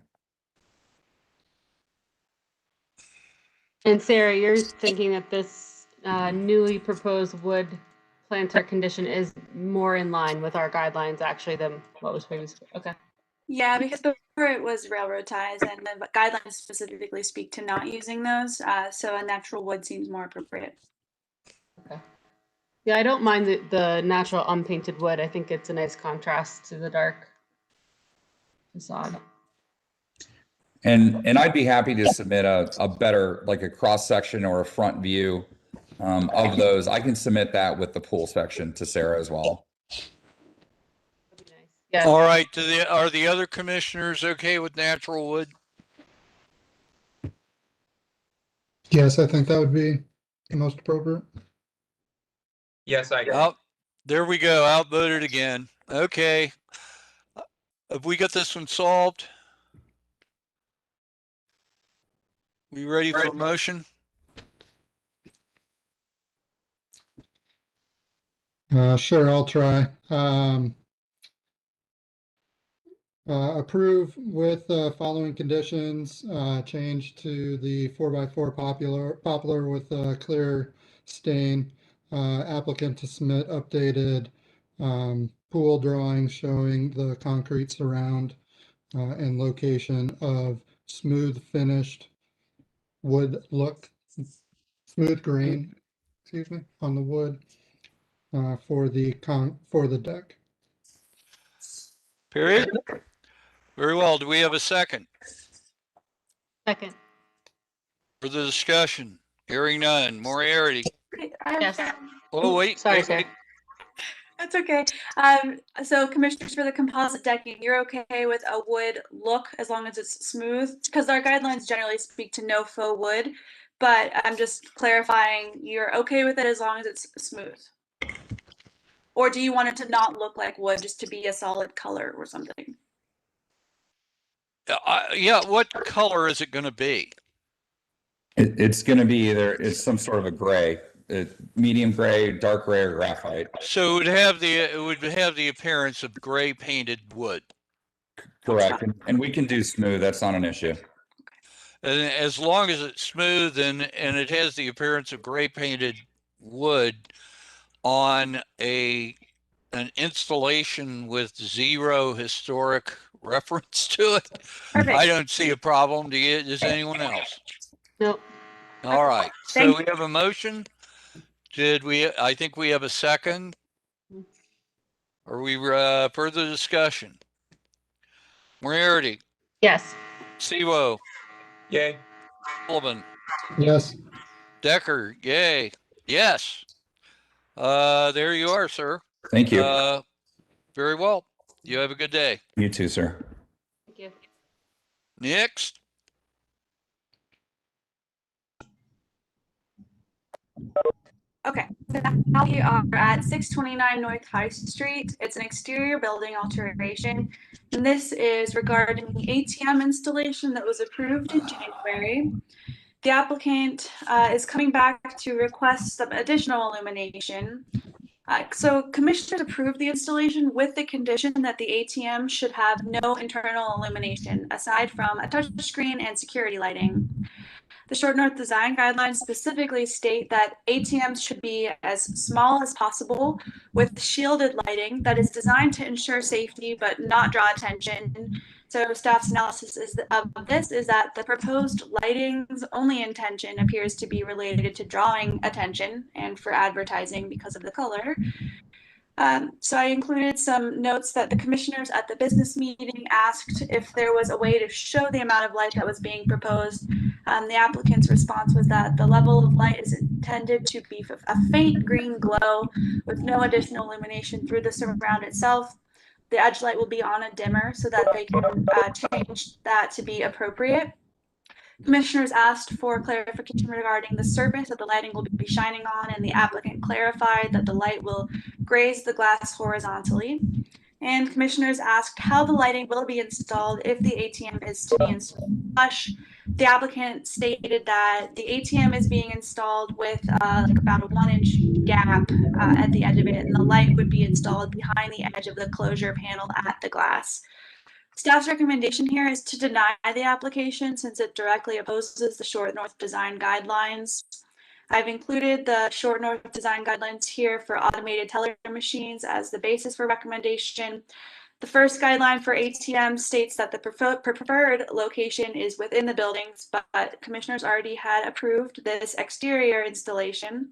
And Sarah, you're thinking that this newly proposed wood planter condition is more in line with our guidelines actually than what was previously. Okay. Yeah, because before it was railroad ties, and the guidelines specifically speak to not using those. So a natural wood seems more appropriate. Okay. Yeah, I don't mind the natural unpainted wood. I think it's a nice contrast to the dark facade. And I'd be happy to submit a better, like a cross section or a front view of those. I can submit that with the pool section to Sarah as well. Yes. All right. Are the other commissioners okay with natural wood? Yes, I think that would be the most appropriate. Yes, I agree. Oh, there we go. Outvoted again. Okay. Have we got this one solved? We ready for a motion? Sure, I'll try. Approve with following conditions, change to the 4x4 poplar with a clear stain. Applicant to submit updated pool drawings showing the concrete surround and location of smooth finished wood look, smooth grain, excuse me, on the wood for the deck. Period. Very well. Do we have a second? Second. For the discussion? Hearing none. Moriarty. Yes. Oh, wait. Sorry, wait, sir. wait. That's okay. So commissioners, for the composite decking, you're okay with a wood look as long as it's smooth? Because our guidelines generally speak to no faux wood, but I'm just clarifying, you're okay with it as long as it's smooth? Or do you want it to not look like wood, just to be a solid color or something? Yeah, what color is it going to be? It's going to be it's some sort of a gray, medium gray, dark gray, or graphite. So it would have the appearance of gray painted wood. Correct. And we can do smooth. That's not an issue. And as long as it's smooth and it has the appearance of gray painted wood on an installation with zero historic reference to it, Perfect. I don't see a problem. Does anyone else? Nope. All right. So Thank we have a motion. I think we have a second. Are we further discussion? Moriarty, Yes. Siwo, Yay. Sullivan, Yes. Decker, yay. Yes. There you are, sir. Thank you. Very well. You have a good day. You too, sir. Thank you. Next. Okay, so now we are at 629 North High Street. It's an exterior building alteration. And this is regarding the ATM installation that was approved in January. The applicant is coming back to request some additional illumination. So commissioners approved the installation with the condition that the ATM should have no internal illumination aside from a touchscreen and security lighting. The Short North Design Guidelines specifically state that ATMs should be as small as possible with shielded lighting that is designed to ensure safety but not draw attention. So staff's analysis of this is that the proposed lighting's only intention appears to be related to drawing attention and for advertising because of the color. So I included some notes that the commissioners at the business meeting asked if there was a way to show the amount of light that was being proposed. The applicant's response was that the level of light is intended to be a faint green glow with no additional illumination through the surround itself. The edge light will be on a dimmer so that they can change that to be appropriate. Commissioners asked for clarification regarding the surface that the lighting will be shining on, and the applicant clarified that the light will graze the glass horizontally. And commissioners asked how the lighting will be installed if the ATM is to be installed flush. The applicant stated that the ATM is being installed with like about a 1-inch gap at the edge of it, and the light would be installed behind the edge of the closure panel at the glass. Staff's recommendation here is to deny the application since it directly opposes the Short North Design Guidelines. I've included the Short North Design Guidelines here for automated teller machines as the basis for recommendation. The first guideline for ATM states that the preferred location is within the buildings, but commissioners already had approved this exterior installation.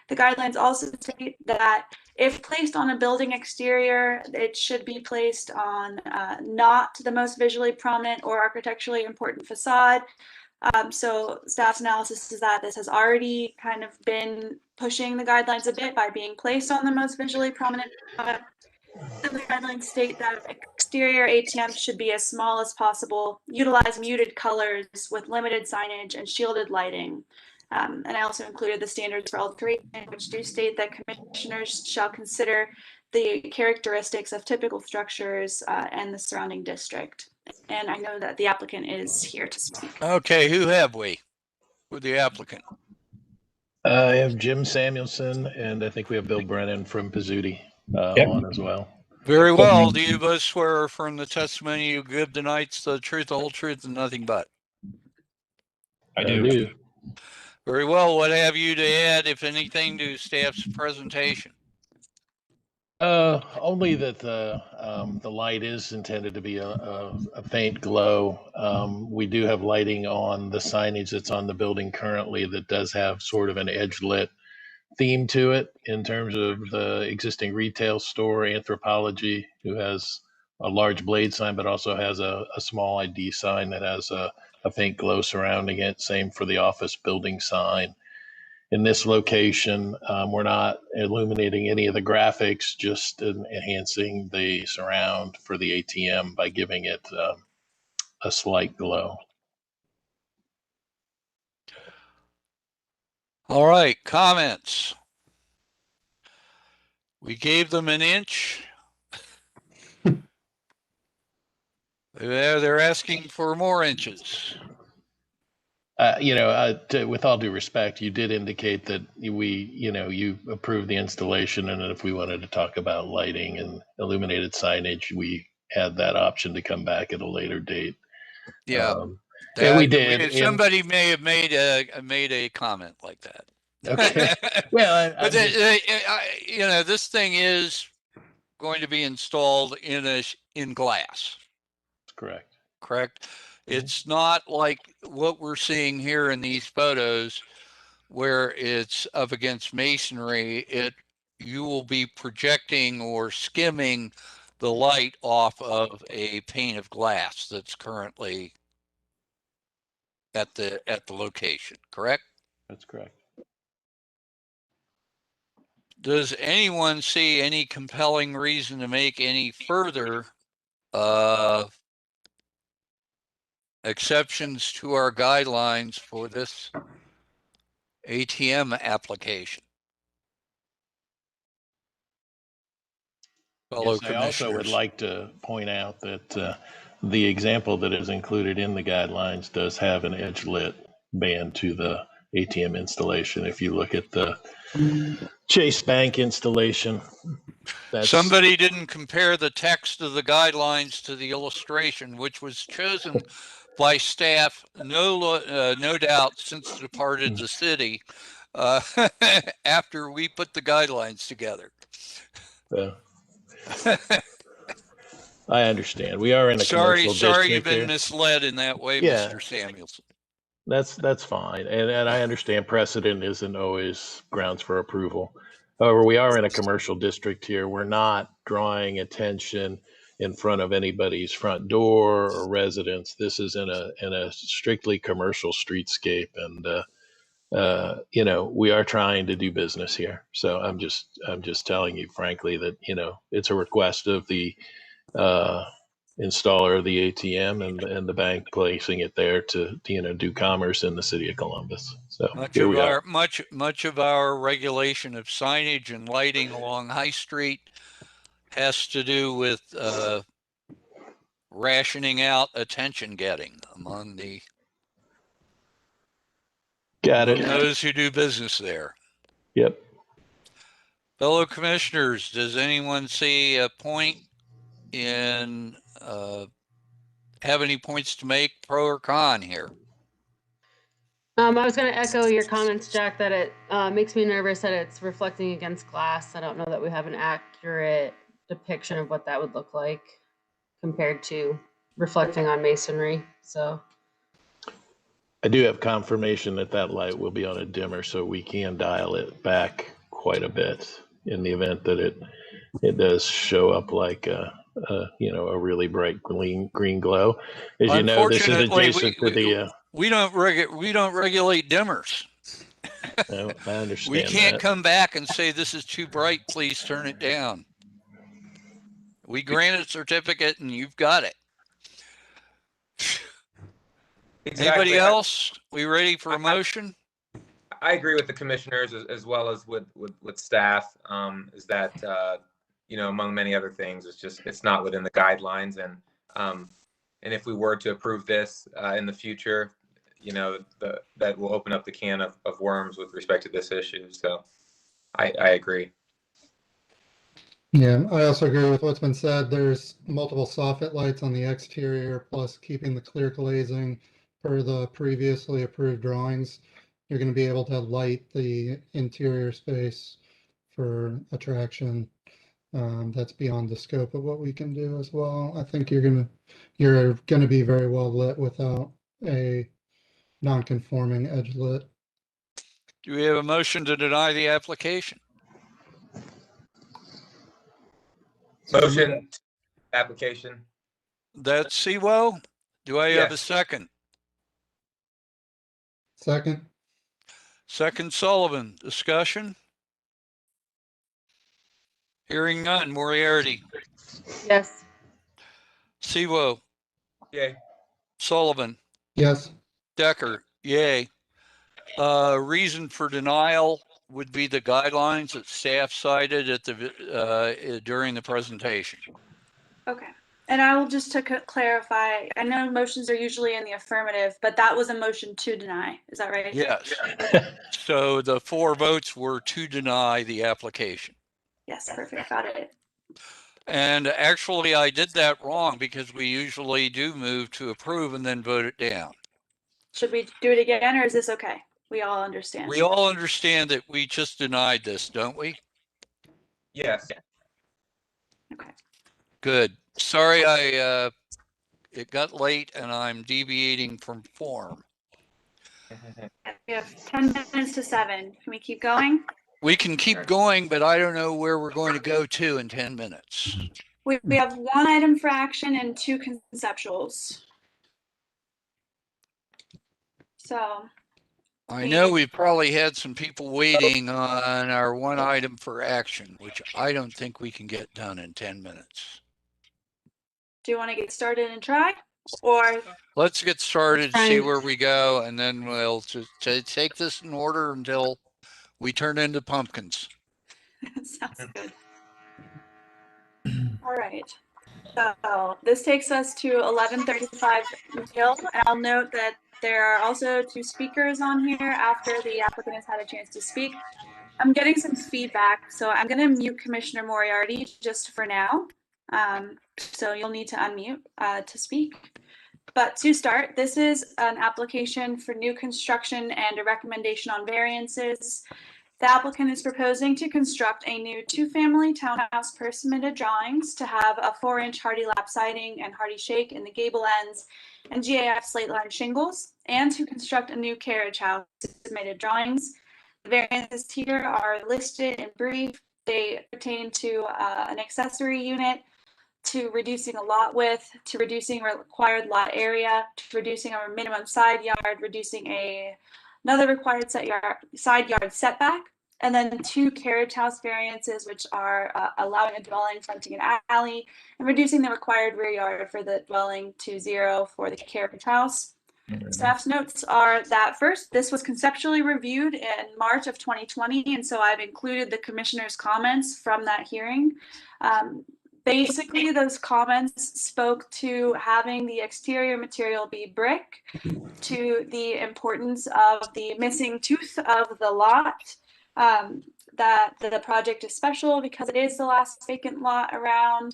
The guidelines also state that if placed on a building exterior, it should be placed on not the most visually prominent or architecturally important facade. So staff's analysis is that this has already kind of been pushing the guidelines a bit by being placed on the most visually prominent facade. The guidelines state that exterior ATMs should be as small as possible, utilize muted colors with limited signage and shielded lighting. And I also included the standards for alteration, which do state that commissioners shall consider the characteristics of typical structures and the surrounding district. And I know that the applicant is here to speak. Okay, who have we with the applicant? I have Jim Samuelson, and I think we have Bill Brennan from Pizzuti on as well. Very well. Do you both swear or affirm the testimony you give tonight's the truth, the whole truth, and nothing but? I do. Very well. What have you to add, if anything, to staff's presentation? Only that the light is intended to be a faint glow. We do have lighting on the signage that's on the building currently that does have sort of an edge lit theme to it in terms of the existing retail store, Anthropology, who has a large blade sign, but also has a small ID sign that has a faint glow surrounding it. Same for the office building sign. in this location, we're not illuminating any of the graphics, just enhancing the surround for the ATM by giving it a slight glow. All right, comments. We gave them an inch. They're asking for more inches. With all due respect, you did indicate that you approved the installation, and if we wanted to talk about lighting and illuminated signage, we had that option to come back at a later date. Yeah, we did. Somebody may have made a comment like that. Okay. Well, but this thing is going to be installed in glass. Correct. Correct. It's not like what we're seeing here in these photos where it's up against masonry. You will be projecting or skimming the light off of a pane of glass that's currently at the location, correct? That's correct. Does anyone see any compelling reason to make any further exceptions to our guidelines for this ATM application? Fellow Yes, I also would commissioners. like to point out that the example that is included in the guidelines does have an edge lit band to the ATM installation. If you look at the Chase Bank installation, Somebody didn't compare the text of the guidelines to the illustration, which was chosen by staff, no doubt, since departed the city after we put the guidelines together. I understand. We are in a commercial district. Sorry, you've been here. misled in that way, Yeah. Mr. Samuelson. That's fine, and I understand precedent isn't always grounds for approval. However, we are in a commercial district here. We're not drawing attention in front of anybody's front door or residence. This is in a strictly commercial streetscape, and we are trying to do business here. So I'm just telling you frankly that it's a request of the installer of the ATM and the bank placing it there to do commerce in the city of Columbus. So here we are. Much of our regulation of signage and lighting along High Street has to do with rationing out attention getting among those who do business there. Yep. Fellow commissioners, does anyone see a point in have any points to make, pro or con here? I was going to echo your comments, Jack, that it makes me nervous that it's reflecting against glass. I don't know that we have an accurate depiction of what that would look like compared to reflecting on masonry. So I do have confirmation that light will be on a dimmer, so we can dial it back quite a bit in the event that it does show up like a really bright green glow. As you know, this is adjacent to the. We don't regulate dimmers. I understand. We can't come back and say this is too bright. Please turn it down. We grant a certificate, and you've got it. Exactly. Anybody else? We ready for a motion? I agree with the commissioners as well as with staff. Is that among many other things, it's not within the guidelines, and if we were to approve this in the future, that will open up the can of worms with respect to this issue. So I agree. Yeah, I also agree with what's been said. There's multiple soffit lights on the exterior, plus keeping the clear glazing per the previously approved drawings. You're going to be able to light the interior space for attraction. That's beyond the scope of what we can do as well. I think you're gonna be very well lit without a non-conforming edge lit. Do we have a motion to deny the application? Motion application. That's Sewo. Do I have a second? Second. Second Sullivan, discussion? Hearing none. Moriarty, Yes. Siwo, Yay. Sullivan, Yes. Decker, yay. Reason for denial would be the guidelines that staff cited at the during the presentation. Okay. And I will just to clarify, I know motions are usually in the affirmative, but that was a motion to deny. Is that right? Yes. So the 4 votes were to deny the application. Yes, perfect. Got it. And actually, I did that wrong because we usually do move to approve and then vote it down. Should we do it again, or is this okay? We all understand. We all understand that we just denied this, don't we? Yes. Okay. Good. Sorry, it got late and I'm deviating from form. We have 10 minutes to 7. Can we keep going? We can keep going, but I don't know where we're going to go to in 10 minutes. We have 1 item for action and 2 conceptuals. So I know we've probably had some people waiting on our 1 item for action, which I don't think we can get done in 10 minutes. do you want to get started and try? Or let's get started, see where we go, and then we'll just take this in order until we turn into pumpkins. sounds good. All right. So this takes us to 11:35 until, and I'll note that there are also 2 speakers on here after the applicant has had a chance to speak. I'm getting some feedback, so I'm going to mute Commissioner Moriarty just for now. So you'll need to unmute to speak. But to start, this is an application for new construction and a recommendation on variances. The applicant is proposing to construct a new 2-family townhouse per submitted drawings to have a 4-inch hardy lap siding and hardy shake in the gable ends and GAF slate line shingles, and to construct a new carriage house submitted drawings. The variances here are listed in brief. They pertain to an accessory unit, to reducing a lot width, to reducing required lot area, to reducing our minimum side yard, reducing another required side yard setback, and then 2 carriage house variances, which are allowing a dwelling fronting an alley and reducing the required rear yard for the dwelling to 0 for the carriage house. Staff's notes are that first, this was conceptually reviewed in March of 2020, and so I've included the commissioner's comments from that hearing. Basically, those comments spoke to having the exterior material be brick, to the importance of the missing tooth of the lot, that the project is special because it is the last vacant lot around,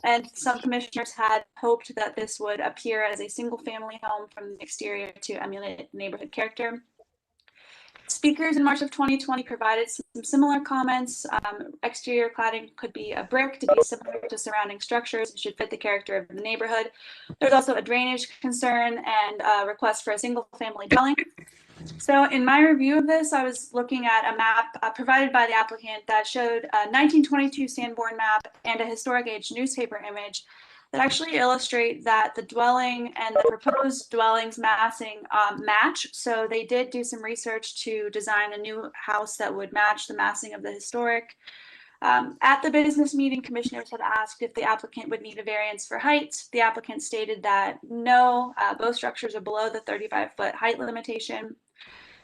and some commissioners had hoped that this would appear as a single-family home from the exterior to emulate neighborhood character. Speakers in March of 2020 provided some similar comments. Exterior cladding could be a brick to be similar to surrounding structures and should fit the character of the neighborhood. There's also a drainage concern and a request for a single family dwelling. So in my review of this, I was looking at a map provided by the applicant that showed a 1922 Sanborn map and a historic age newspaper image that actually illustrate that the dwelling and the proposed dwellings massing match. So they did do some research to design a new house that would match the massing of the historic. At the business meeting, commissioners had asked if the applicant would need a variance for height. The applicant stated that no, both structures are below the 35-foot height limitation.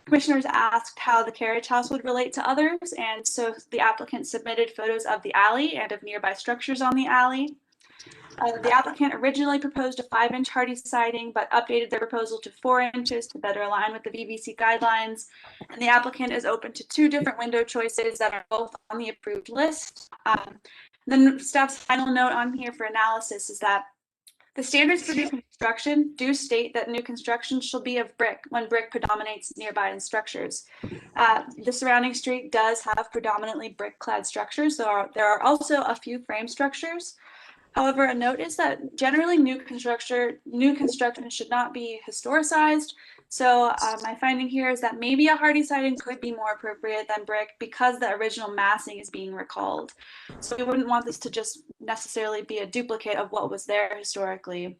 Commissioners asked how the carriage house would relate to others, and so the applicant submitted photos of the alley and of nearby structures on the alley. The applicant originally proposed a 5-inch hardy siding, but updated their proposal to 4 inches to better align with the VVC guidelines. And the applicant is open to 2 different window choices that are both on the approved list. Then staff's final note on here for analysis is that the standards for new construction do state that new construction shall be of brick when brick predominates nearby in structures. The surrounding street does have predominantly brick-clad structures. There are also a few frame structures. However, a note is that generally new construction should not be historicized. So my finding here is that maybe a hardy siding could be more appropriate than brick because the original massing is being recalled. So we wouldn't want this to just necessarily be a duplicate of what was there historically.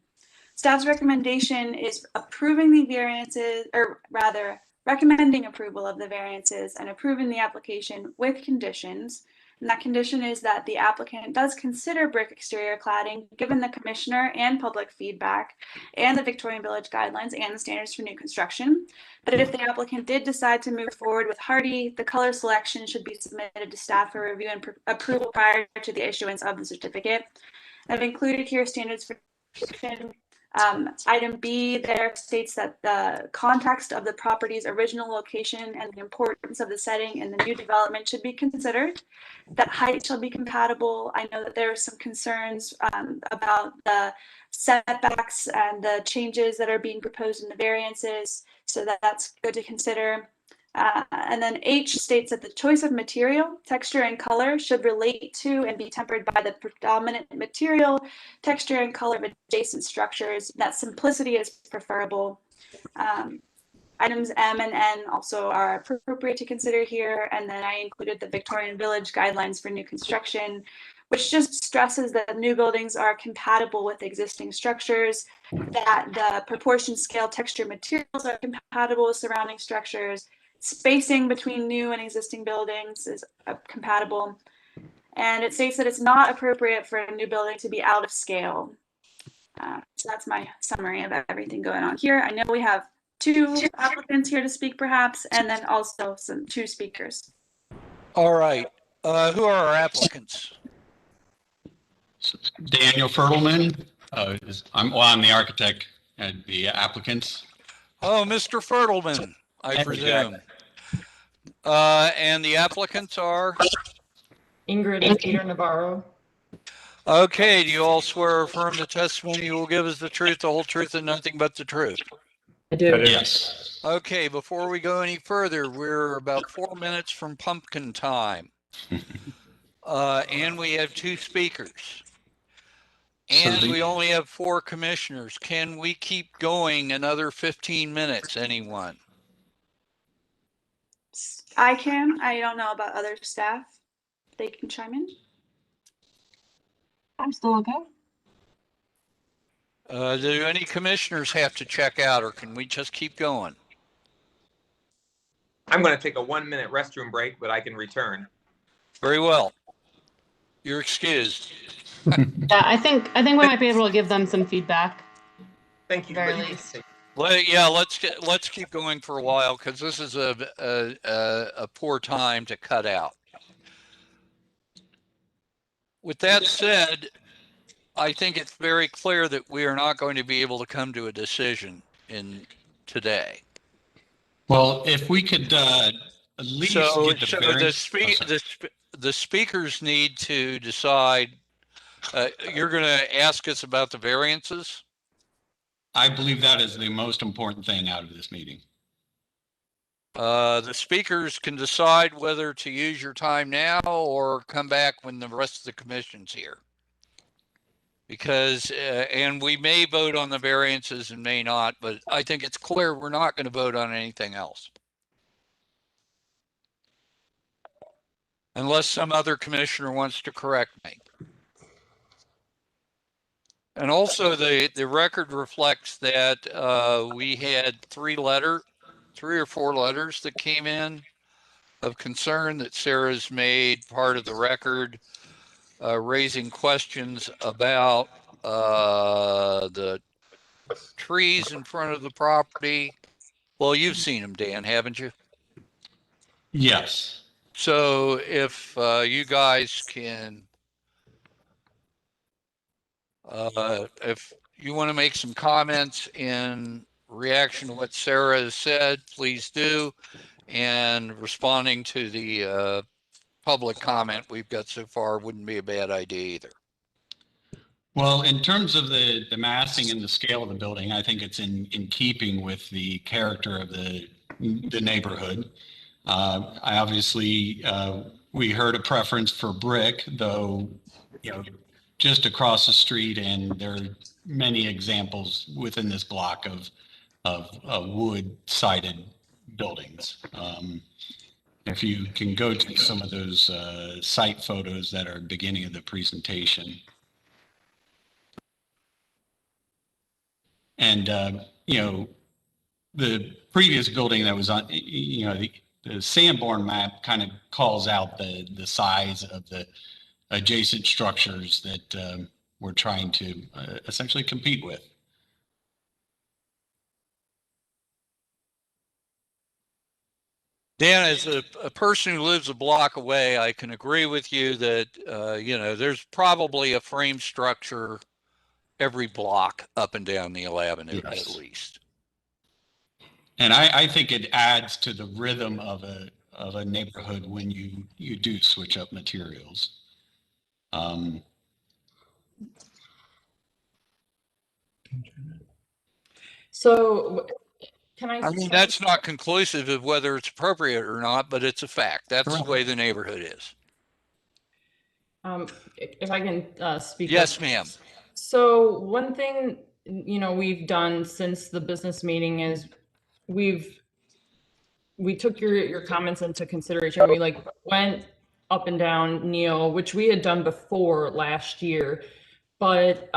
Staff's recommendation is approving the variances, or rather recommending approval of the variances and approving the application with conditions. And that condition is that the applicant does consider brick exterior cladding, given the commissioner and public feedback and the Victorian Village guidelines and the standards for new construction. But if the applicant did decide to move forward with hardy, the color selection should be submitted to staff for review and approval prior to the issuance of the certificate. I've included here standards for item B there states that the context of the property's original location and the importance of the setting in the new development should be considered. That height shall be compatible. I know that there are some concerns about the setbacks and the changes that are being proposed in the variances, so that's good to consider. And then H states that the choice of material, texture, and color should relate to and be tempered by the predominant material, texture, and color of adjacent structures. That simplicity is preferable. Items M and N also are appropriate to consider here. And then I included the Victorian Village guidelines for new construction, which just stresses that new buildings are compatible with existing structures, that the proportion, scale, texture, materials are compatible with surrounding structures, spacing between new and existing buildings is compatible. And it states that it's not appropriate for a new building to be out of scale. So that's my summary of everything going on here. I know we have 2 applicants here to speak perhaps, and then also 2 speakers. All right. Who are our applicants? Daniel Fertelman. I'm the architect and the applicants. Oh, Mr. Fertelman, I presume. And the applicants are? Ingrid and Peter Navarro. Okay, do you all swear or affirm the testimony you will give us the truth, the whole truth, and nothing but the truth? I do. Yes. Okay, before we go any further, we're about 4 minutes from pumpkin time. And we have 2 speakers. And we only have 4 commissioners. Can we keep going another 15 minutes, anyone? I can. I don't know about other staff. They can chime in. I'm still okay. Do any commissioners have to check out, or can we just keep going? I'm going to take a 1-minute restroom break, but I can return. Very well. You're excused. Yeah, I think we might be able to give them some feedback. Thank you. Very least. Let's keep going for a while, because this is a poor time to cut out. With that said, I think it's very clear that we are not going to be able to come to a decision today. Well, if we could at least get the variance. The speakers need to decide. You're going to ask us about the variances? I believe that is the most important thing out of this meeting. The speakers can decide whether to use your time now or come back when the rest of the commission's here. Because, and we may vote on the variances and may not, but I think it's clear we're not going to vote on anything else. Unless some other commissioner wants to correct me. And also the record reflects that we had 3 or 4 letters that came in of concern that Sarah's made part of the record, raising questions about the trees in front of the property. Well, you've seen them, Dan, haven't you? Yes. So if you guys can, if you want to make some comments in reaction to what Sarah has said, please do. And responding to the public comment we've got so far wouldn't be a bad idea either. Well, in terms of the massing and the scale of the building, I think it's in keeping with the character of the neighborhood. I obviously, we heard a preference for brick, though, just across the street, and there are many examples within this block of wood-sided buildings. If you can go to some of those site photos that are beginning of the presentation. And, the previous building that was on, you know, the Sanborn map kind of calls out the size of the adjacent structures that we're trying to essentially compete with. Dan, as a person who lives a block away, I can agree with you that, you know, there's probably a frame structure every block up and down Neal Avenue at least. And I think it adds to the rhythm of a neighborhood when you do switch up materials. So can I? I mean, that's not conclusive of whether it's appropriate or not, but it's a fact. That's the way the neighborhood is. If I can speak. Yes, up. ma'am. So one thing, you know, we've done since the business meeting is we took your comments into consideration. We like went up and down Neal, which we had done before last year, but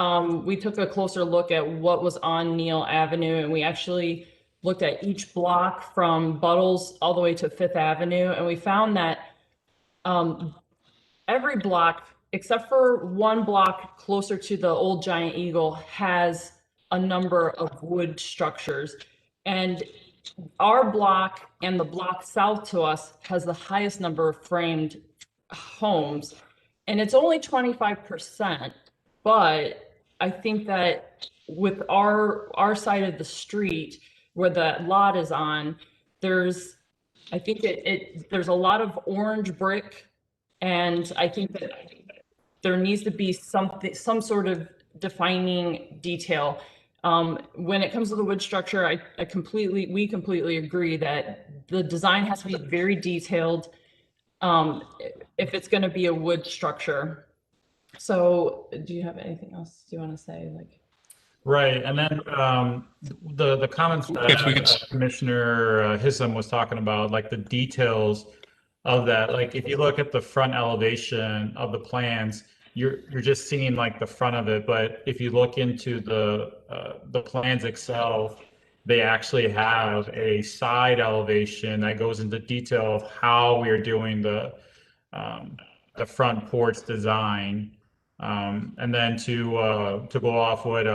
we took a closer look at what was on Neal Avenue, and we actually looked at each block from Buttles all the way to Fifth Avenue, and we found that every block, except for one block closer to the old Giant Eagle, has a number of wood structures. And our block and the block south to us has the highest number of framed homes. And it's only 25%. But I think that with our side of the street where the lot is on, there's, I think there's a lot of orange brick. And I think that there needs to be some sort of defining detail. When it comes to the wood structure, we completely agree that the design has to be very detailed if it's going to be a wood structure. So do you have anything else you want to say? Right, and then the comments that Commissioner Hissam was talking about, like the details of that, like if you look at the front elevation of the plans, you're just seeing like the front of it, but if you look into the plans itself, they actually have a side elevation that goes into detail of how we are doing the front porch design. And then to go off what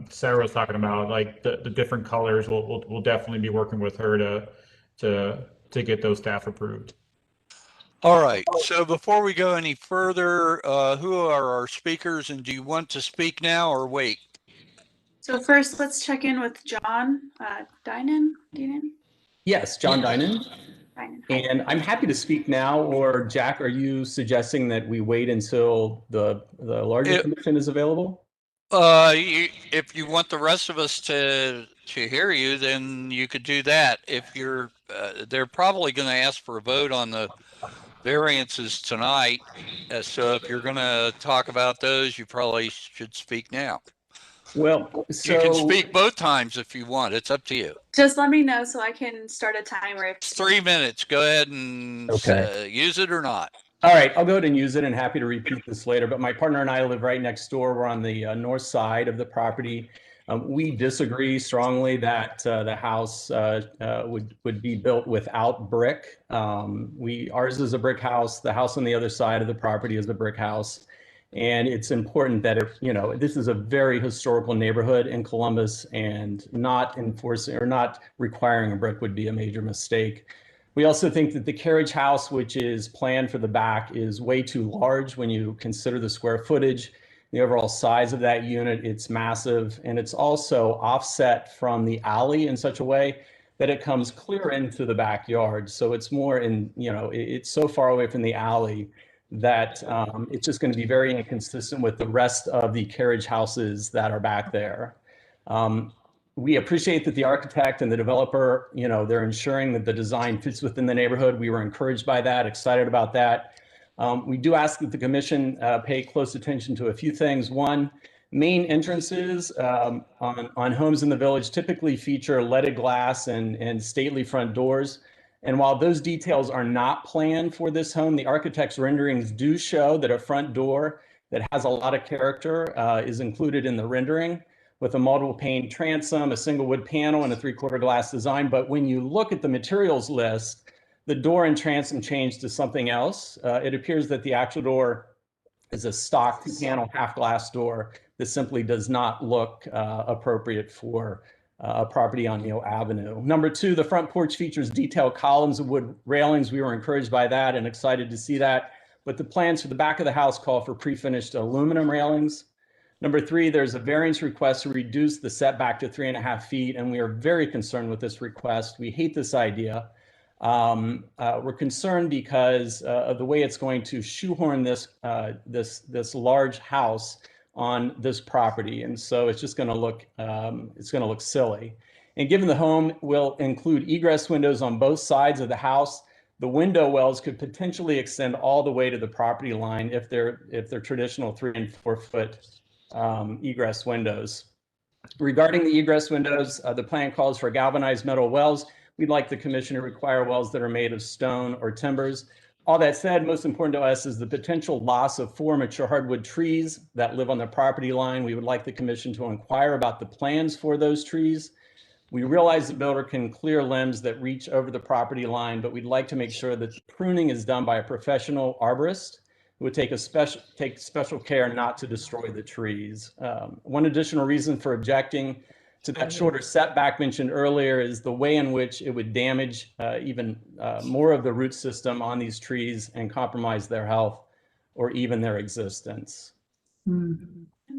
Sarah was talking about, like the different colors, we'll definitely be working with her to get those staff approved. All right. So before we go any further, who are our speakers, and do you want to speak now or wait? So first, let's check in with John Dinan. Yes, John Dinan. And I'm happy to speak now, or Jack, are you suggesting that we wait until the larger commission is available? If you want the rest of us to hear you, then you could do that. If you're, they're probably going to ask for a vote on the variances tonight. So if you're going to talk about those, you probably should speak now. Well, so you can speak both times if you want. It's up to you. Just let me know so I can start a timer. It's 3 minutes. Go ahead and use it or not. All right, I'll go ahead and use it, and happy to repeat this later. But my partner and I live right next door. We're on the north side of the property. We disagree strongly that the house would be built without brick. Ours is a brick house. The house on the other side of the property is a brick house. And it's important that this is a very historical neighborhood in Columbus, and not enforcing or not requiring a brick would be a major mistake. We also think that the carriage house, which is planned for the back, is way too large when you consider the square footage, the overall size of that unit. It's massive, and it's also offset from the alley in such a way that it comes clear into the backyard. So it's more it's so far away from the alley that it's just going to be very inconsistent with the rest of the carriage houses that are back there. We appreciate that the architect and the developer, they're ensuring that the design fits within the neighborhood. We were encouraged by that, excited about that. We do ask that the commission pay close attention to a few things. One, main entrances on homes in the village typically feature leaded glass and stately front doors. And while those details are not planned for this home, the architect's renderings do show that a front door that has a lot of character is included in the rendering. with a multiple pane transom, a single wood panel, and a 3/4 glass design. But when you look at the materials list, the door and transom changed to something else. It appears that the actual door is a stock 2-panel half glass door that simply does not look appropriate for a property on Neal Avenue. Number 2, the front porch features detailed columns of wood railings. We were encouraged by that and excited to see that. But the plans for the back of the house call for pre-finished aluminum railings. Number 3, there's a variance request to reduce the setback to 3.5 feet, and we are very concerned with this request. We hate this idea. We're concerned because of the way it's going to shoehorn this large house on this property, and so it's just going to look silly. And given the home will include egress windows on both sides of the house, the window wells could potentially extend all the way to the property line if they're traditional 3 and 4 foot egress windows. Regarding the egress windows, the plan calls for galvanized metal wells. We'd like the commission to require wells that are made of stone or timbers. All that said, most important to us is the potential loss of 4 mature hardwood trees that live on the property line. We would like the commission to inquire about the plans for those trees. We realize the builder can clear limbs that reach over the property line, but we'd like to make sure that pruning is done by a professional arborist who would take special care not to destroy the trees. One additional reason for objecting to that shorter setback mentioned earlier is the way in which it would damage even more of the root system on these trees and compromise their health or even their existence.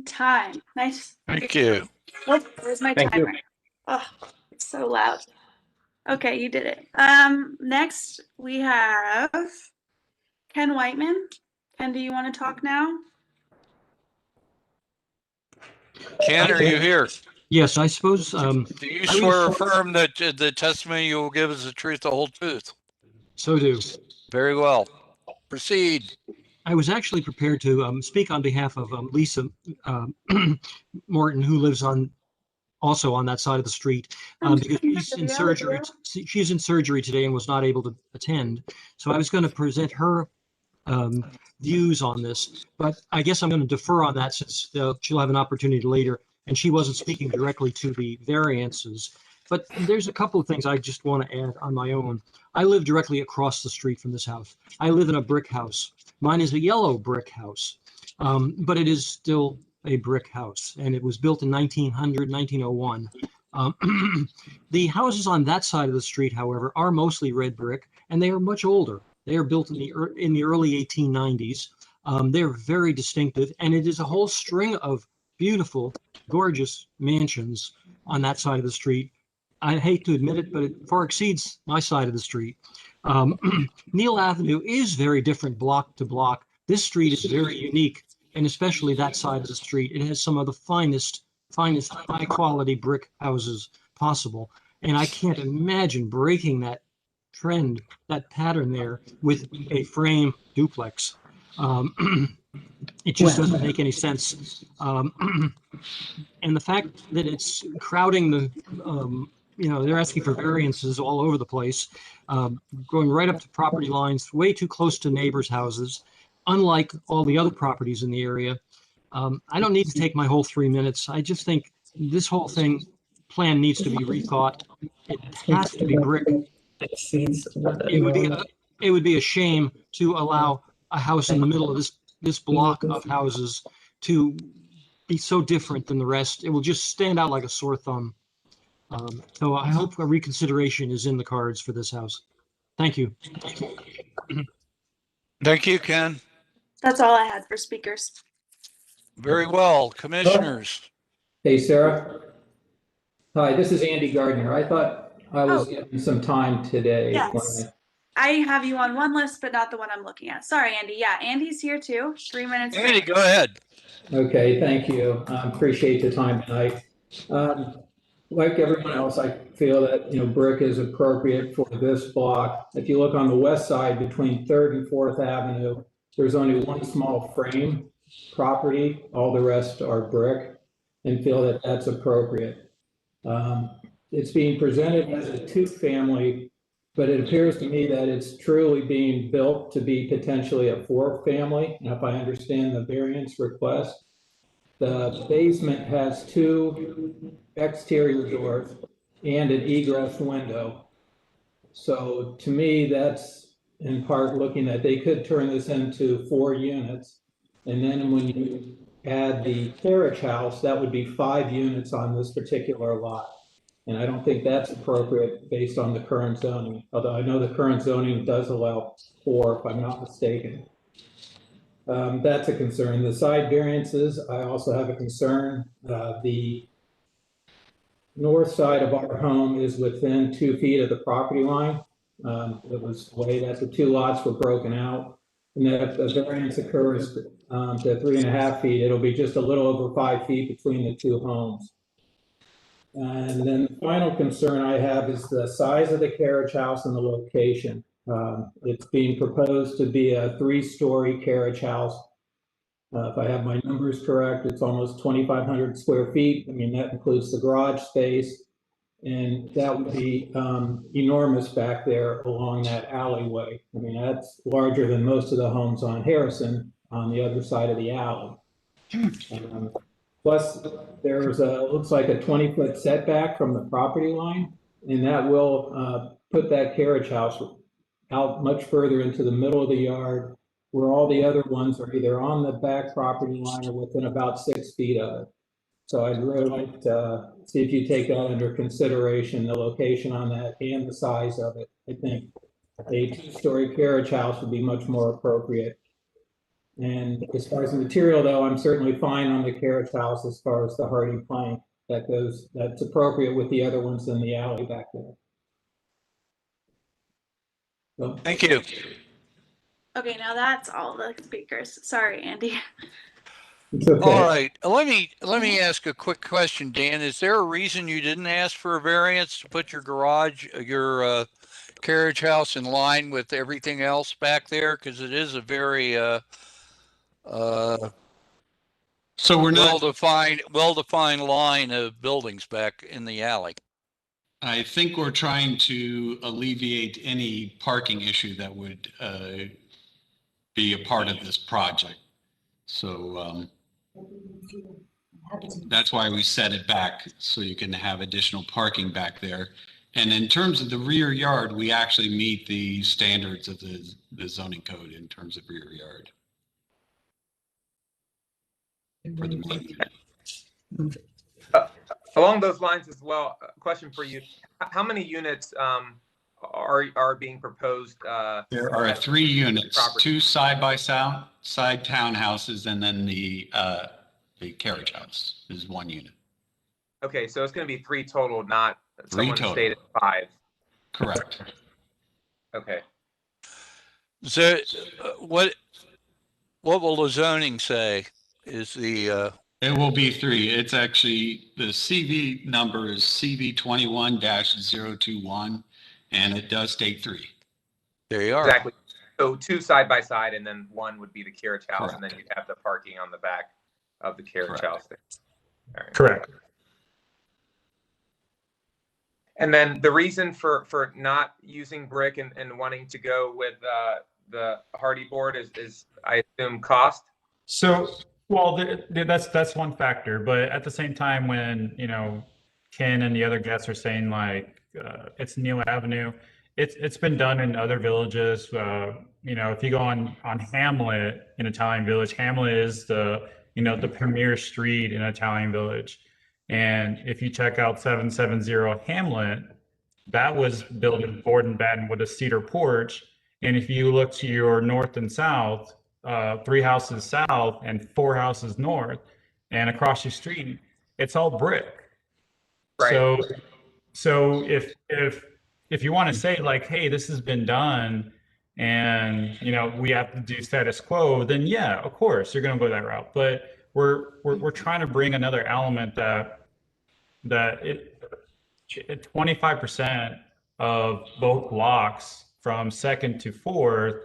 Time. Nice. Thank you. Oh, where's my Thank you. timer? Oh, it's so loud. Okay, you did it. Next we have Ken Whiteman. Ken, do you want to talk now? Ken, are you here? Yes, I suppose. Do you swear or affirm that the testimony you will give is the truth, the whole truth? So do. Very well. Proceed. I was actually prepared to speak on behalf of Lisa Morton, who lives also on that side of the street, because she's in surgery. She's in surgery today and was not able to attend. So I was going to present her views on this, but I guess I'm going to defer on that since she'll have an opportunity later. And she wasn't speaking directly to the variances. But there's a couple of things I just want to add on my own. I live directly across the street from this house. I live in a brick house. Mine is a yellow brick house, but it is still a brick house. And it was built in 1900, 1901. The houses on that side of the street, however, are mostly red brick, and they are much older. They are built in the early 1890s. They're very distinctive, and it is a whole string of beautiful, gorgeous mansions on that side of the street. I hate to admit it, but it far exceeds my side of the street. Neal Avenue is very different block to block. This street is very unique, and especially that side of the street. It has some of the finest high quality brick houses possible. And I can't imagine breaking that trend, that pattern there with a frame duplex. It just doesn't make any sense. And the fact that it's crowding the, they're asking for variances all over the place, going right up to property lines, way too close to neighbors' houses, unlike all the other properties in the area. I don't need to take my whole 3 minutes. I just think this whole plan needs to be rethought. It has to be brick. It would be a shame to allow a house in the middle of this block of houses to be so different than the rest. It will just stand out like a sore thumb. So I hope a reconsideration is in the cards for this house. Thank you. Thank you, Ken. That's all I had for speakers. Very well. Commissioners. Hey, Sarah. Hi, this is Andy Gardner. I thought I was getting some time today. Yes. I have you on one list, but not the one I'm looking at. Sorry, Andy. Yeah, Andy's here too. 3 minutes. Andy, go ahead. Okay, thank you. Appreciate the time tonight. Like everyone else, I feel that brick is appropriate for this block. If you look on the west side between 3rd and 4th Avenue, there's only one small frame property. All the rest are brick, and feel that that's appropriate. It's being presented as a 2-family, but it appears to me that it's truly being built to be potentially a 4-family, if I understand the variance request. The basement has 2 exterior doors and an egress window. So to me, that's in part looking at, they could turn this into 4 units. And then when you add the carriage house, that would be 5 units on this particular lot. And I don't think that's appropriate based on the current zoning, although I know the current zoning does allow 4, if I'm not mistaken. That's a concern. The side variances, I also have a concern. The north side of our home is within 2 feet of the property line. It was the way that the 2 lots were broken out. And then if the variance occurs to 3.5 feet, it'll be just a little over 5 feet between the 2 homes. And then the final concern I have is the size of the carriage house and the location. It's being proposed to be a 3-story carriage house. If I have my numbers correct, it's almost 2,500 square feet. I mean, that includes the garage space, and that would be enormous back there along that alleyway. I mean, that's larger than most of the homes on Harrison on the other side of the alley. Plus, there's looks like a 20-foot setback from the property line, and that will put that carriage house out much further into the middle of the yard, where all the other ones are either on the back property line or within about 6 feet of it. So I'd really like to see if you take that under consideration, the location on that and the size of it. I think a 2-story carriage house would be much more appropriate. And as far as the material, though, I'm certainly fine on the carriage house as far as the hardy plank that goes, that's appropriate with the other ones in the alley back there. So, Thank you. Okay, now that's all the speakers. Sorry, Andy. okay. All right, let me ask a quick question, Dan. Is there a reason you didn't ask for a variance to put your garage, your carriage house in line with everything else back there? Because it is a very So we're not, well-defined line of buildings back in the alley. I think we're trying to alleviate any parking issue that would be a part of this project. So that's why we set it back, so you can have additional parking back there. And in terms of the rear yard, we actually meet the standards of the zoning code in terms of rear yard. For the main unit. Along those lines as well, a question for you. How many units are being proposed? There are 3 units, 2 side-by-side townhouses, and then the carriage house is 1 unit. Okay, so it's going to be 3 total, not 3 someone total. stated 5. Correct. Okay. So what will the zoning say? Is the It will be 3. It's actually, the CV number is CV 21-021, and it does state 3. There you are. Exactly. So 2 side by side, and then 1 would be the carriage house, Correct. and then you'd have the parking on the back of the carriage Correct. house there. All right. Correct. And then the reason for not using brick and wanting to go with the hardy board is I assume cost. So, well, that's one factor, but at the same time, when Ken and the other guests are saying like it's Neal Avenue, it's been done in other villages. If you go on Hamlet in Italian Village, Hamlet is the premier street in Italian Village, and if you check out 770 Hamlet, that was built in board and batten with a cedar porch, and if you look to your north and south. 3 houses south and 4 houses north, and across the street, it's all brick. Right. So if you want to say like, hey, this has been done, and we have to do status quo, then yeah, of course you're going to go that route. But we're trying to bring another element that 25% of both blocks from 2nd to 4th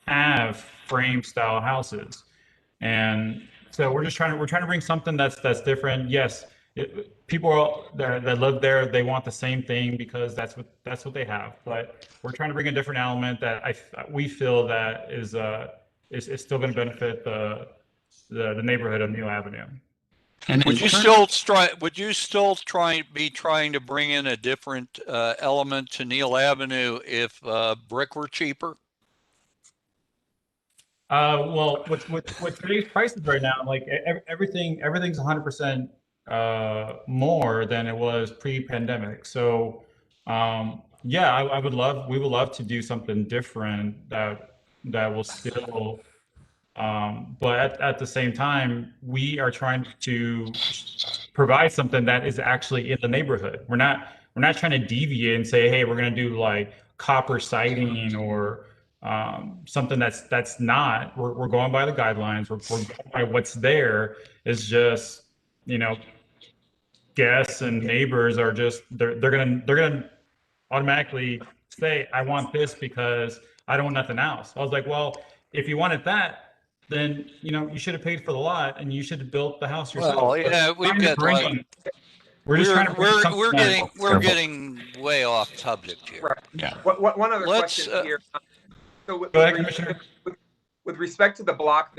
have frame style houses, and so we're trying to bring something that's different. Yes, people that live there, they want the same thing because that's what they have, but we're trying to bring a different element that we feel that is still going to benefit the neighborhood of Neal Avenue. And would you still be trying to bring in a different element to Neal Avenue if brick were cheaper? Well, with today's prices right now, like everything's 100% more than it was pre-pandemic. So, yeah, we would love to do something different that will still, but at the same time, we are trying to provide something that is actually in the neighborhood. We're not trying to deviate and say, hey, we're going to do like copper siding or something that's not. We're going by the guidelines. We're going by what's there. Is just, you know, guests and neighbors are just they're gonna automatically say, I want this because I don't want nothing else. I was like, well, if you wanted that, then you know you should have paid for the lot and you should have built the house yourself. Well, yeah, we've got like we're just trying to bring something we're getting way off subject here. Right. Yeah. One other question here. So Go ahead, Commissioner. With respect to the block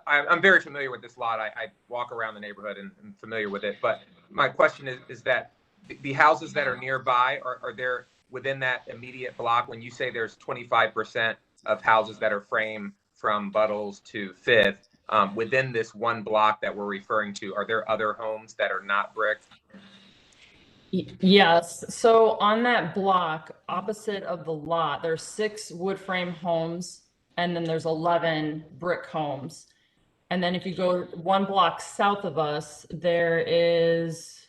I'm very familiar with this lot. I walk around the neighborhood and I'm familiar with it. But my question is that the houses that are nearby, are there within that immediate block? When you say there's 25% of houses that are framed from Buttles to Fifth, within this one block that we're referring to, are there other homes that are not brick? Yes. So on that block, opposite of the lot, there's 6 wood frame homes, and then there's 11 brick homes. And then if you go one block south of us, there is.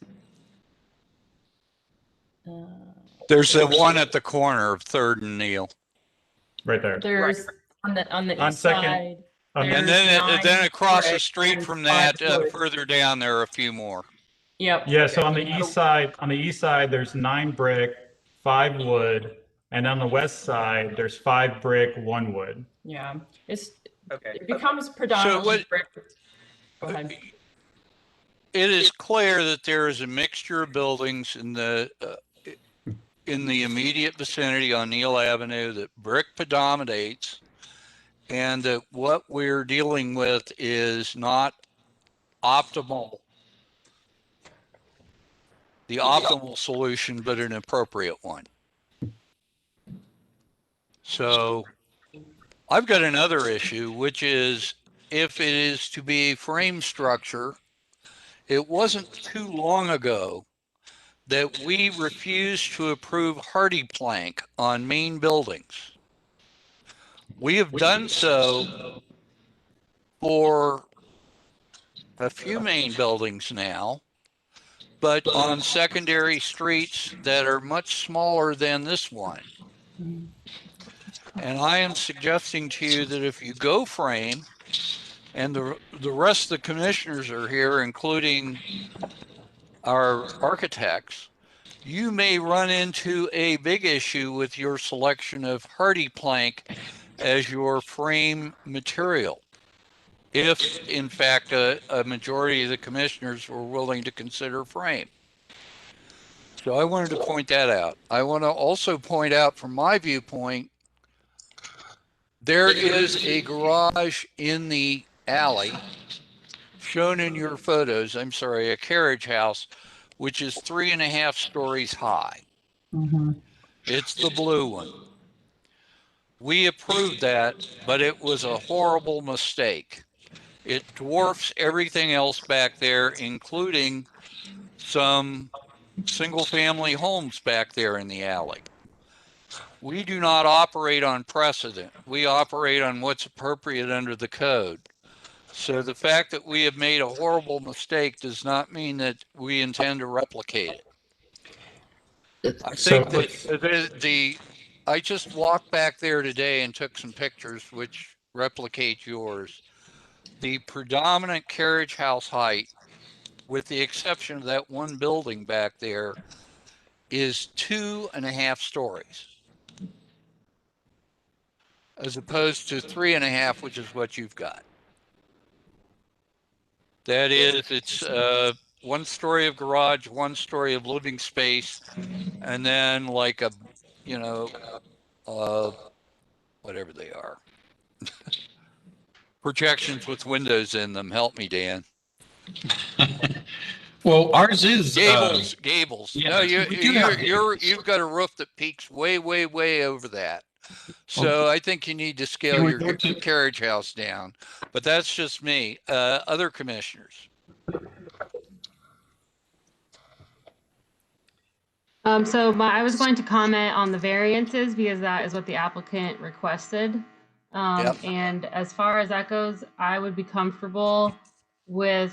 There's the one at the corner of 3rd and Neal. Right there. There's on the east side. And then across the street from that, further down, there are a few more. Yep. Yeah. So on the east side, there's 9 brick, 5 wood, and on the west side, there's 5 brick, 1 wood. Yeah. It becomes predominantly brick. Go ahead. It is clear that there is a mixture of buildings in the immediate vicinity on Neal Avenue, that brick predominates, and that what we're dealing with is not optimal, the optimal solution, but an appropriate one. So I've got another issue, which is if it is to be a frame structure, it wasn't too long ago that we refused to approve hardy plank on main buildings. We have done so for a few main buildings now, but on secondary streets that are much smaller than this one. And I am suggesting to you that if you go frame, and the rest of the commissioners are here, including our architects, you may run into a big issue with your selection of hardy plank as your frame material, if in fact a majority of the commissioners were willing to consider frame. So I wanted to point that out. I want to also point out, from my viewpoint, there is a garage in the alley shown in your photos. I'm sorry, a carriage house, which is 3.5 stories high. It's the blue one. We approved that, but it was a horrible mistake. It dwarfs everything else back there, including some single-family homes back there in the alley. We do not operate on precedent. We operate on what's appropriate under the code. So the fact that we have made a horrible mistake does not mean that we intend to replicate it. I think that I just walked back there today and took some pictures which replicate yours. The predominant carriage house height, with the exception of that one building back there, is 2.5 stories, as opposed to 3.5, which is what you've got. That is, it's 1 story of garage, 1 story of living space, and then like a, you know, whatever they are. Projections with windows in them. Help me, Dan. Well, ours is Gables. yeah, No, we do have gables. you've got a roof that peaks way, way, way over that. So I think you need to scale Can we your go to- carriage house down. But that's just me. Other commissioners. I was going to comment on the variances because that is what the applicant requested. Yep. And as far as that goes, I would be comfortable with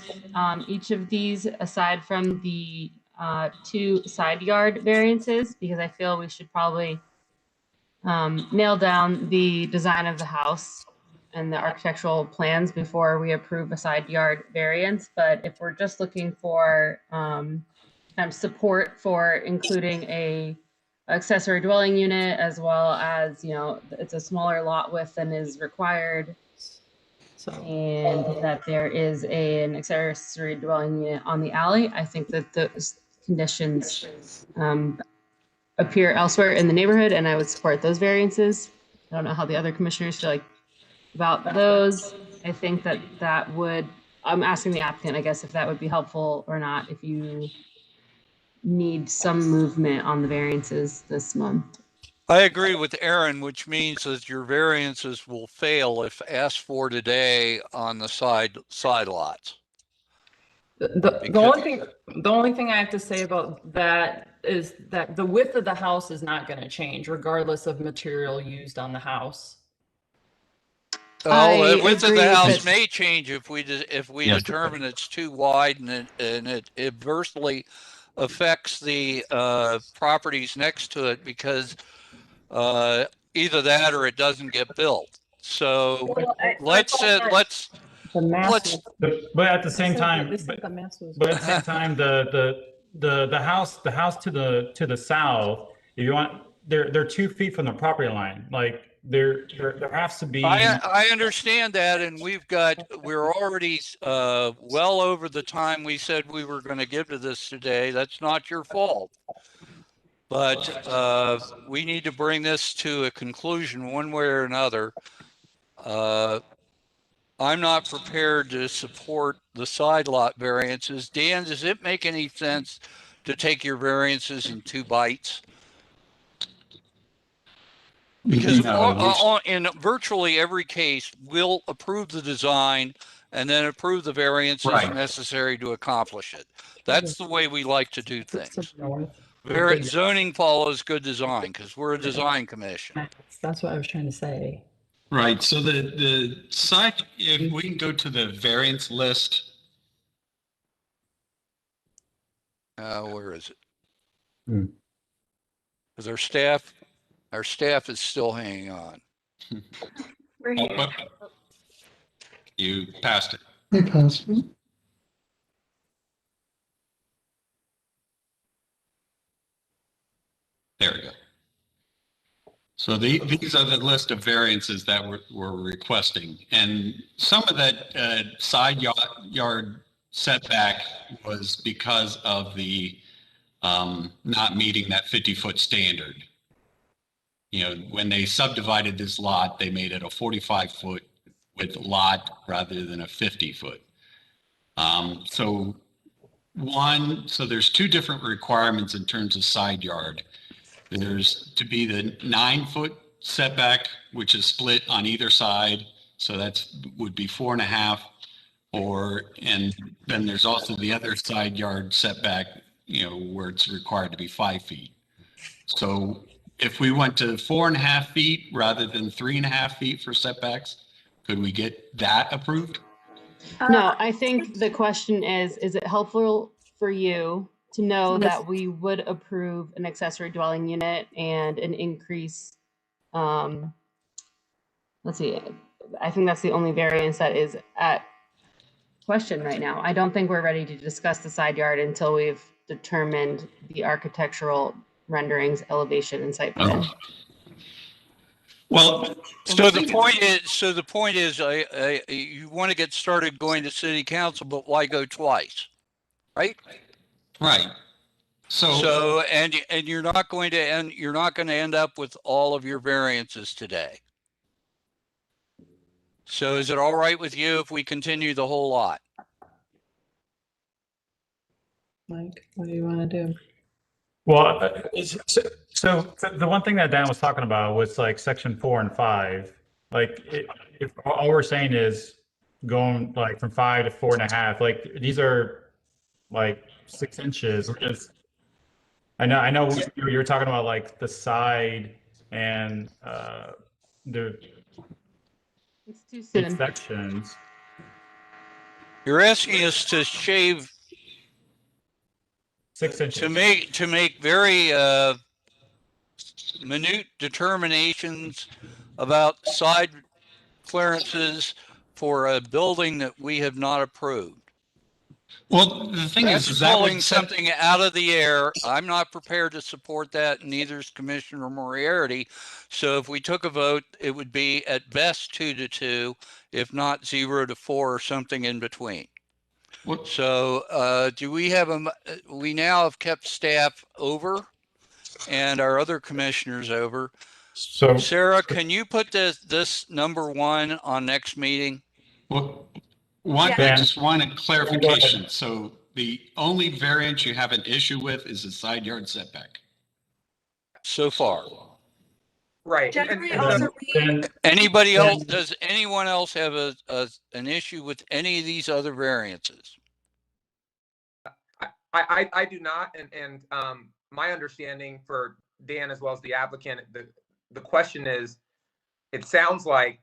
each of these aside from the 2 side yard variances, because I feel we should probably nail down the design of the house and the architectural plans before we approve a side yard variance. But if we're just looking for support for including a accessory dwelling unit, as well as, you know, it's a smaller lot width than is required, and that there is an accessory dwelling unit on the alley, I think that those conditions appear elsewhere in the neighborhood, and I would support those variances. I don't know how the other commissioners feel like about those. I think that would, I'm asking the applicant, I guess, if that would be helpful or not, if you need some movement on the variances this month. I agree with Aaron, which means that your variances will fail if asked for today on the side lots. The only thing I have to say about that is that the width of the house is not going to change regardless of material used on the house. Oh, the width of the house may change if we determine it's too wide and it adversely affects the properties next to it, because either that or it doesn't get built. So let's. But at the same time, the house to the south, if you want, they're 2 feet from the property line. Like there has to be. I understand that, and we're already well over the time we said we were going to give to this today. That's not your fault. But we need to bring this to a conclusion one way or another. I'm not prepared to support the side lot variances. Dan, does it make any sense to take your variances in 2 bites? Because in virtually every case, we'll approve the design and then approve the variances necessary to accomplish it. That's the way we like to do things. Zoning follows good design because we're a design commission. That's what I was trying to say. Right. So the side, if we can go to the variance list. Where is it? Because our staff is still hanging on. You passed it. They passed it. There we go. So these are the list of variances that we're requesting, and some of that side yard setback was because of the not meeting that 50-foot standard. You know, when they subdivided this lot, they made it a 45-foot width lot rather than a 50-foot. So there's 2 different requirements in terms of side yard. There's to be the 9-foot setback, which is split on either side. So would be 4.5, and then there's also the other side yard setback, you know, where it's required to be 5 feet. So if we went to 4.5 feet rather than 3.5 feet for setbacks, could we get that approved? No, I think the question is it helpful for you to know that we would approve an accessory dwelling unit and an increase? Let's see, I think that's the only variance that is at question right now. I don't think we're ready to discuss the side yard until we've determined the architectural renderings, elevation, and site plan. Well, so the point is, you want to get started going to city council, but why go twice, right? Right. So and you're not going to end up with all of your variances today. So is it all right with you if we continue the whole lot? Mike, what do you want to do? Well, so the one thing that Dan was talking about was like section 4 and 5. Like, if all we're saying is going like from 5 to 4.5, like these are like 6 inches. We're just, I know you were talking about like the side and the It's too soon. sections. You're asking us to shave 6 inches to make very minute determinations about side clearances for a building that we have not approved. Well, the thing That's is that pulling would something out of the air. I'm not prepared to support that, and neither is Commissioner Moriarty. So if we took a vote, it would be at best 2-2, if not 0-4 or something in between. What? So do we have we now have kept staff over and our other commissioners over. So Sarah, can you put this number 1 on next meeting? Well, I Yeah. just want a Go clarification. ahead. So the only variance you have an issue with is the side yard setback. So far. Right. Generally, And also so, Anybody else, does anyone else have an issue with any of these other variances? I do not, and my understanding for Dan as well as the applicant, the question is, it sounds like,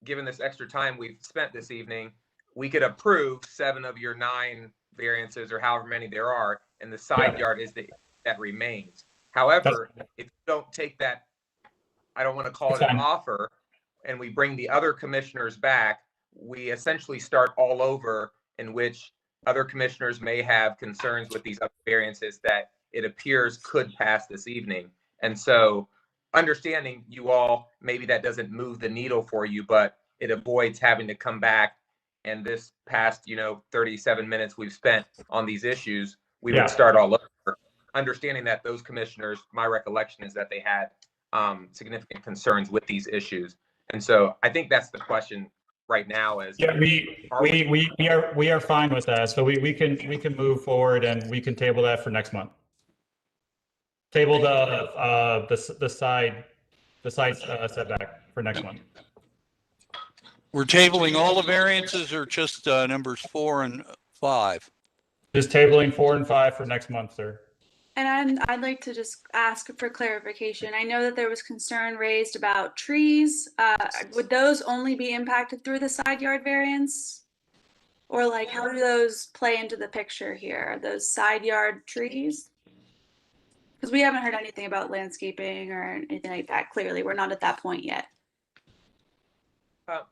given this extra time we've spent this evening, we could approve 7 of your 9 variances or however many there are, and the side yard is that remains. However, if you don't take that, I don't want to call it an offer, and we bring the other commissioners back, we essentially start all over, in which other commissioners may have concerns with these other variances that it appears could pass this evening. And so, understanding you all, maybe that doesn't move the needle for you, but it avoids having to come back. And this past, 37 minutes we've spent on these issues, we would start all over. Understanding that those commissioners, my recollection is that they had significant concerns with these issues. And so I think that's the question right now is, we are fine with that. So we can move forward and we can table that for next month. Table the side setback for next month. We're tabling all the variances or just numbers 4 and 5? Just tabling 4 and 5 for next month, sir. And I'd like to just ask for clarification. I know that there was concern raised about trees. Would those only be impacted through the side yard variance? Or like, how do those play into the picture here? Are those side yard trees? Because we haven't heard anything about landscaping or anything like that. Clearly, we're not at that point yet.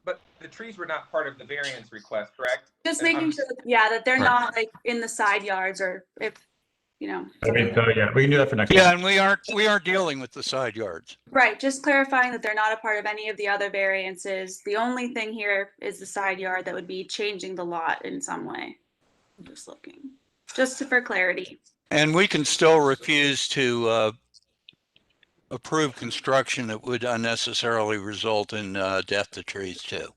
But the trees were not part of the variance request, correct? Just making sure, that they're not like in the side yards, or if, we can do that for next month. Yeah, and we aren't dealing with the side yards. Right, just clarifying that they're not a part of any of the other variances. The only thing here is the side yard that would be changing the lot in some way. I'm just looking, for clarity. And we can still refuse to approve construction that would unnecessarily result in death to trees too.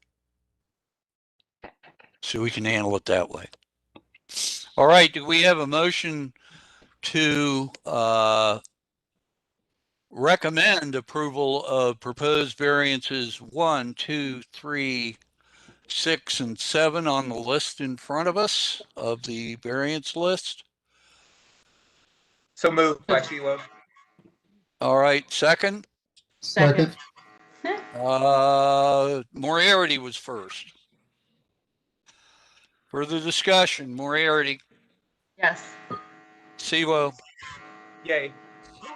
So we can handle it that way. All right, do we have a motion to recommend approval of proposed variances 1, 2, 3, 6, and 7 on the list in front of us of the variance list? So moved by Sheila. All right, second? Second. Moriarty was first. Further discussion, Moriarty, Yes. Siwo, Yay.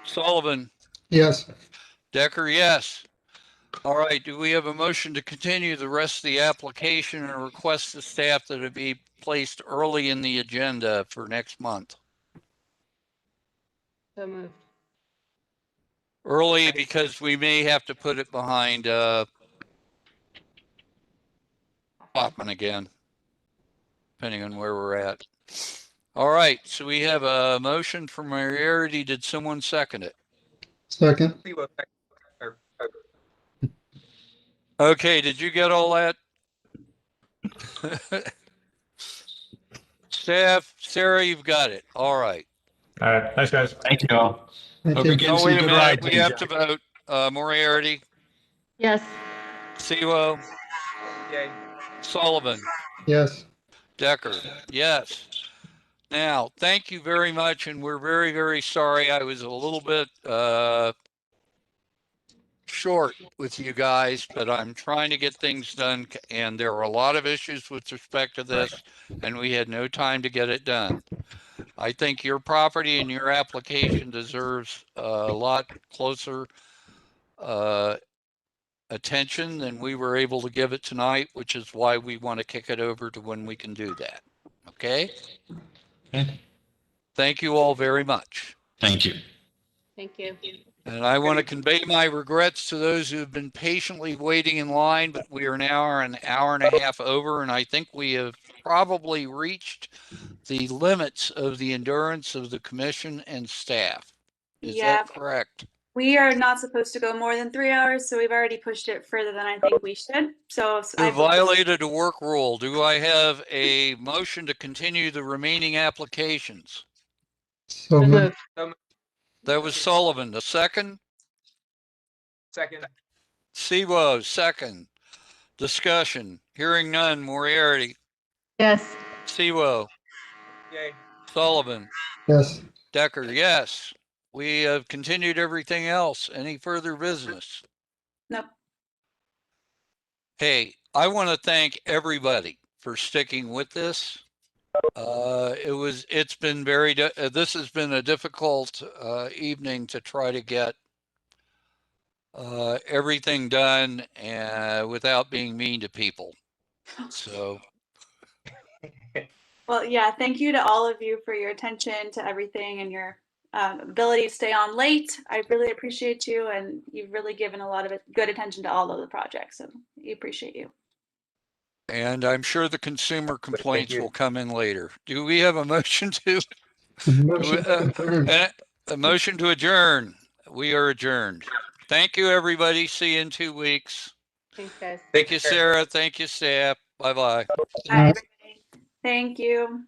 Sullivan, Yes. Decker, yes. All right, do we have a motion to continue the rest of the application and request the staff that it be placed early in the agenda for next month? So moved. Early because we may have to put it behind Hoffman again, depending on where we're at. All right, so we have a motion from Moriarty. Did someone second it? Second. Okay, did you get all that? Staff, Sarah, you've got it. All right. All right, thanks, guys. Thank you all. Thank Hope you. you're getting Oh, some wait a good minute. rides. We in, have Jack. to vote. Moriarty, Yes. Siwo, Yay. Sullivan, Yes. Decker. Yes. Now, thank you very much, and we're very, very sorry. I was a little bit short with you guys, but I'm trying to get things done, and there are a lot of issues with respect to this, and we had no time to get it done. I think your property and your application deserves a lot closer attention than we were able to give it tonight, which is why we want to kick it over to when we can do that. Okay? Okay. Thank you all very much. Thank you. Thank you. And I want to convey my regrets to those who have been patiently waiting in line, but we are now an hour and a half over, and I think we have probably reached the limits of the endurance of the commission and staff. Is Yeah. that correct? We are not supposed to go more than 3 hours, so we've already pushed it further than I think we should. So You violated a work rule. Do I have a motion to continue the remaining applications? So moved. That was Sullivan. The second? Second. Siwo, second. Discussion. Hearing none. Moriarty. Yes. Siwo. Yay. Sullivan. Yes. Decker, yes. We have continued everything else. Any further business? Nope. Hey, I want to thank everybody for sticking with this. It's been this has been a difficult evening to try to get everything done without being mean to people. So. Well, yeah, thank you to all of you for your attention to everything and your ability to stay on late. I really appreciate you, and you've really given a lot of good attention to all of the projects, so we appreciate you. And I'm sure the consumer complaints will come in later. Do we have a motion to? A motion to adjourn. We are adjourned. Thank you, everybody. See you in 2 weeks. Thanks, guys. Thank you, Sarah. Thank you, staff. Bye-bye. Bye, everybody. Thank you.